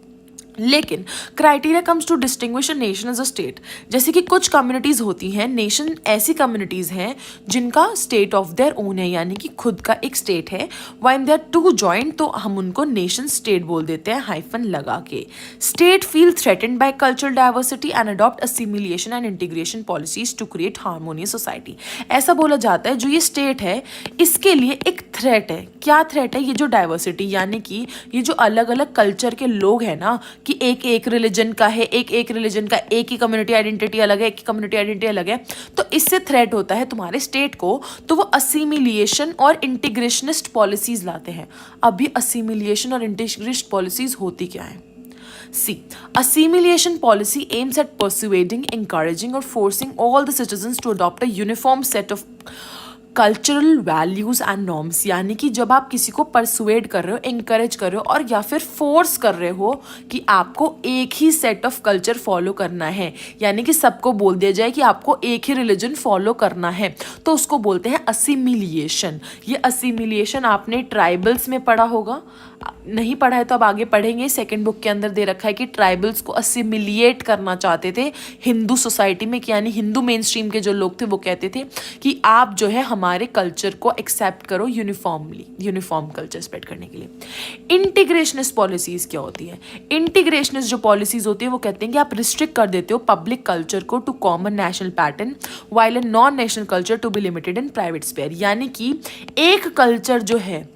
B: लेकिन criteria comes to distinguish a nation as a state. जैसे कि कुछ कम्युनिटीज़ होती हैं, नेशन ऐसी कम्युनिटीज़ हैं जिनका स्टेट ऑफ देयर ओन है, यानी कि खुद का एक स्टेट है। When they are to joint तो हम उनको नेशन स्टेट बोल देते हैं, हाइफन लगा के। State feel threatened by cultural diversity and adopt assimilation and integration policies to create harmonious society. ऐसा बोला जाता है जो ये स्टेट है इसके लिए एक थ्रेट है। क्या थ्रेट है? ये जो डाइवर्सिटी, यानी कि ये जो अलग अलग कल्चर के लोग हैं ना, कि एक रिलीजन का है, एक रिलीजन का एक ही कम्युनिटी आइडेंटिटी अलग है, एक ही कम्युनिटी आइडेंटिटी अलग है, तो इससे थ्रेट होता है तुम्हारे स्टेट को। तो वो असिमिलिएशन और इंटीग्रेशनिस्ट पॉलिसीज लाते हैं। अभी असिमिलिएशन और इंटीग्रेशन पॉलिसीज होती क्या है? See, assimilation policy aims at persuading, encouraging, or forcing all the citizens to adopt a uniform set of cultural values and norms. यानी कि जब आप किसी को परसुएड कर रहे हो, इंकरेज कर रहे हो और या फिर फोर्स कर रहे हो कि आपको एक ही सेट ऑफ कल्चर फॉलो करना है, यानी कि सबको बोल दिया जाए कि आपको एक ही रिलीजन फॉलो करना है, तो उसको बोलते हैं असिमिलिएशन। ये असिमिलिएशन आपने ट्राइबल्स में पढ़ा होगा, नहीं पढ़ा है तो अब आगे पढ़ेंगे। सेकंड बुक के अंदर दे रखा है कि ट्राइबल्स को असिमिलिएट करना चाहते थे हिंदू सोसाइटी में, यानी हिंदू मेन स्ट्रीम के जो लोग थे वो कहते थे कि आप जो है हमारे कल्चर को एक्सेप्ट करो यूनिफॉर्मली, यूनिफॉर्म कल्चर स्प्रेड करने के लिए। इंटीग्रेशनिस्ट पॉलिसीज क्या होती है? इंटीग्रेशनिस्ट जो पॉलिसीज होती है वो कहते हैं कि आप रिस्ट्रिक्ट कर देते हो पब्लिक कल्चर को to common national pattern while a non national culture to be limited in private sphere. यानी कि एक कल्चर जो है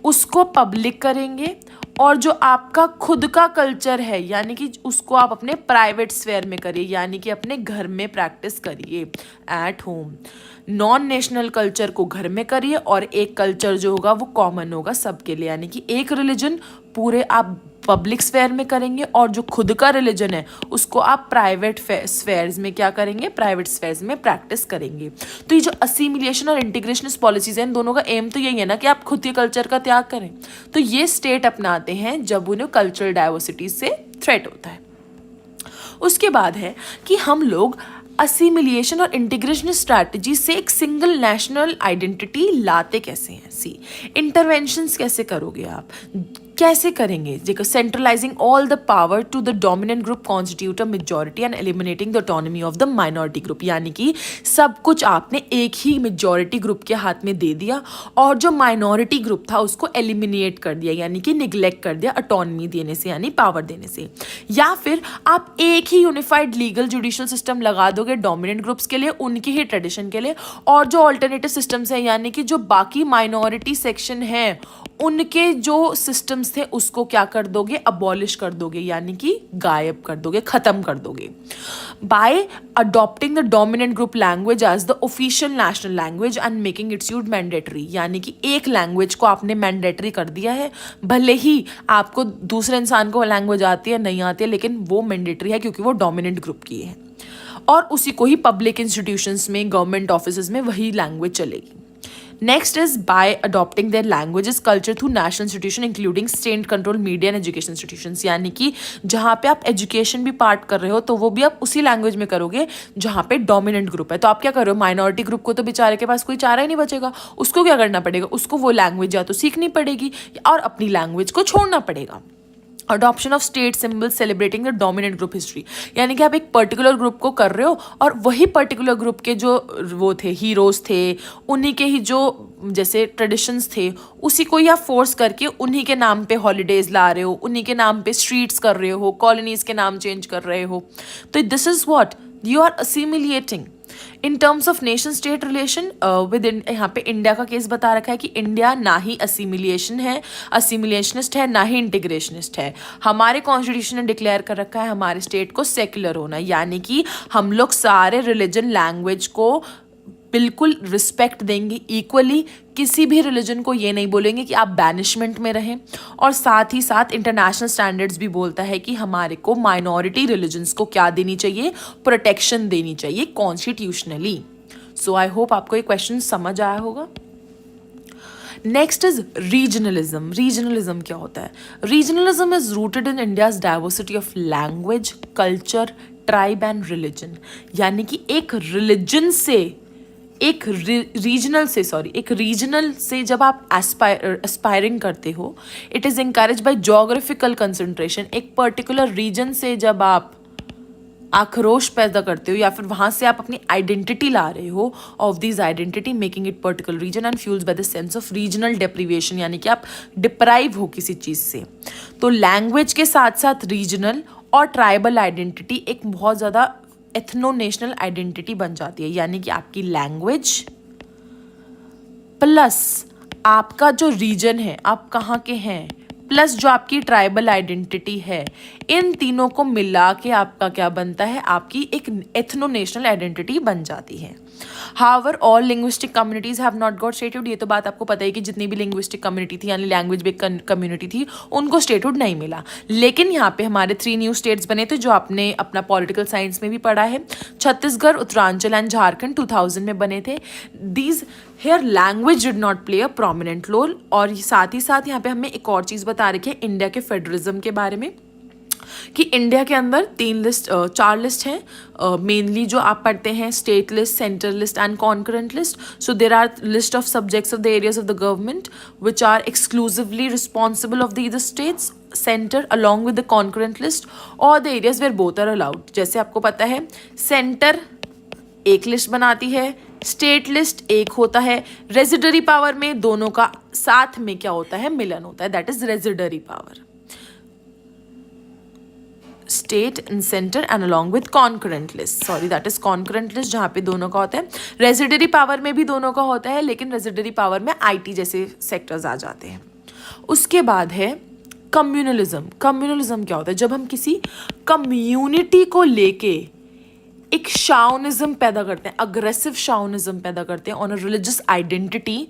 B: उसको पब्लिक करेंगे और जो आपका खुद का कल्चर है यानी कि उसको आप अपने प्राइवेट स्फेयर में करिए, यानी कि अपने घर में प्रैक्टिस करिए at home. Non national culture को घर में करिए और एक कल्चर जो होगा वो कॉमन होगा सबके लिए, यानी कि एक रिलीजन पूरे आप पब्लिक स्फेयर में करेंगे और जो खुद का रिलीजन है उसको आप प्राइवेट स्फेयर्स में क्या करेंगे? प्राइवेट स्फेयर्स में प्रैक्टिस करेंगे। तो ये जो असिमिलिएशन और इंटीग्रेशनिस्ट पॉलिसीज हैं, इन दोनों का एम तो यही है ना कि आप खुद के कल्चर का त्याग करें। तो ये स्टेट अपनाते हैं जब उन्हें कल्चरल डाइवर्सिटी से थ्रेट होता है। उसके बाद है कि हम लोग असिमिलिएशन और इंटीग्रेशन स्ट्रैटेजी से एक सिंगल नेशनल आइडेंटिटी लाते कैसे हैं? सी, इंटरवेंशंस कैसे करोगे आप, कैसे करेंगे? देखो, centralising all the power to the dominant group constitute a majority and eliminating the autonomy of the minority group. यानी कि सब कुछ आपने एक ही मेजॉरिटी ग्रुप के हाथ में दे दिया और जो माइनॉरिटी ग्रुप था उसको एलिमिनेट कर दिया, यानी कि निगलेक्ट कर दिया ऑटोनॉमी देने से, यानी पावर देने से। या फिर आप एक ही यूनिफाइड लीगल जुडिशियल सिस्टम लगा दोगे डोमिनेंट ग्रुप्स के लिए, उनकी ही ट्रेडिशन के लिए, और जो ऑल्टरनेटिव सिस्टम्स हैं यानी कि जो बाकी माइनॉरिटी सेक्शन है उनके जो सिस्टम्स थे उसको क्या कर दोगे? अबॉलिश कर दोगे, यानी कि गायब कर दोगे, खत्म कर दोगे। By adopting the dominant group language as the official national language and making its use mandatory. यानी कि एक लैंग्वेज को आपने मैंडेटरी कर दिया है, भले ही आपको दूसरे इंसान को लैंग्वेज आती है नहीं आती है, लेकिन वो मैंडेटरी है क्योंकि वो डोमिनेंट ग्रुप की है और उसी को ही पब्लिक इंस्टीट्यूशंस में, गवर्नमेंट ऑफिस में वही लैंग्वेज चलेगी। Next is by adopting their languages culture through national institution including state control media and education institutions। यानी कि जहाँ पे आप एजुकेशन भी पार्ट कर रहे हो तो वो भी आप उसी लैंग्वेज में करोगे जहाँ पे डोमिनेंट ग्रुप है। तो आप क्या कर रहे हो? माइनॉरिटी ग्रुप को तो बेचारे के पास कोई चारा ही नहीं बचेगा, उसको क्या करना पड़ेगा? उसको वो लैंग्वेज या तो सीखनी पड़ेगी और अपनी लैंग्वेज को छोड़ना पड़ेगा। Adoption of state symbol celebrating the dominant group history. यानी कि आप एक पर्टिकुलर ग्रुप को कर रहे हो और वही पर्टिकुलर ग्रुप के जो वो थे, हीरोज थे, उन्हीं के ही जो जैसे ट्रेडिशंस थे उसी को ही आप फोर्स करके उन्हीं के नाम पे हॉलीडेज ला रहे हो, उन्हीं के नाम पे स्ट्रीट्स कर रहे हो, कॉलोनीज के नाम चेंज कर रहे हो। तो this is what you are assimilating. In terms of nation state relation with यहाँ पे इंडिया का केस बता रखा है कि इंडिया ना ही असिमिलिएशनिस्ट है ना ही इंटीग्रेशनिस्ट है। हमारे कॉन्स्टिट्यूशन ने डिक्लेयर कर रखा है हमारे स्टेट को सेक्युलर होना, यानी कि हम लोग सारे रिलीजन लैंग्वेज को बिल्कुल रिस्पेक्ट देंगे इक्वली, किसी भी रिलीजन को ये नहीं बोलेंगे कि आप बैनिशमेंट में रहें, और साथ ही साथ इंटरनेशनल स्टैंडर्ड्स भी बोलता है कि हमारे को माइनॉरिटी रिलीजन्स को क्या देनी चाहिए, प्रोटेक्शन देनी चाहिए कॉन्स्टिट्यूशनली। सो आई होप आपको ये क्वेश्चन समझ आया होगा। Next is regionalism. रीजनलिज्म क्या होता है? Regionalism is rooted in India's diversity of language, culture, tribe and religion. यानी कि एक रिलीजन से, एक रीजनल से जब आप एस्पायरिंग करते हो, it is encourage by geographical concentration. एक पर्टिकुलर रीजन से जब आप आक्रोश पैदा करते हो या फिर वहां से आप अपनी आइडेंटिटी ला रहे हो, of this identity making it particular region and fuelled by the sense of regional deprivation, यानी कि आप डिप्राइव हो किसी चीज से। तो लैंग्वेज के साथ साथ रीजनल और ट्राइबल आइडेंटिटी एक बहुत ज़्यादा एथनो नेशनल आइडेंटिटी बन जाती है। यानी कि आपकी लैंग्वेज प्लस आपका जो रीजन है, आप कहाँ के हैं, प्लस जो आपकी ट्राइबल आइडेंटिटी है, इन तीनों को मिला के आपका क्या बनता है, आपकी एक एथनो नेशनल आइडेंटिटी बन जाती है। However, all linguistic communities have not got statehood। ये तो बात आपको पता है कि जितनी भी लिंग्विस्टिक कम्युनिटी थी यानी लैंग्वेज बेस्ड कम्युनिटी थी, उनको स्टेटहुड नहीं मिला। लेकिन यहाँ पे हमारे 3 न्यू स्टेट्स बने थे जो आपने अपना पॉलिटिकल साइंस में भी पढ़ा है। छत्तीसगढ़, उत्तरांचल एंड झारखंड 2000 में बने थे। These here language did not play a prominent role. और साथ ही साथ यहाँ पे हमें एक और चीज़ बता रखी है इंडिया के फेडरलिज्म के बारे में, कि इंडिया के अंदर 4 लिस्ट हैं मेनली जो आप पढ़ते हैं, state list, centre list and concurrent list. So there are list of subjects of the areas of the government which are exclusively responsible of the states, centre along with the concurrent list, और the areas where both are allowed. जैसे आपको पता है centre एक list बनाती है, state list एक होता है, रेजिडरी पावर में दोनों का साथ में क्या होता है, मिलन होता है, that is residuary power. State and centre and along with concurrent list, sorry that is concurrent list, जहाँ पे दोनों का होता है। रेजिडरी पावर में भी दोनों का होता है, लेकिन रेजिडरी पावर में आईटी जैसे सेक्टर्स आ जाते हैं। उसके बाद है कम्युनलिज्म। कम्युनलिज्म क्या होता है? जब हम किसी कम्युनिटी को लेके एक शाउनिज्म पैदा करते हैं, अग्रेसिव शाउनिज्म पैदा करते हैं on a religious identity,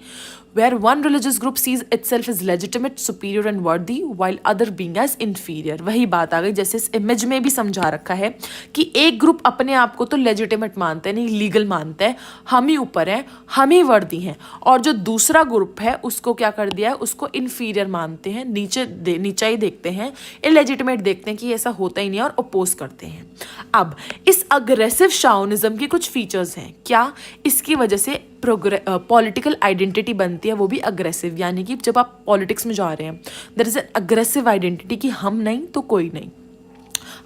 B: where one religious group sees itself as legitimate, superior and worthy while other being as inferior। वही बात आ गई, जैसे इस इमेज में भी समझा रखा है कि एक ग्रुप अपने आप को तो लेजिटिमेट मानता है, नहीं लीगल मानता है, हम ही ऊपर हैं, हम ही वर्दी हैं, और जो दूसरा ग्रुप है उसको क्या कर दिया है, उसको इन्फीरियर मानते हैं, नीचा ही देखते हैं, इलेजिटिमेट देखते हैं कि ऐसा होता ही नहीं है और अपोज करते हैं। अब इस अग्रेसिव शाउनिज्म के कुछ फीचर्स हैं क्या? इसकी वजह से पॉलिटिकल आइडेंटिटी बनती है, वो भी अग्रेसिव, यानी कि जब आप पॉलिटिक्स में जा रहे हैं there is an aggressive identity कि हम नहीं तो कोई नहीं,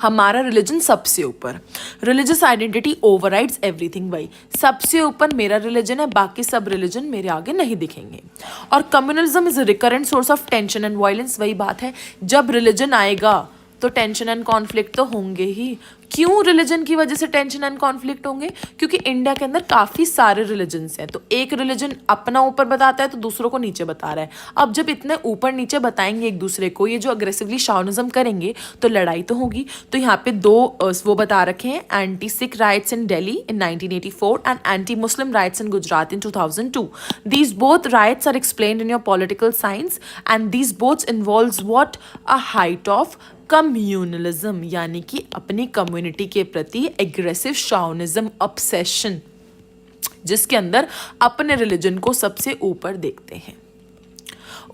B: हमारा रिलीजन सबसे ऊपर। Religious identity overrides everything. भाई सबसे ऊपर मेरा रिलीजन है, बाकी सब रिलीजन मेरे आगे नहीं दिखेंगे। और communalism is a recurrent source of tension and violence. वही बात है, जब रिलीजन आएगा तो टेंशन एंड कॉन्फ्लिक्ट तो होंगे ही। क्यों रिलीजन की वजह से टेंशन एंड कॉन्फ्लिक्ट होंगे? क्योंकि इंडिया के अंदर काफ़ी सारे रिलीजन्स हैं, तो एक रिलीजन अपना ऊपर बताता है तो दूसरों को नीचे बता रहा है। अब जब इतने ऊपर नीचे बताएंगे एक दूसरे को, ये जो अग्रेसिवली शाउनिज्म करेंगे तो लड़ाई तो होगी। तो यहाँ पे 2 वो बता रखे हैं, anti Sikh riots in Delhi in 1984 and anti Muslim riots in Gujarat in 2002। These both riots are explained in your political science and these both involves what? A height of communalism, यानी कि अपनी कम्युनिटी के प्रति एग्रेसिव शाउनिज्म, ऑब्सेशन, जिसके अंदर अपने religion को सबसे ऊपर देखते हैं।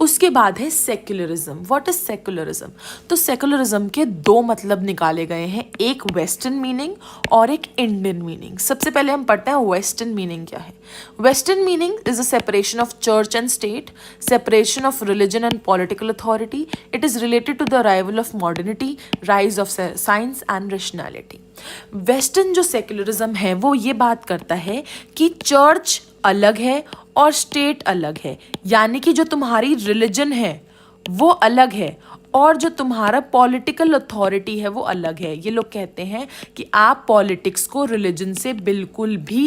B: उसके बाद है सेक्युलरिज्म। What is secularism? तो सेक्युलरिज्म के 2 मतलब निकाले गए हैं, एक वेस्टर्न मीनिंग और एक इंडियन मीनिंग। सबसे पहले हम पढ़ते हैं वेस्टर्न मीनिंग क्या है। Western meaning is a separation of church and state, separation of religion and political authority. It is related to the arrival of modernity, rise of science and rationality. Western जो secularism है वो ये बात करता है कि चर्च अलग है और स्टेट अलग है, यानी कि जो तुम्हारी रिलीजन है वो अलग है और जो तुम्हारा पॉलिटिकल अथॉरिटी है वो अलग है। ये लोग कहते हैं कि आप पॉलिटिक्स को रिलीजन से बिल्कुल भी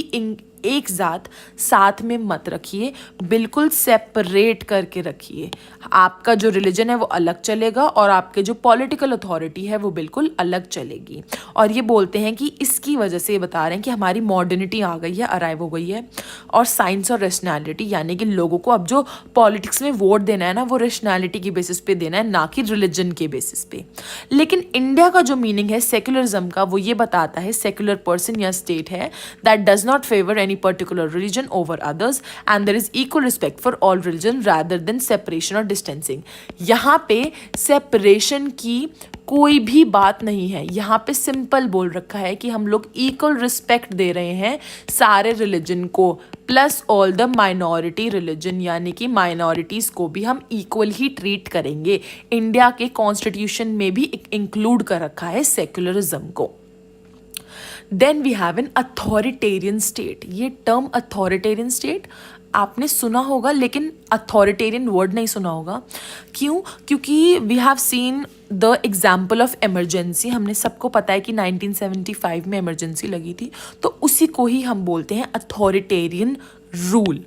A: एक साथ में मत रखिए, बिल्कुल सेपरेट करके रखिए। आपका जो रिलीजन है वो अलग चलेगा और आपके जो पॉलिटिकल अथॉरिटी है वो बिल्कुल अलग चलेगी। और ये बोलते हैं कि इसकी वजह से ये बता रहे हैं कि हमारी मॉडर्निटी आ गई है, अराइव हो गई है, और साइंस और रेशनैलिटी, यानी कि लोगों को अब जो पॉलिटिक्स में वोट देना है ना वो रेशनैलिटी की बेसिस पे देना है, ना कि रिलीजन के बेसिस पे। लेकिन इंडिया का जो मीनिंग है सेक्युलरिज्म का वो ये बताता है, सेक्युलर पर्सन या स्टेट है that does not favour any particular religion over others and there is equal respect for all religion rather than separation और डिस्टेंसिंग। यहाँ पे सेपरेशन की कोई भी बात नहीं है, यहाँ पे सिंपल बोल रखा है कि हम लोग इक्वल रिस्पेक्ट दे रहे हैं सारे रिलीजन को, plus all the minority religion, यानी कि माइनॉरिटीज को भी हम इक्वल ही ट्रीट करेंगे। इंडिया के कॉन्स्टिट्यूशन में भी इंक्लूड कर रखा है सेक्युलरिज्म को। Then we have an authoritarian state. ये टर्म अथॉरिटेरियन स्टेट आपने सुना होगा लेकिन अथॉरिटेरियन वर्ड नहीं सुना होगा। क्यों? क्योंकि we have seen the example of emergency. हमने सबको पता है कि 1975 में इमरजेंसी लगी थी, तो उसी को ही हम बोलते हैं अथॉरिटेरियन रूल।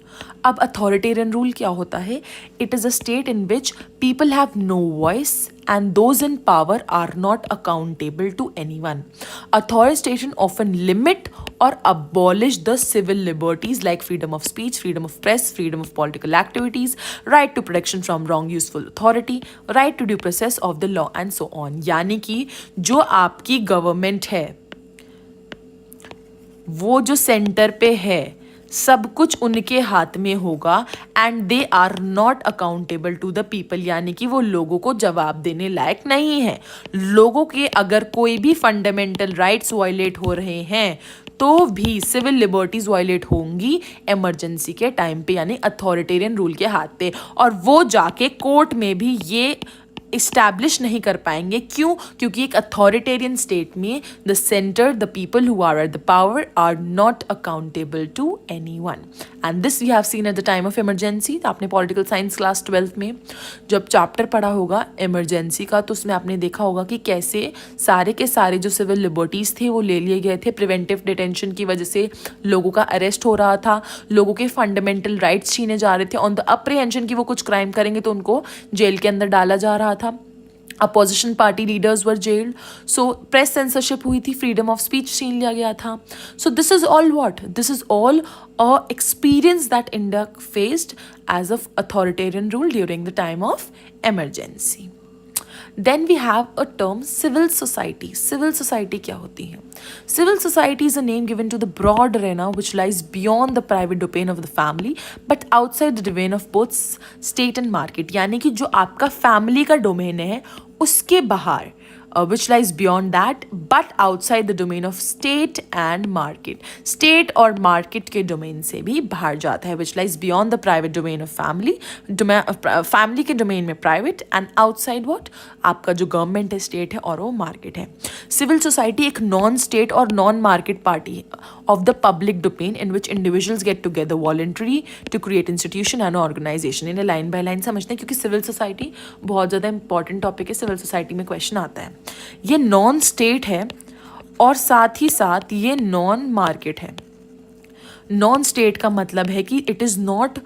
A: अब अथॉरिटेरियन रूल क्या होता है? It is a state in which people have no voice and those in power are not accountable to anyone. Authoritarian often limit or abolish the civil liberties like freedom of speech, freedom of press, freedom of political activities, right to protection from wrong useful authority, right to due process of the law and so on. यानी कि जो आपकी government है वो जो centre पे है सब कुछ उनके हाथ में होगा and they are not accountable to the people, यानी कि वो लोगों को जवाब देने लायक नहीं है। लोगों के अगर कोई भी फंडामेंटल राइट्स वायलेट हो रहे हैं तो भी सिविल लिबर्टीज वायलेट होंगी इमरजेंसी के टाइम पे, यानी अथॉरिटेरियन रूल के हाथ पे, और वो जाके कोर्ट में भी ये इस्टेब्लिश नहीं कर पाएंगे। क्यों? क्योंकि एक अथॉरिटेरियन स्टेट में the centre, the people who are at the power are not accountable to anyone, and this we have seen at the time of emergency. तो आपने पॉलिटिकल साइंस क्लास 12th में जब चैप्टर पढ़ा होगा emergency का, तो उसमें आपने देखा होगा कि कैसे सारे के सारे जो सिविल लिबर्टीज थे वो ले लिए गए थे। प्रिवेंटिव डिटेंशन की वजह से लोगों का अरेस्ट हो रहा था, लोगों के फंडामेंटल राइट्स छीने जा रहे थे, ऑन द अप्रीहेंशन की वो कुछ क्राइम करेंगे तो उनको जेल के अंदर डाला जा रहा था। Opposition party leaders were jailed, so press censorship हुई थी, फ्रीडम ऑफ स्पीच छीन लिया गया था। So this is all what? This is all a experience that India faced as of authoritarian rule during the time of emergency. Then we have a term civil society. Civil society क्या होती है? Civil society is a name given to the broad arena which lies beyond the private domain of the family but outside the domain of both state and market. यानी कि जो आपका family का domain है उसके बाहर, which lies beyond that but outside the domain of state and market. State और market के domain से भी बाहर जाता है, which lies beyond the private domain of family, family के domain में private and outside what? आपका जो government है, state है और वो market है। Civil society एक non-state और non-market party of the public domain in which individuals get together voluntarily to create institution and organization. इन्हें line by line समझते हैं क्योंकि civil society बहुत ज़्यादा important topic है, civil society में question आता है। ये नॉन स्टेट है और साथ ही साथ ये नॉन मार्केट है। नॉन स्टेट का मतलब है कि it is not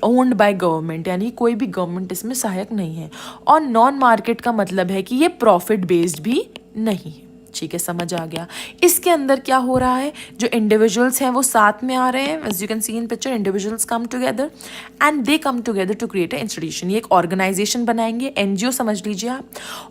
A: owned by government, यानी कोई भी गवर्नमेंट इसमें सहायक नहीं है। और नॉन मार्केट का मतलब है कि ये प्रॉफिट बेस्ड भी नहीं है। ठीक है, समझ आ गया। इसके अंदर क्या हो रहा है, जो इंडिविजुअल्स हैं वो साथ में आ रहे हैं, as you can see in picture, individuals come together and they come together to create a institution. ये एक ऑर्गेनाइजेशन बनाएंगे, एनजीओ समझ लीजिए आप।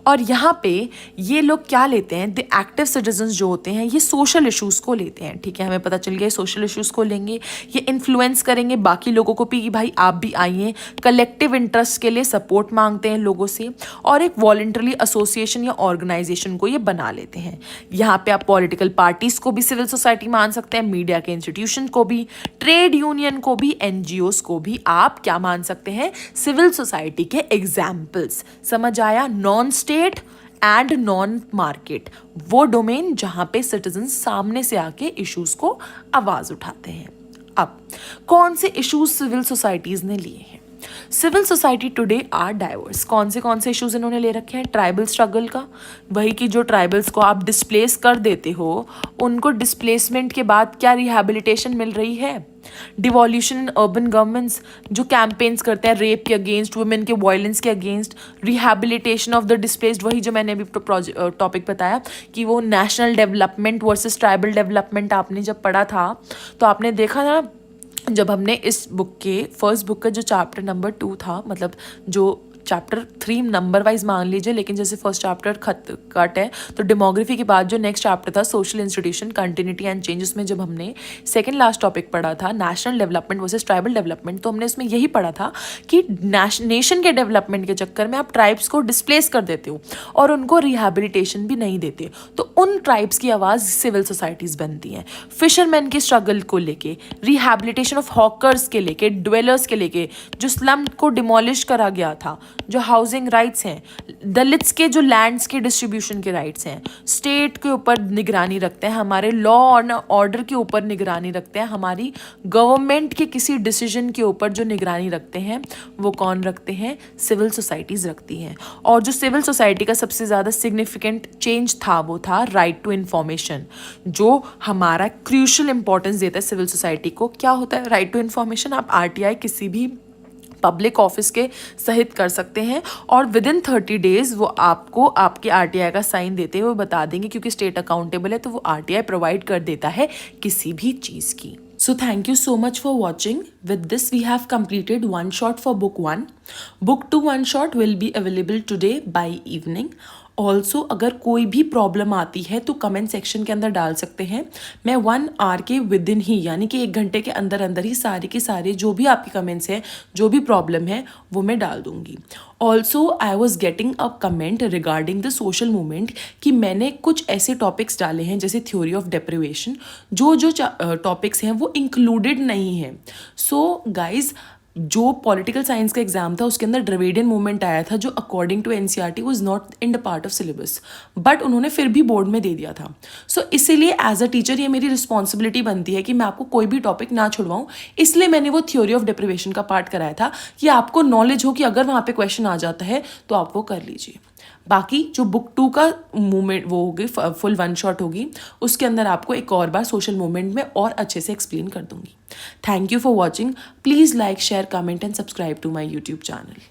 A: और यहाँ पे ये लोग क्या लेते हैं, द एक्टिव सिटीजन्स जो होते हैं ये सोशल इशूज़ को लेते हैं। ठीक है, हमें पता चल गया सोशल इशूज़ को लेंगे, ये इन्फ्लुएंस करेंगे बाकी लोगों को भी कि भाई आप भी आइए, कलेक्टिव इंटरेस्ट के लिए सपोर्ट मांगते हैं लोगों से, और एक वॉलंटरी एसोसिएशन या ऑर्गेनाइजेशन को ये बना लेते हैं। यहाँ पे आप पॉलिटिकल पार्टीज को भी सिविल सोसाइटी मान सकते हैं, मीडिया के इंस्टीट्यूशन को भी, ट्रेड यूनियन को भी, एनजीओस को भी आप क्या मान सकते हैं, सिविल सोसाइटी के एग्जाम्पल्स। समझ आया? Non state and non market, वो डोमेन जहाँ पे सिटीजन सामने से आके इश्यूज को आवाज उठाते हैं। अब कौन से इश्यूज सिविल सोसाइटीज ने लिए हैं?
B: Civil society today are diverse. कौन से इश्यूज इन्होंने ले रखे हैं? ट्राइबल स्ट्रगल का, वही कि जो ट्राइबल्स को आप डिस्प्लेस कर देते हो, उनको डिस्प्लेसमेंट के बाद क्या रिहैबिलिटेशन मिल रही है? डिवॉल्यूशन इन अर्बन गवर्नमेंट्स, जो कैंपेन्स करते हैं रेप के अगेंस्ट, वुमेन के वायलेंस के against, rehabilitation of the displaced, वही जो मैंने अभी टॉपिक बताया कि वो national development versus tribal development आपने जब पढ़ा था तो आपने देखा था जब हमने इस बुक के फर्स्ट बुक का जो चैप्टर नंबर 2 था, मतलब जो चैप्टर 3 नंबर वाइज मान लीजिए, लेकिन जैसे फर्स्ट चैप्टर कट है तो डेमोग्राफी के बाद जो नेक्स्ट चैप्टर था social institution continuity and change, उसमें जब हमने सेकंड लास्ट टॉपिक पढ़ा था national development versus tribal development, तो हमने इसमें यही पढ़ा था कि नेशन के डेवलपमेंट के चक्कर में आप ट्राइब्स को डिस्प्लेस कर देते हो और उनको रिहैबिलिटेशन भी नहीं देते, तो उन ट्राइब्स की आवाज़ सिविल सोसाइटीज़ बनती हैं। फिशरमैन के स्ट्रगल को लेके, रिहैबिलिटेशन ऑफ हॉकर्स के लेके, ड्वेलर्स के लेके, जो स्लम को डिमोलिश करा गया था, जो हाउसिंग राइट्स हैं, दलित्स के जो लैंड्स के डिस्ट्रीब्यूशन के राइट्स हैं, स्टेट के ऊपर निगरानी रखते हैं, हमारे लॉ और ऑर्डर के ऊपर निगरानी रखते हैं, हमारी गवर्नमेंट के किसी डिसीजन के ऊपर जो निगरानी रखते हैं वो कौन रखते हैं? सिविल सोसाइटीज़ रखती हैं। और जो सिविल सोसाइटी का सबसे ज़्यादा सिग्निफिकेंट चेंज था वो था राइट टू इन्फॉर्मेशन, जो हमारा क्रूशल इंपॉर्टेंस देता है सिविल सोसाइटी को। क्या होता है राइट टू इन्फॉर्मेशन? आप आरटीआई किसी भी पब्लिक ऑफिस के सहित कर सकते हैं और विद इन 30 डेज वो आपको आपके आरटीआई का साइन देते हुए बता देंगे, क्योंकि स्टेट अकाउंटेबल है तो वो आरटीआई प्रोवाइड कर देता है किसी भी चीज़ की।
A: So thank you so much for watching. With this we have completed one shot for book 1. Book 2 one shot will be available today by evening. Also अगर कोई भी प्रॉब्लम आती है तो कमेंट सेक्शन के अंदर डाल सकते हैं। मैं 1 आवर के विद इन ही, यानी कि 1 घंटे के अंदर अंदर ही सारे के सारे जो भी आपके कमेंट्स हैं, जो भी प्रॉब्लम है वो मैं डाल दूंगी। Also I was getting a comment regarding the social movement कि मैंने कुछ ऐसे टॉपिक्स डाले हैं जैसे थ्योरी ऑफ डेप्रिवेशन, जो टॉपिक्स हैं वो इंक्लूडेड नहीं हैं। सो गाइज, जो पॉलिटिकल साइंस का एग्जाम था उसके अंदर द्रविडियन मूवमेंट आया था, जो according to NCERT was not in the part of syllabus, but उन्होंने फिर भी बोर्ड में दे दिया था। सो इसीलिए एज अ टीचर ये मेरी रिस्पॉन्सिबिलिटी बनती है कि मैं आपको कोई भी टॉपिक ना छुड़वाऊँ, इसलिए मैंने वो थ्योरी ऑफ डेप्रिवेशन का पार्ट कराया था कि आपको नॉलेज हो कि अगर वहाँ पे क्वेश्चन आ जाता है तो आप वो कर लीजिए। बाकी जो बुक 2 का मूवमेंट वो होगी फुल 1 शॉट होगी, उसके अंदर आपको एक और बार सोशल मूवमेंट में और अच्छे से एक्सप्लेन कर दूंगी। Thank you for watching. Please like, share, comment and subscribe to my YouTube channel.